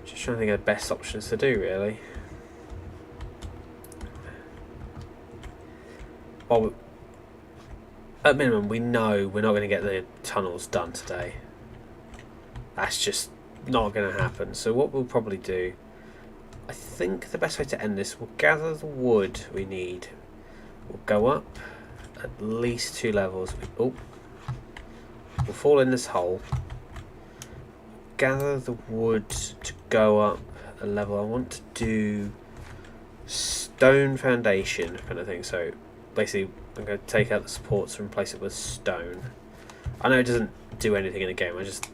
Just trying to think of the best options to do, really. Well, at minimum, we know we're not going to get the tunnels done today. That's just not going to happen. So what we'll probably do, I think the best way to end this, we'll gather the wood we need. We'll go up at least 2 levels. We'll fall in this hole. Gather the wood to go up a level. I want to do stone foundation kind of thing. So basically, I'm going to take out the supports and replace it with stone. I know it doesn't do anything in the game. I just,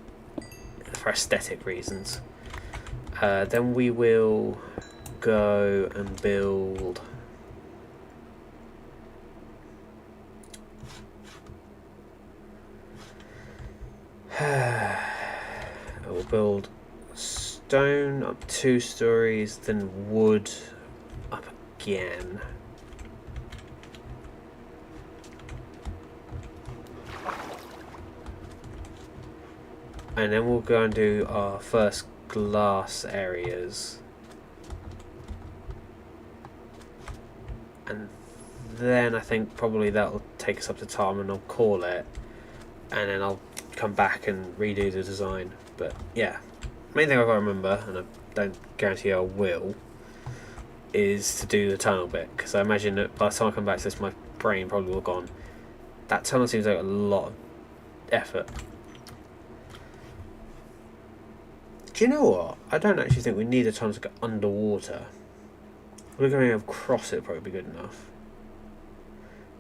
for aesthetic reasons. Then we will go and build. We'll build stone up 2 stories, then wood up again. And then we'll go and do our first glass areas. And then I think probably that'll take us up to time and I'll call it. And then I'll come back and redo the design. But yeah, main thing I've got to remember, and I don't guarantee I will, is to do the tunnel bit. Because I imagine that by the time I come back to this, my brain probably will have gone, that tunnel seems like a lot of effort. Do you know what? I don't actually think we need a tunnel to go underwater. We're going across it, probably be good enough.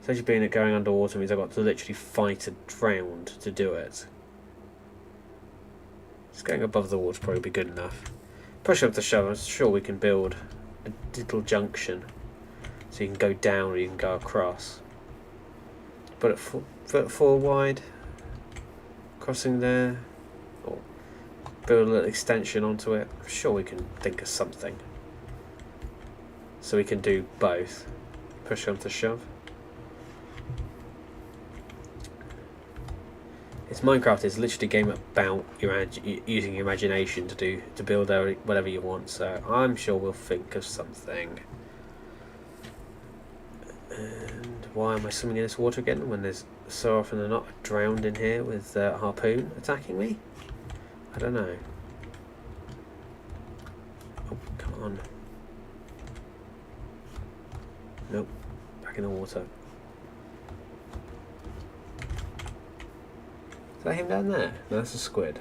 Especially being that going underwater means I've got to literally fight a drowned to do it. Just going above the water probably be good enough. Push up the shove, I'm sure we can build a little junction. So you can go down or you can go across. Put it 4 wide. Crossing there. Or build a little extension onto it. I'm sure we can think of something. So we can do both. Push up the shove. It's Minecraft is literally a game about using your imagination to build whatever you want. So I'm sure we'll think of something. And why am I swimming in this water again when there's so often than not drowned in here with a harpoon attacking me? I don't know. Oh, come on. Nope. Back in the water. Is that him down there? No, that's a squid.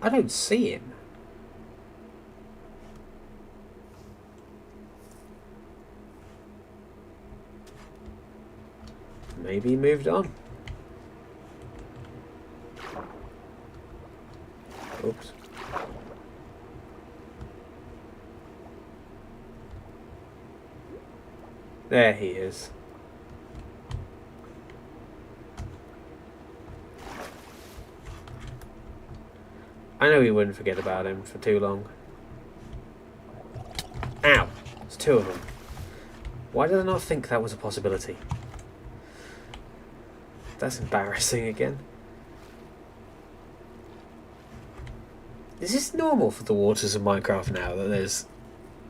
I don't see him. Maybe he moved on. Oops. There he is. I know we wouldn't forget about him for too long. Ow! There's two of them. Why did I not think that was a possibility? That's embarrassing again. Is this normal for the waters of Minecraft now, that there's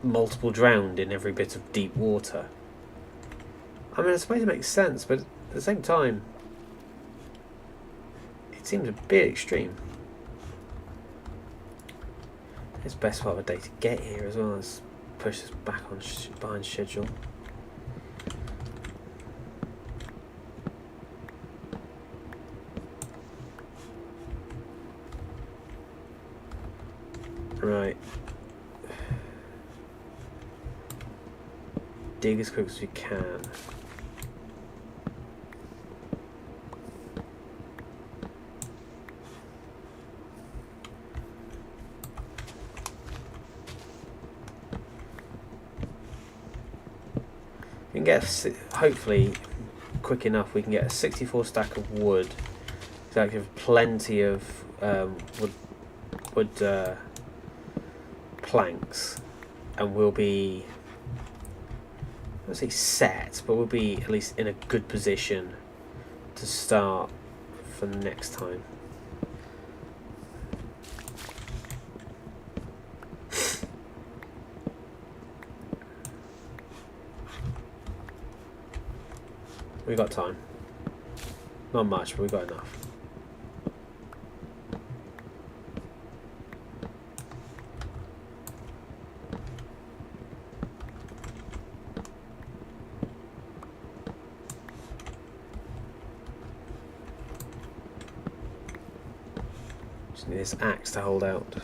multiple drowned in every bit of deep water? I mean, I suppose it makes sense, but at the same time, it seems a bit extreme. It's the best part of a day to get here as well. Let's push us back on behind schedule. Right. Dig as quick as we can. We can get, hopefully, quick enough, we can get a 64 stack of wood. So that gives plenty of wood planks, and we'll be, I won't say set, but we'll be at least in a good position to start for the next time. We got time. Not much, but we got enough. Just need this axe to hold out.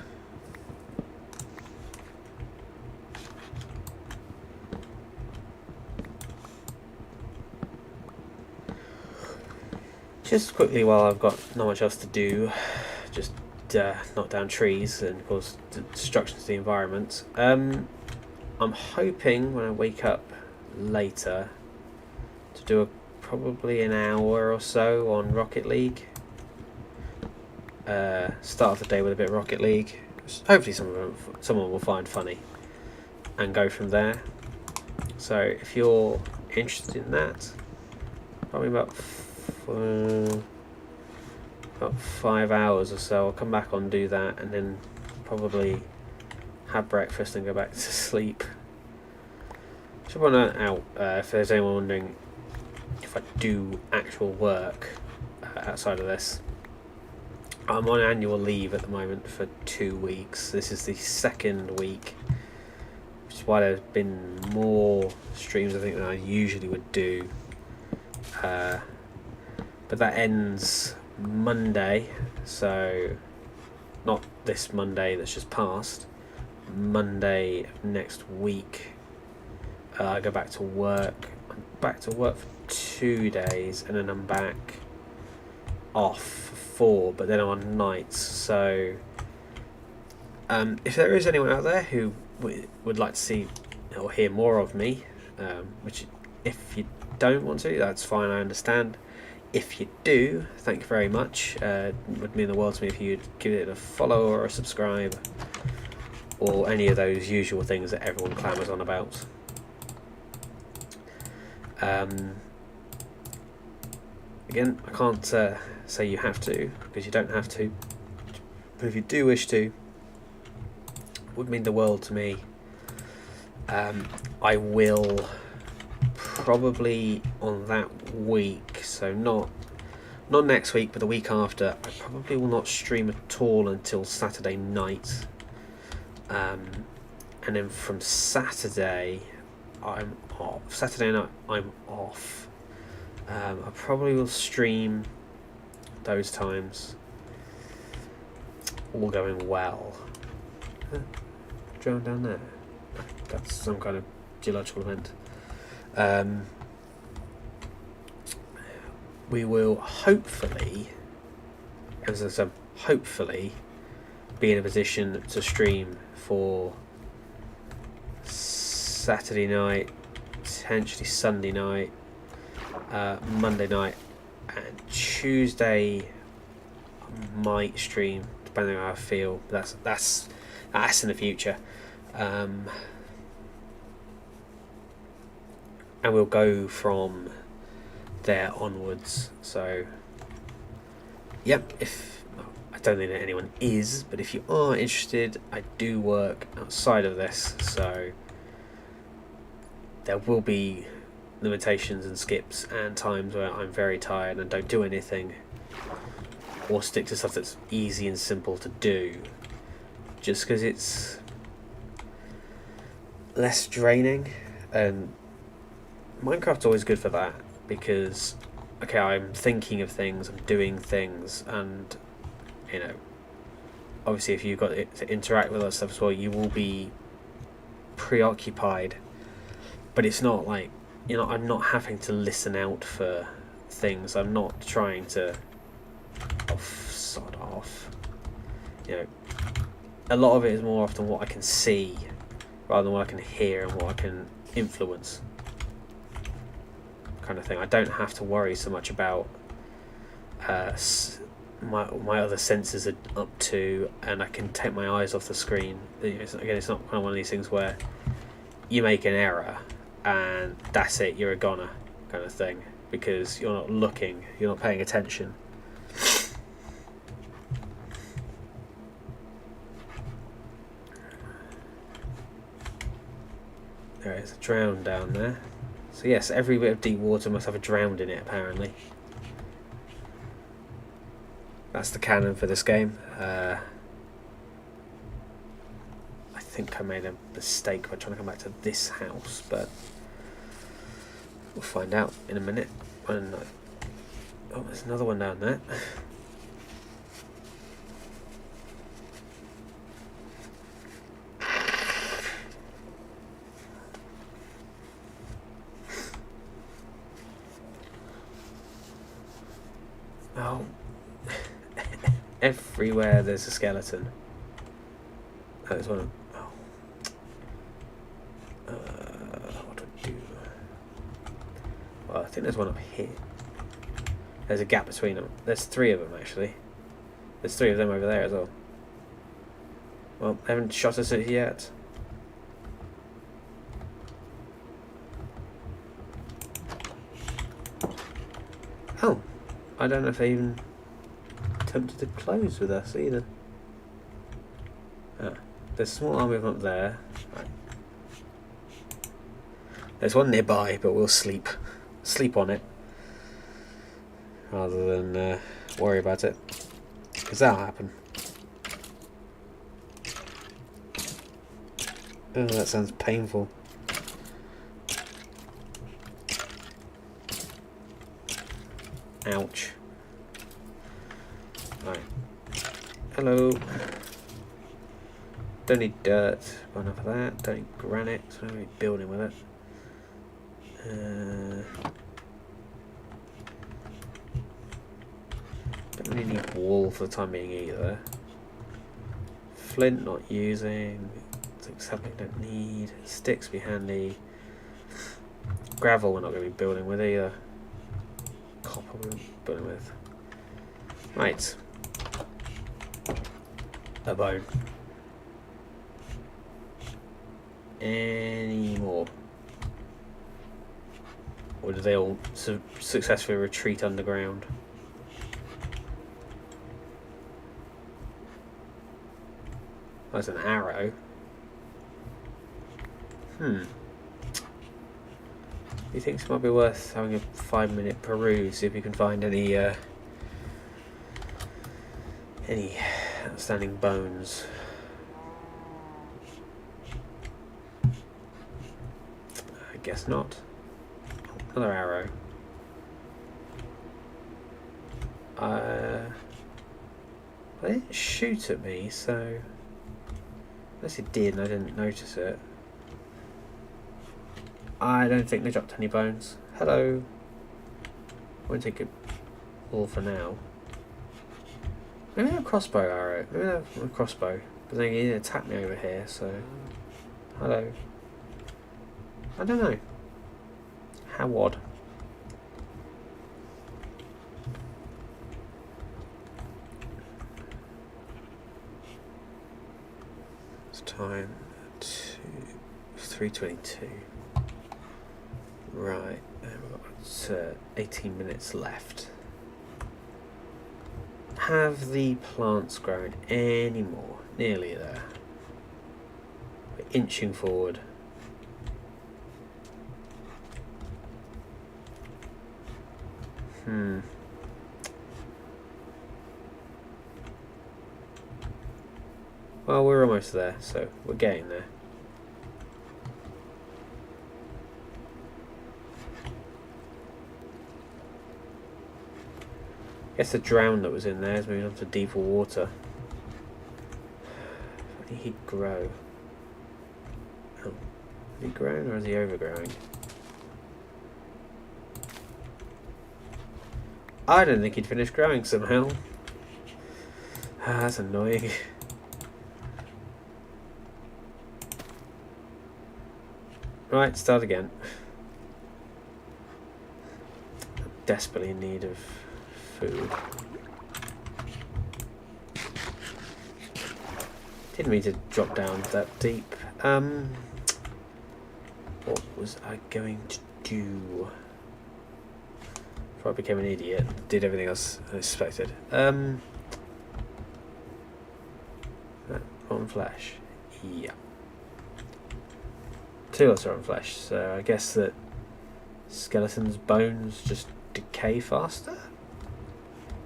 Just quickly, while I've got not much else to do, just knock down trees and cause destruction to the environment. I'm hoping when I wake up later to do probably an hour or so on Rocket League. Start off the day with a bit of Rocket League. Hopefully someone will find funny and go from there. So if you're interested in that, probably about 5 hours or so, I'll come back on, do that, and then probably have breakfast and go back to sleep. Should want to out if there's anyone wondering if I do actual work outside of this. I'm on annual leave at the moment for 2 weeks. This is the second week, which is why there's been more streams I think than I usually would do. But that ends Monday, so not this Monday that's just passed. Monday next week, I go back to work. I'm back to work for 2 days, and then I'm back off for 4, but then I'm on nights. So if there is anyone out there who would like to see or hear more of me, which if you don't want to, that's fine, I understand. If you do, thank you very much. It would mean the world to me if you'd give it a follow or a subscribe, or any of those usual things that everyone clamours on about. Again, I can't say you have to, because you don't have to, but if you do wish to, it would mean the world to me. I will probably on that week, so not next week, but the week after, I probably will not stream at all until Saturday night. And then from Saturday, I'm off. Saturday night, I'm off. I probably will stream those times, all going well. Drone down there. That's some kind of geological event. We will hopefully, as I said, hopefully be in a position to stream for Saturday night, potentially Sunday night, Monday night, and Tuesday I might stream, depending on how I feel. That's in the future. And we'll go from there onwards. So, yep, I don't think that anyone is, but if you are interested, I do work outside of this, so there will be limitations and skips and times where I'm very tired and don't do anything, or stick to stuff that's easy and simple to do, just because it's less draining. And Minecraft's always good for that, because okay, I'm thinking of things, I'm doing things, and you know, obviously if you've got to interact with other stuff as well, you will be preoccupied, but it's not like, you know, I'm not having to listen out for things. I'm not trying to sod off. You know, a lot of it is more often what I can see rather than what I can hear and what I can influence, kind of thing. I don't have to worry so much about my other senses are up to, and I can take my eyes off the screen. It's not kind of one of these things where you make an error and that's it, you're a goner, kind of thing, because you're not looking, you're not paying attention. There is a drown down there. So yes, every bit of deep water must have a drowned in it, apparently. That's the canon for this game. I think I made a mistake by trying to come back to this house, but we'll find out in a minute. Oh, there's another one down there. Oh. Everywhere there's a skeleton. There's one. What do I do? Well, I think there's one up here. There's a gap between them. There's 3 of them, actually. There's 3 of them over there as well. Well, they haven't shot us at yet. Oh, I don't know if they even attempted to close with us either. There's a small army of them up there. Right. There's one nearby, but we'll sleep on it rather than worry about it, because that'll happen. Oh, that sounds painful. Ouch. Right. Hello. Don't need dirt. Got enough of that. Don't need granite. So I don't need building with it. Don't really need wool for the time being either. Flint not using. Something don't need. Sticks be handy. Gravel we're not going to be building with either. Copper we're building with. Right. A bone. Any more? Or do they all successfully retreat underground? That's an arrow. Do you think it might be worth having a 5-minute peruse, see if you can find any outstanding bones? I guess not. Another arrow. They didn't shoot at me, so unless it did and I didn't notice it. I don't think they dropped any bones. Hello. Won't take it all for now. Maybe a crossbow arrow. Maybe a crossbow. But then he didn't attack me over here, so hello. I don't know. How odd. time? 3:22. Right, and we've got 18 minutes left. Have the plants grown any more? Nearly there. We're inching forward. Well, we're almost there, so we're getting there. I guess the drown that was in there is moving on to deeper water. If only he'd grow. Oh, is he grown or is he overgrowing? I don't think he'd finished growing somehow. Ah, that's annoying. Right, start again. I'm desperately in need of food. Didn't mean to drop down that deep. What was I going to do? Before I became an idiot, did everything else I expected. Rotten flesh. Yeah. 2 lots of rotten flesh, so I guess that skeletons' bones just decay faster?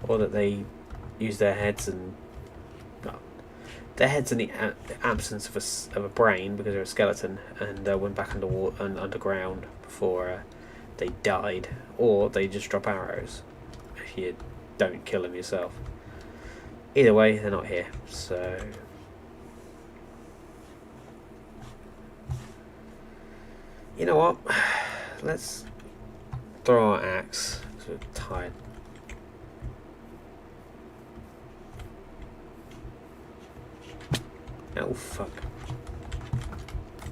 Or that they use their heads and... well, their heads in the absence of a brain, because they're a skeleton, and went back underwater and underground before they died. Or they just drop arrows if you don't kill them yourself. Either way, they're not here, so... you know what? Let's throw our axe, because we're tired. Oh, fuck.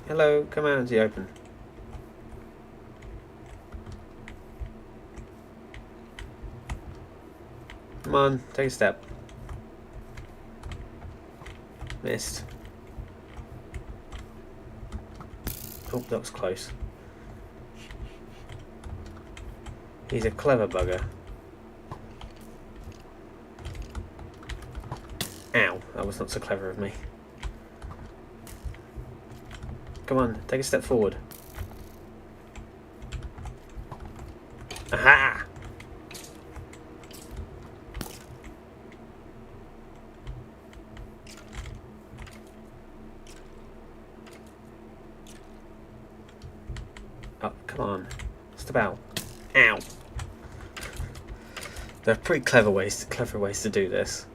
Hello, come out into the open. Come on, take a step. Missed. Oh, that was close. He's a clever bugger. Ow, that was not so clever of me. Come on, take a step forward. Aha! Oh, come on. Step out. Ow! There are pretty clever ways to do this.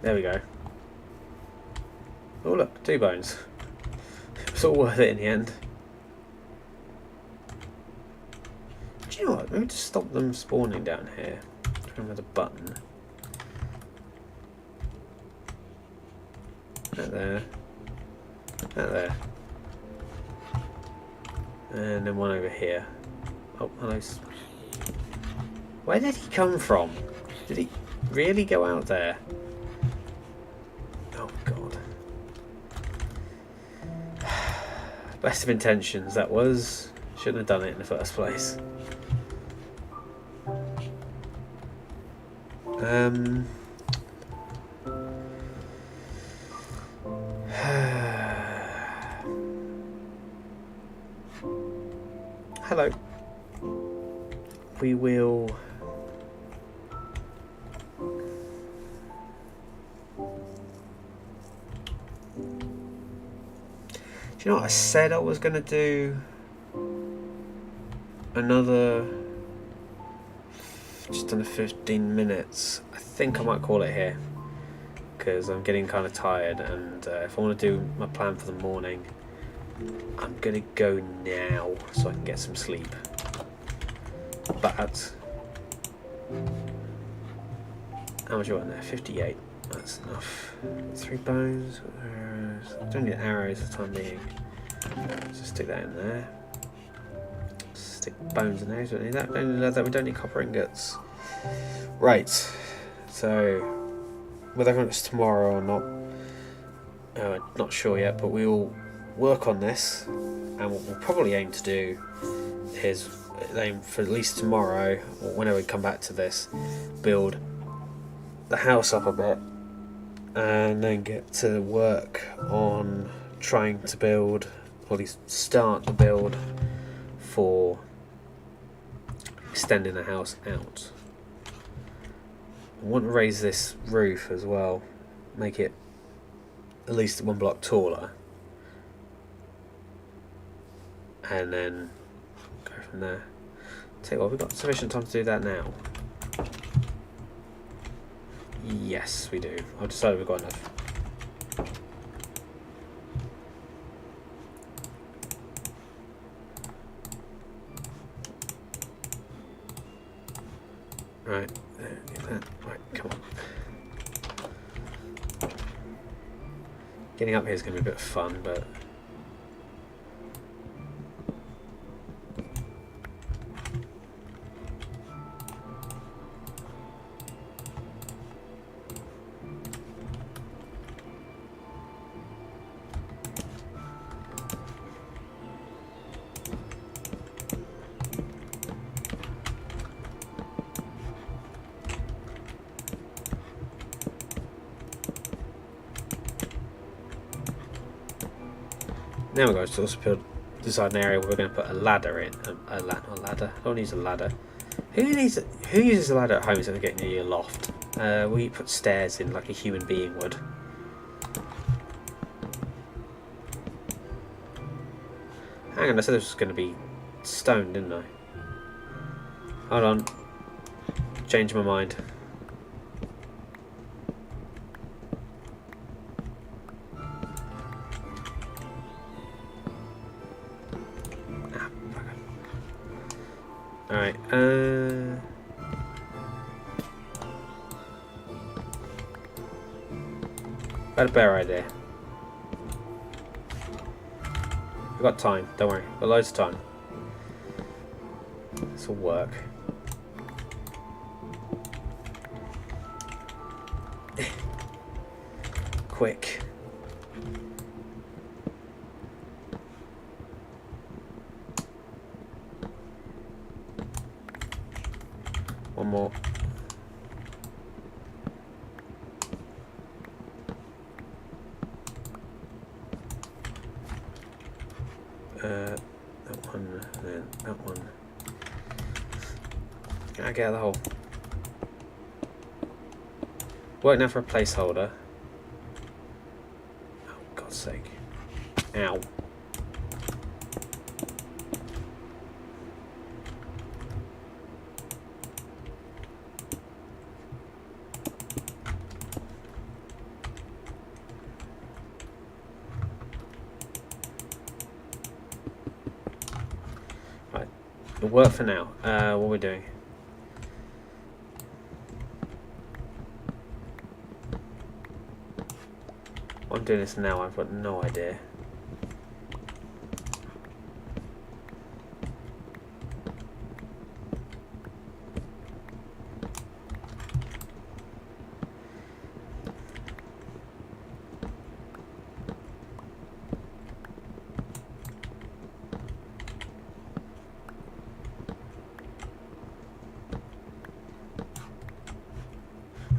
There we go. Oh look, 2 bones. It was all worth it in the end. Do you know what? Maybe just stop them spawning down here. Try with a button. That there. That there. And then one over here. Oh, hello. Where did he come from? Did he really go out there? Oh god. Best of intentions, that was. Shouldn't have done it in the first place. Hello. We will... Do you know what I said I was going to do? Another... just under 15 minutes. I think I might call it here. Because I'm getting kind of tired, and if I want to do my plan for the morning, I'm going to go now so I can get some sleep. But... how much you want there? 58. That's enough. 3 bones. Arrows. Don't need arrows for the time being. Let's just stick that in there. Stick bones in there. Don't need that. Don't need that. We don't need copper ingots. Right. So whether it's tomorrow or not, not sure yet, but we will work on this, and what we'll probably aim to do is aim for at least tomorrow, or whenever we come back to this, build the house up a bit, and then get to work on trying to build, or at least start the build for extending the house out. I want to raise this roof as well, make it at least 1 block taller, and then go from there. Tell you what, we've got sufficient time to do that now. Yes, we do. I've decided we've got enough. Right, get that. Right, come on. Getting up here is going to be a bit of fun, but now we're going to also decide an area where we're going to put a ladder in. A ladder. I don't use a ladder. Who uses a ladder at home instead of getting near your loft? We put stairs in like a human being would. Hang on, I said this was going to be stone, didn't I? Hold on. Changed my mind. Alright, got a better idea. We've got time, don't worry, we've got loads of time. This will work. Quick. One more. That one, and then that one. Can I get out of the hole? Work now for a placeholder. Oh, God's sake. Ow. It'll work for now. What we're doing. I'm doing this now, I've got no idea.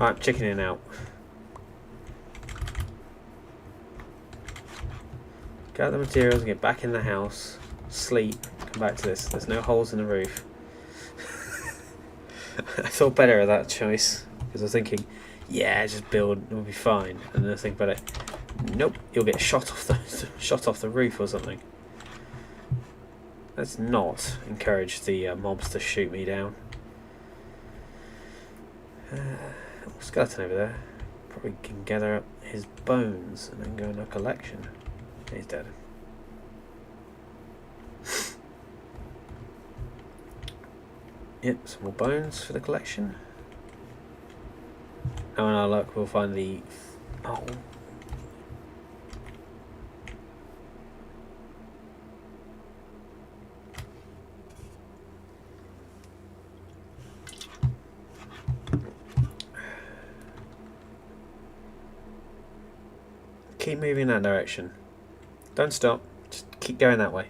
Right, chickening out. Gather the materials and get back in the house. Sleep. Come back to this. There's no holes in the roof. I thought better of that choice because I was thinking, yeah, just build, it'll be fine. And then I think about it. Nope, you'll get shot off the roof or something. Let's not encourage the mobs to shoot me down. Skeleton over there. Probably can gather up his bones and then go in a collection. He's dead. Yep, some more bones for the collection. Now in our luck we'll find the... Oh. moving in that direction. Don't stop. Just keep going that way.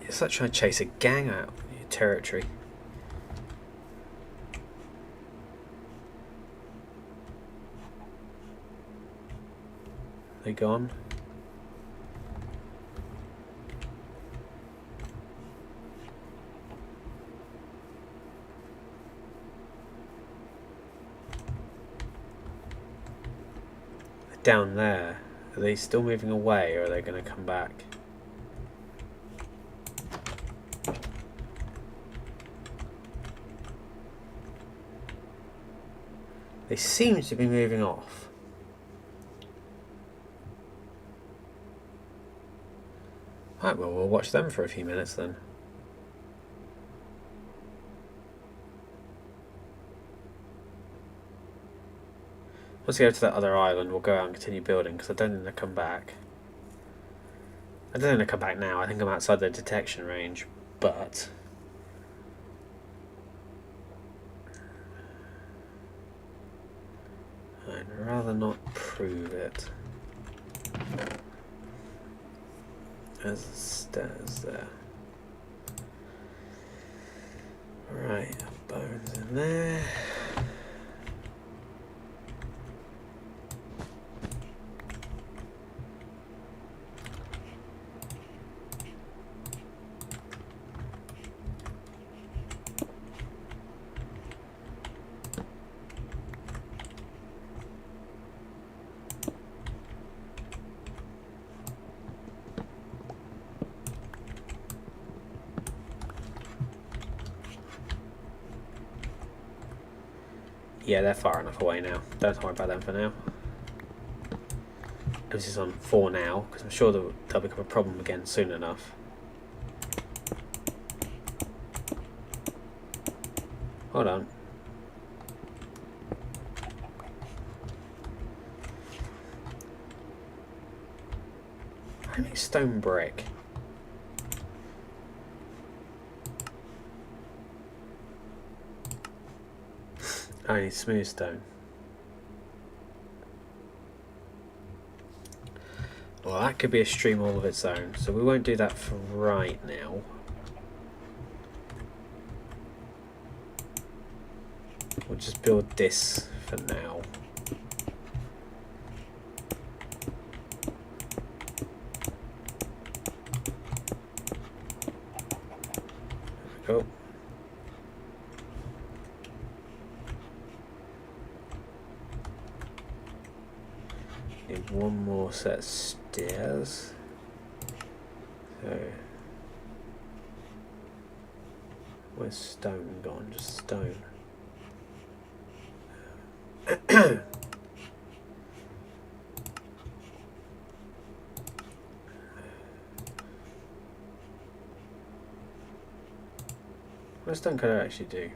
It's like trying to chase a gang out of your territory. They gone? They're down there. Are they still moving away, or are they going to come back? They seem to be moving off. Right, well, we'll watch them for a few minutes then. Once we go to that other island, we'll go out and continue building, because I don't think they'll come back. I don't think they'll come back now. I think I'm outside their detection range, but... I'd rather not prove it. As it stands there. Right, bones in there. Yeah, they're far enough away now. Don't worry about them for now. This is on 4 now, because I'm sure they'll become a problem again soon enough. Hold on. How many stone brick? I need smooth stone. Well, that could be a stream all of its own, so we won't do that for right now. We'll just build this for now. There we go. Need one more set of stairs. So, where's stone gone? Just stone. What stone could I actually do?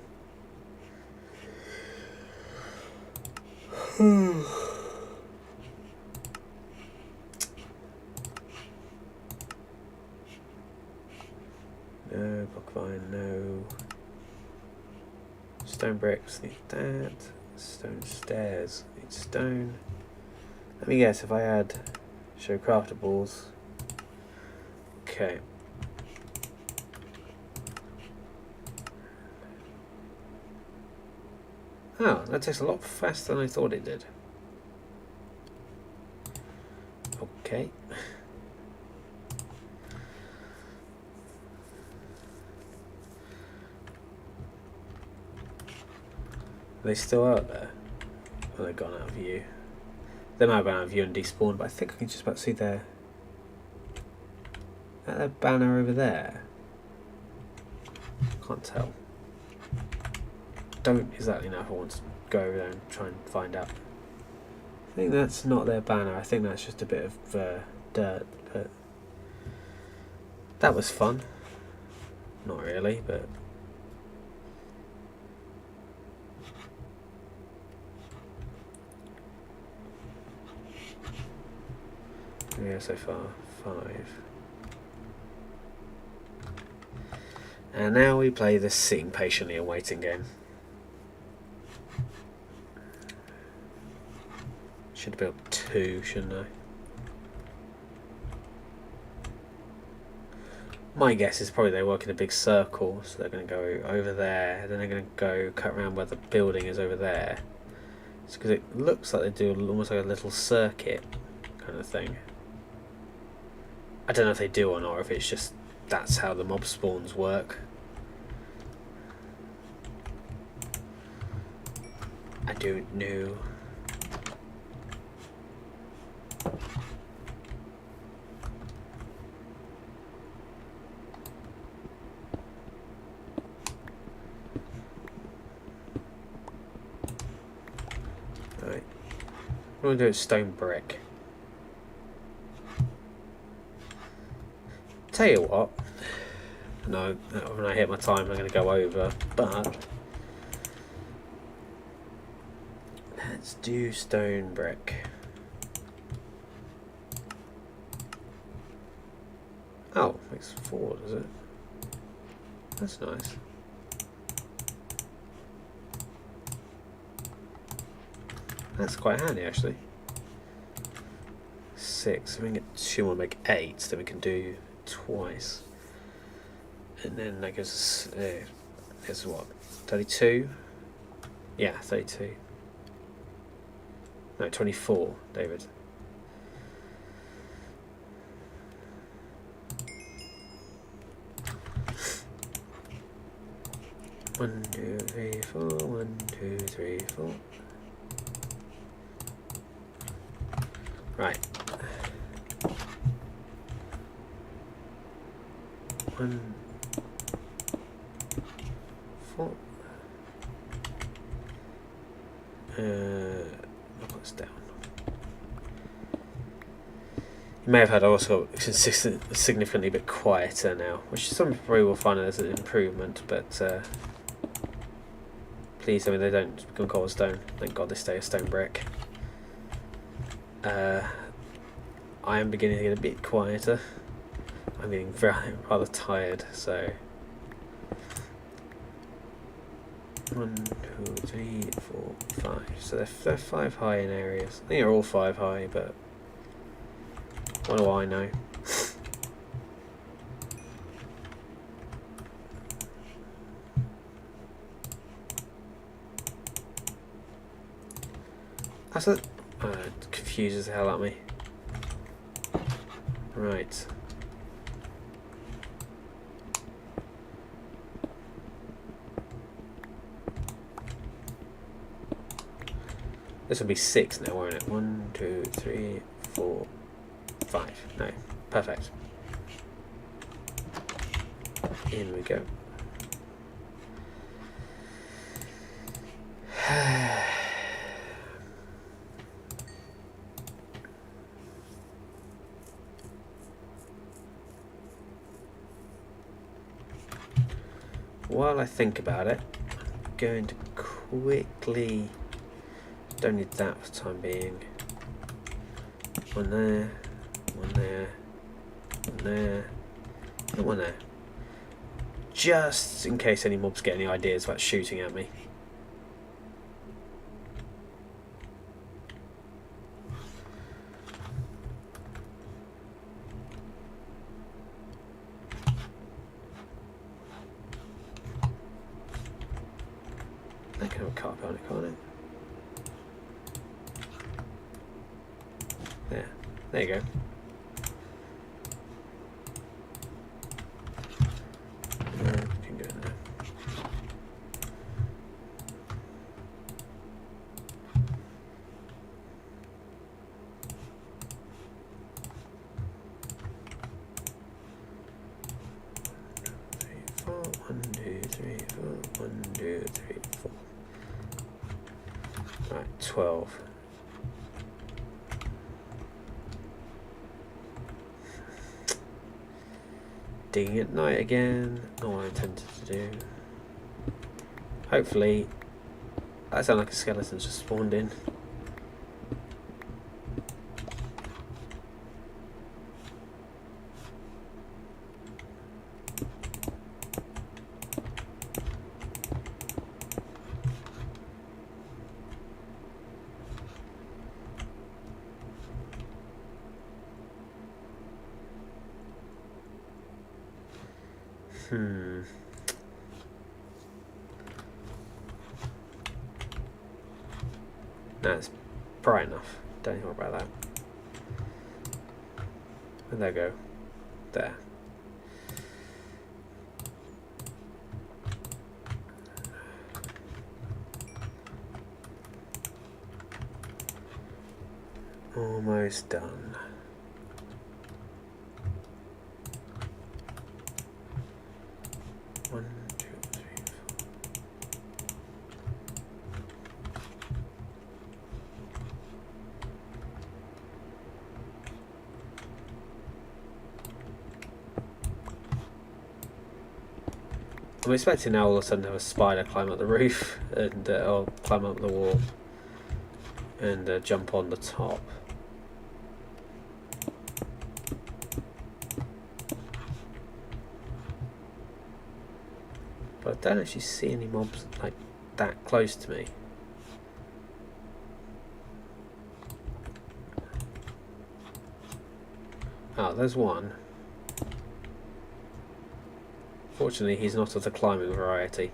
No, bookvine, no. Stone bricks, need that. Stone stairs, need stone. Let me guess, if I add show craftables. Okay. Oh, that takes a lot faster than I thought it did. Okay. Are they still out there? Oh, they've gone out of view. They might have gone out of view and despawned, but I think I can just about see their banner over there. Can't tell. Don't exactly know if I want to go over there and try and find out. I think that's not their banner. I think that's just a bit of dirt, but that was fun. Not really, but we go so far? 5. And now we play the sitting patiently and waiting game. Should have built 2, shouldn't I? My guess is probably they work in a big circle, so they're going to go over there, then they're going to go cut around where the building is over there. It's because it looks like they do almost like a little circuit kind of thing. I don't know if they do or not, or if it's just that's how the mob spawns work. I don't know. Right. What do I do with stone brick? Tell you what. No, when I hit my time I'm going to go over, but let's do stone brick. Oh, makes 4, does it? That's nice. That's quite handy actually. 6, if we can get 2 more, make 8, then we can do twice. And then that gives us, there's what, 32? Yeah, 32. No, 24, David. One, 2, 3, 4. 1, 2, 3, 4. Right. 1, 4. I'll put this down. You may have heard I also got significantly a bit quieter now, which some probably will find as an improvement, but please tell me they don't become cobblestone. Thank God they stay a stone brick. I am beginning to get a bit quieter. I'm getting rather tired, so 1, 2, 3, 4, 5. So they're 5 high in areas. I think they're all 5 high, but what do I know? That's it. It confuses the hell out of me. Right. This will be 6 now, won't it? 1, 2, 3, 4, 5. No, perfect. In we go. While I think about it, I'm going to quickly, don't need that for the time being, 1 there, 1 there, 1 there, and 1 there, just in case any mobs get any ideas about shooting at me. That can have a carpet on it, can't it? There you go. Can go in there. One, two, three, four. 1, 2, 3, 4. Right, 12. Digging at night again, not what I intended to do. Hopefully, that sounds like a skeleton's just spawned in. No, it's bright enough. Don't need to worry about that. And there we go. There. Almost done. One, two, three, four. I'm expecting now all of a sudden to have a spider climb up the roof and or climb up the wall and jump on the top. But I don't actually see any mobs like that close to me. Oh, there's one. Fortunately, he's not of the climbing variety.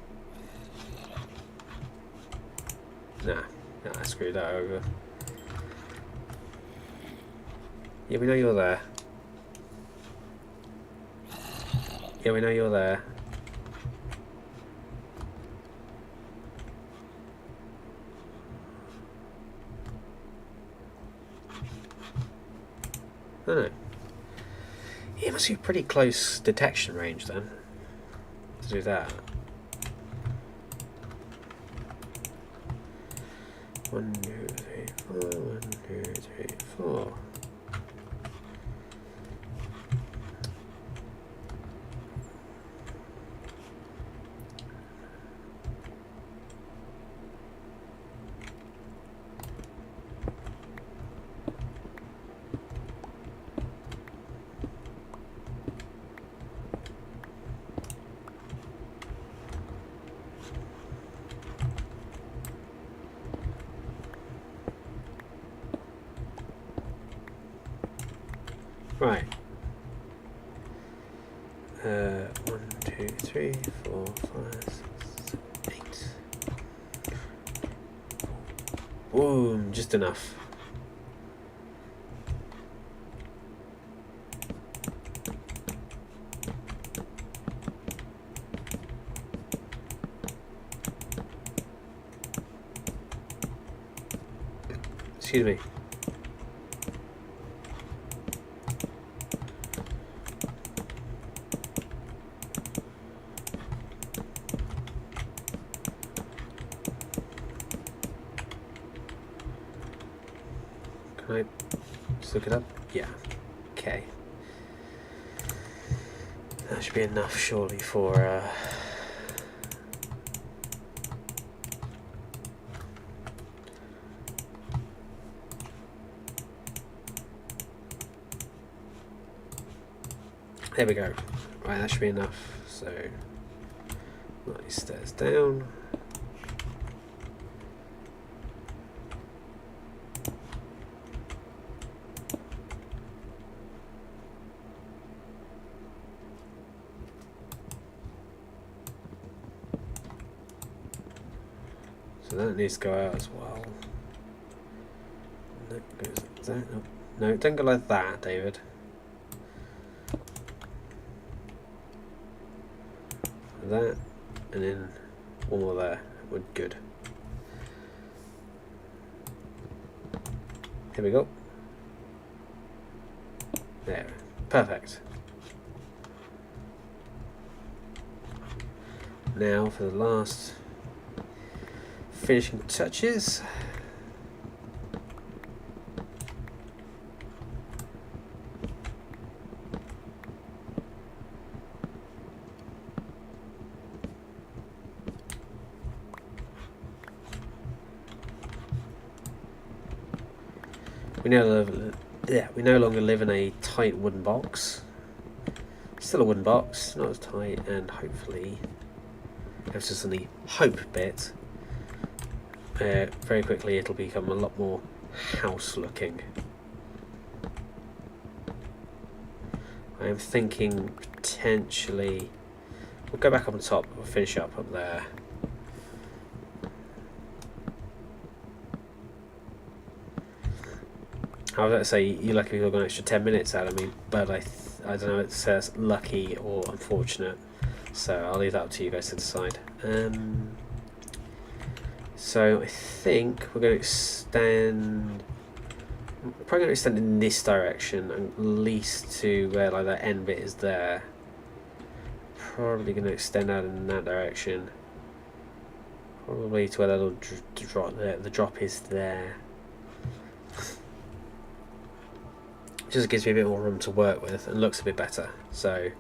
Nah, I screwed that over. Yeah, we know you're there. Yeah, we know you're there. I don't know. It must be a pretty close detection range then to do that. 1, 2, 3, 4. 1, 2, 3, 4. Right. 1, 2, 3, 4, 5, 6, 8. Boom, just enough. Excuse me. Can I just look it up? Yeah. Okay. That should be enough, surely, for there we go. Right, that should be enough. So, right, stairs down. So that needs to go out as well. That goes like that. No, don't go like that, David. That, and then one more there. We're good. Here we go. There. Perfect. Now for the last finishing touches. We no longer live in a tight wooden box. Still a wooden box, not as tight, and hopefully, that's just on the hope bit. Very quickly, it'll become a lot more house-looking. I am thinking potentially we'll go back up on top. We'll finish up there. I was going to say you're lucky we got an extra 10 minutes out of me, but I don't know if it says lucky or unfortunate, so I'll leave that up to you guys to decide. So I think we're going to extend. Probably going to extend in this direction, at least to where like that end bit is there. Probably going to extend out in that direction. Probably to where that little drop there. The drop is there. Just gives me a bit more room to work with and looks a bit better. So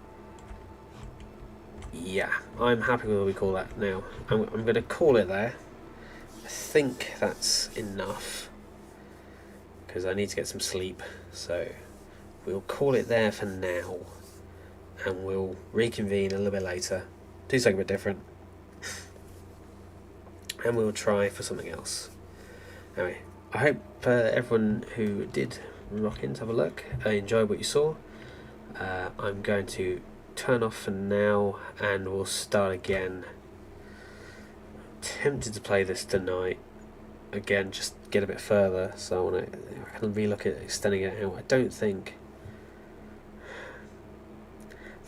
yeah, I'm happy with what we call that now. I'm going to call it there. I think that's enough because I need to get some sleep. So we'll call it there for now, and we'll reconvene a little bit later, do something a bit different, and we'll try for something else. Anyway, I hope everyone who did rock in to have a look enjoyed what you saw. I'm going to turn off for now and we'll start again. I'm tempted to play this tonight again, just get a bit further, so I can relook at extending it out. I think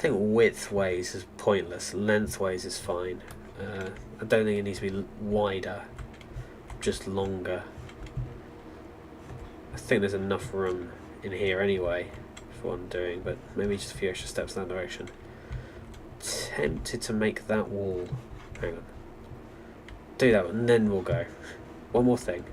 widthways is pointless, lengthways is fine. I don't think it needs to be wider, just longer. I think there's enough room in here anyway for what I'm doing, but maybe just a few extra steps in that direction. Tempted to make that wall. Hang on. Do that and then we'll go. One more thing.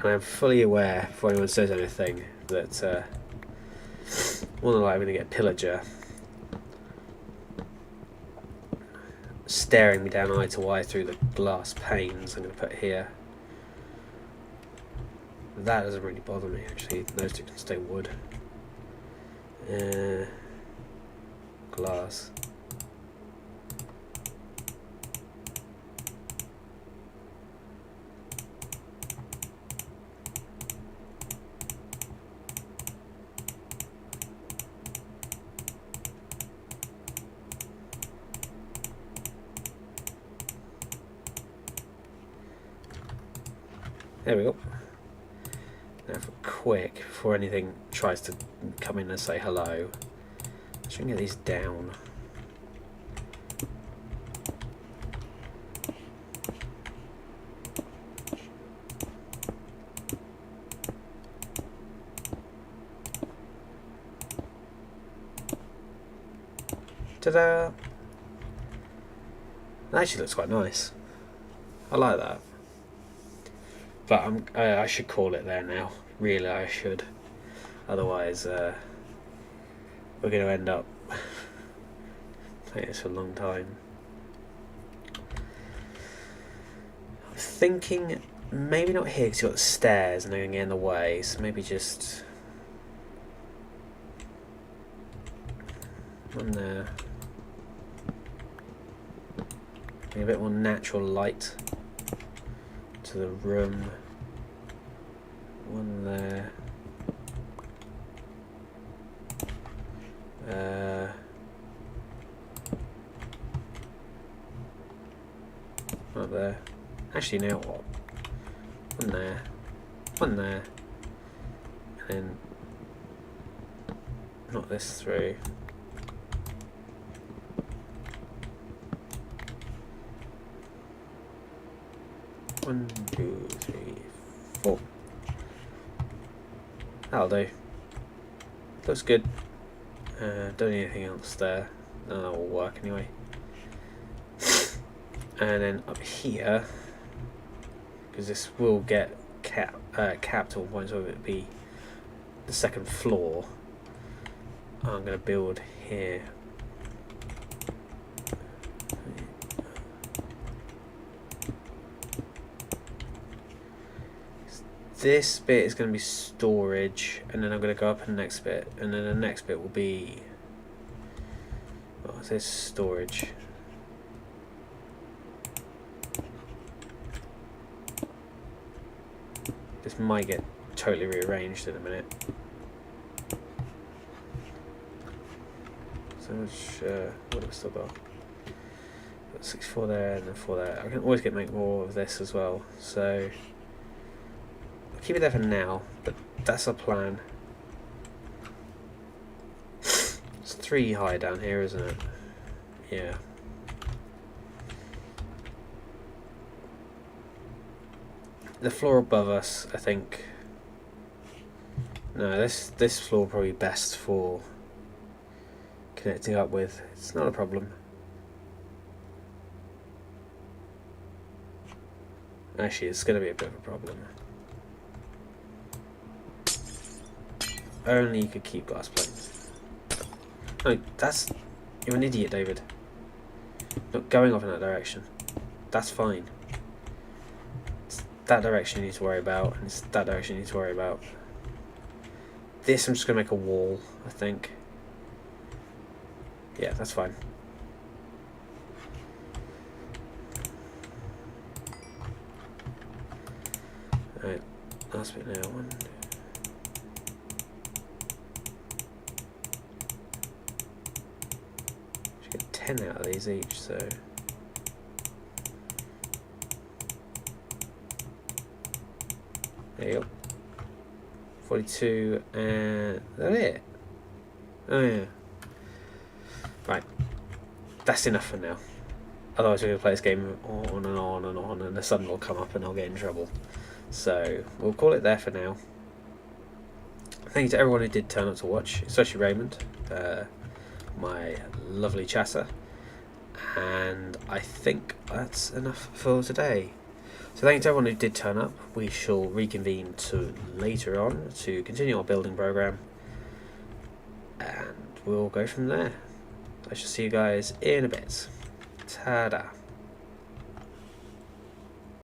And I'm fully aware, before anyone says anything, that more than likely I'm going to get Pillager staring me down eye to eye through the glass panes I'm going to put here. That doesn't really bother me, actually. Those two can stay wood. Glass. There we go. Now for quick, before anything tries to come in and say hello, I should get these down. Ta-da! That actually looks quite nice. I like that. But I should call it there now. Really, I should. Otherwise, we're going to end up playing this for a long time. I'm thinking maybe not here because you've got the stairs and they're going to get in the way. So maybe just one there. Maybe a bit more natural light to the room. One there. Up there. Actually, now what? One there. One there. And then knock this through. One, two, three, four. That'll do. Looks good. Don't need anything else there. No, that will work anyway. And then up here, because this will get capped to a point, so it would be the second floor. I'm going to build here. this bit is going to be storage, and then I'm going to go up in the next bit, and then the next bit will be, well, it says storage. This might get totally rearranged in a minute. So much, what have we still got? Got 64 there and then 4 there. I can always make more of this as well, so I'll keep it there for now, but that's our plan. It's 3 high down here, isn't it? Yeah. The floor above us, I think. No, this floor probably best for connecting up with. It's not a problem. Actually, it's going to be a bit of a problem. Only you could keep glass plates. No, that's... You're an idiot, David. Not going off in that direction. That's fine. It's that direction you need to worry about, and it's that direction you need to worry about. This I'm just going to make a wall, I think. Yeah, that's fine. Alright, last bit now. 1, 2. Should get 10 out of these each, so. There you go. 42, and is that it? Oh yeah. Right, that's enough for now. Otherwise we're going to play this game on and on and on, and the sun will come up and I'll get in trouble. So we'll call it there for now. Thank you to everyone who did turn up to watch, especially Raymond, my lovely chatter. And I think that's enough for today. So thank you to everyone who did turn up. We shall reconvene later on to continue our building program, and we'll go from there. I shall see you guys in a bit. Ta-da.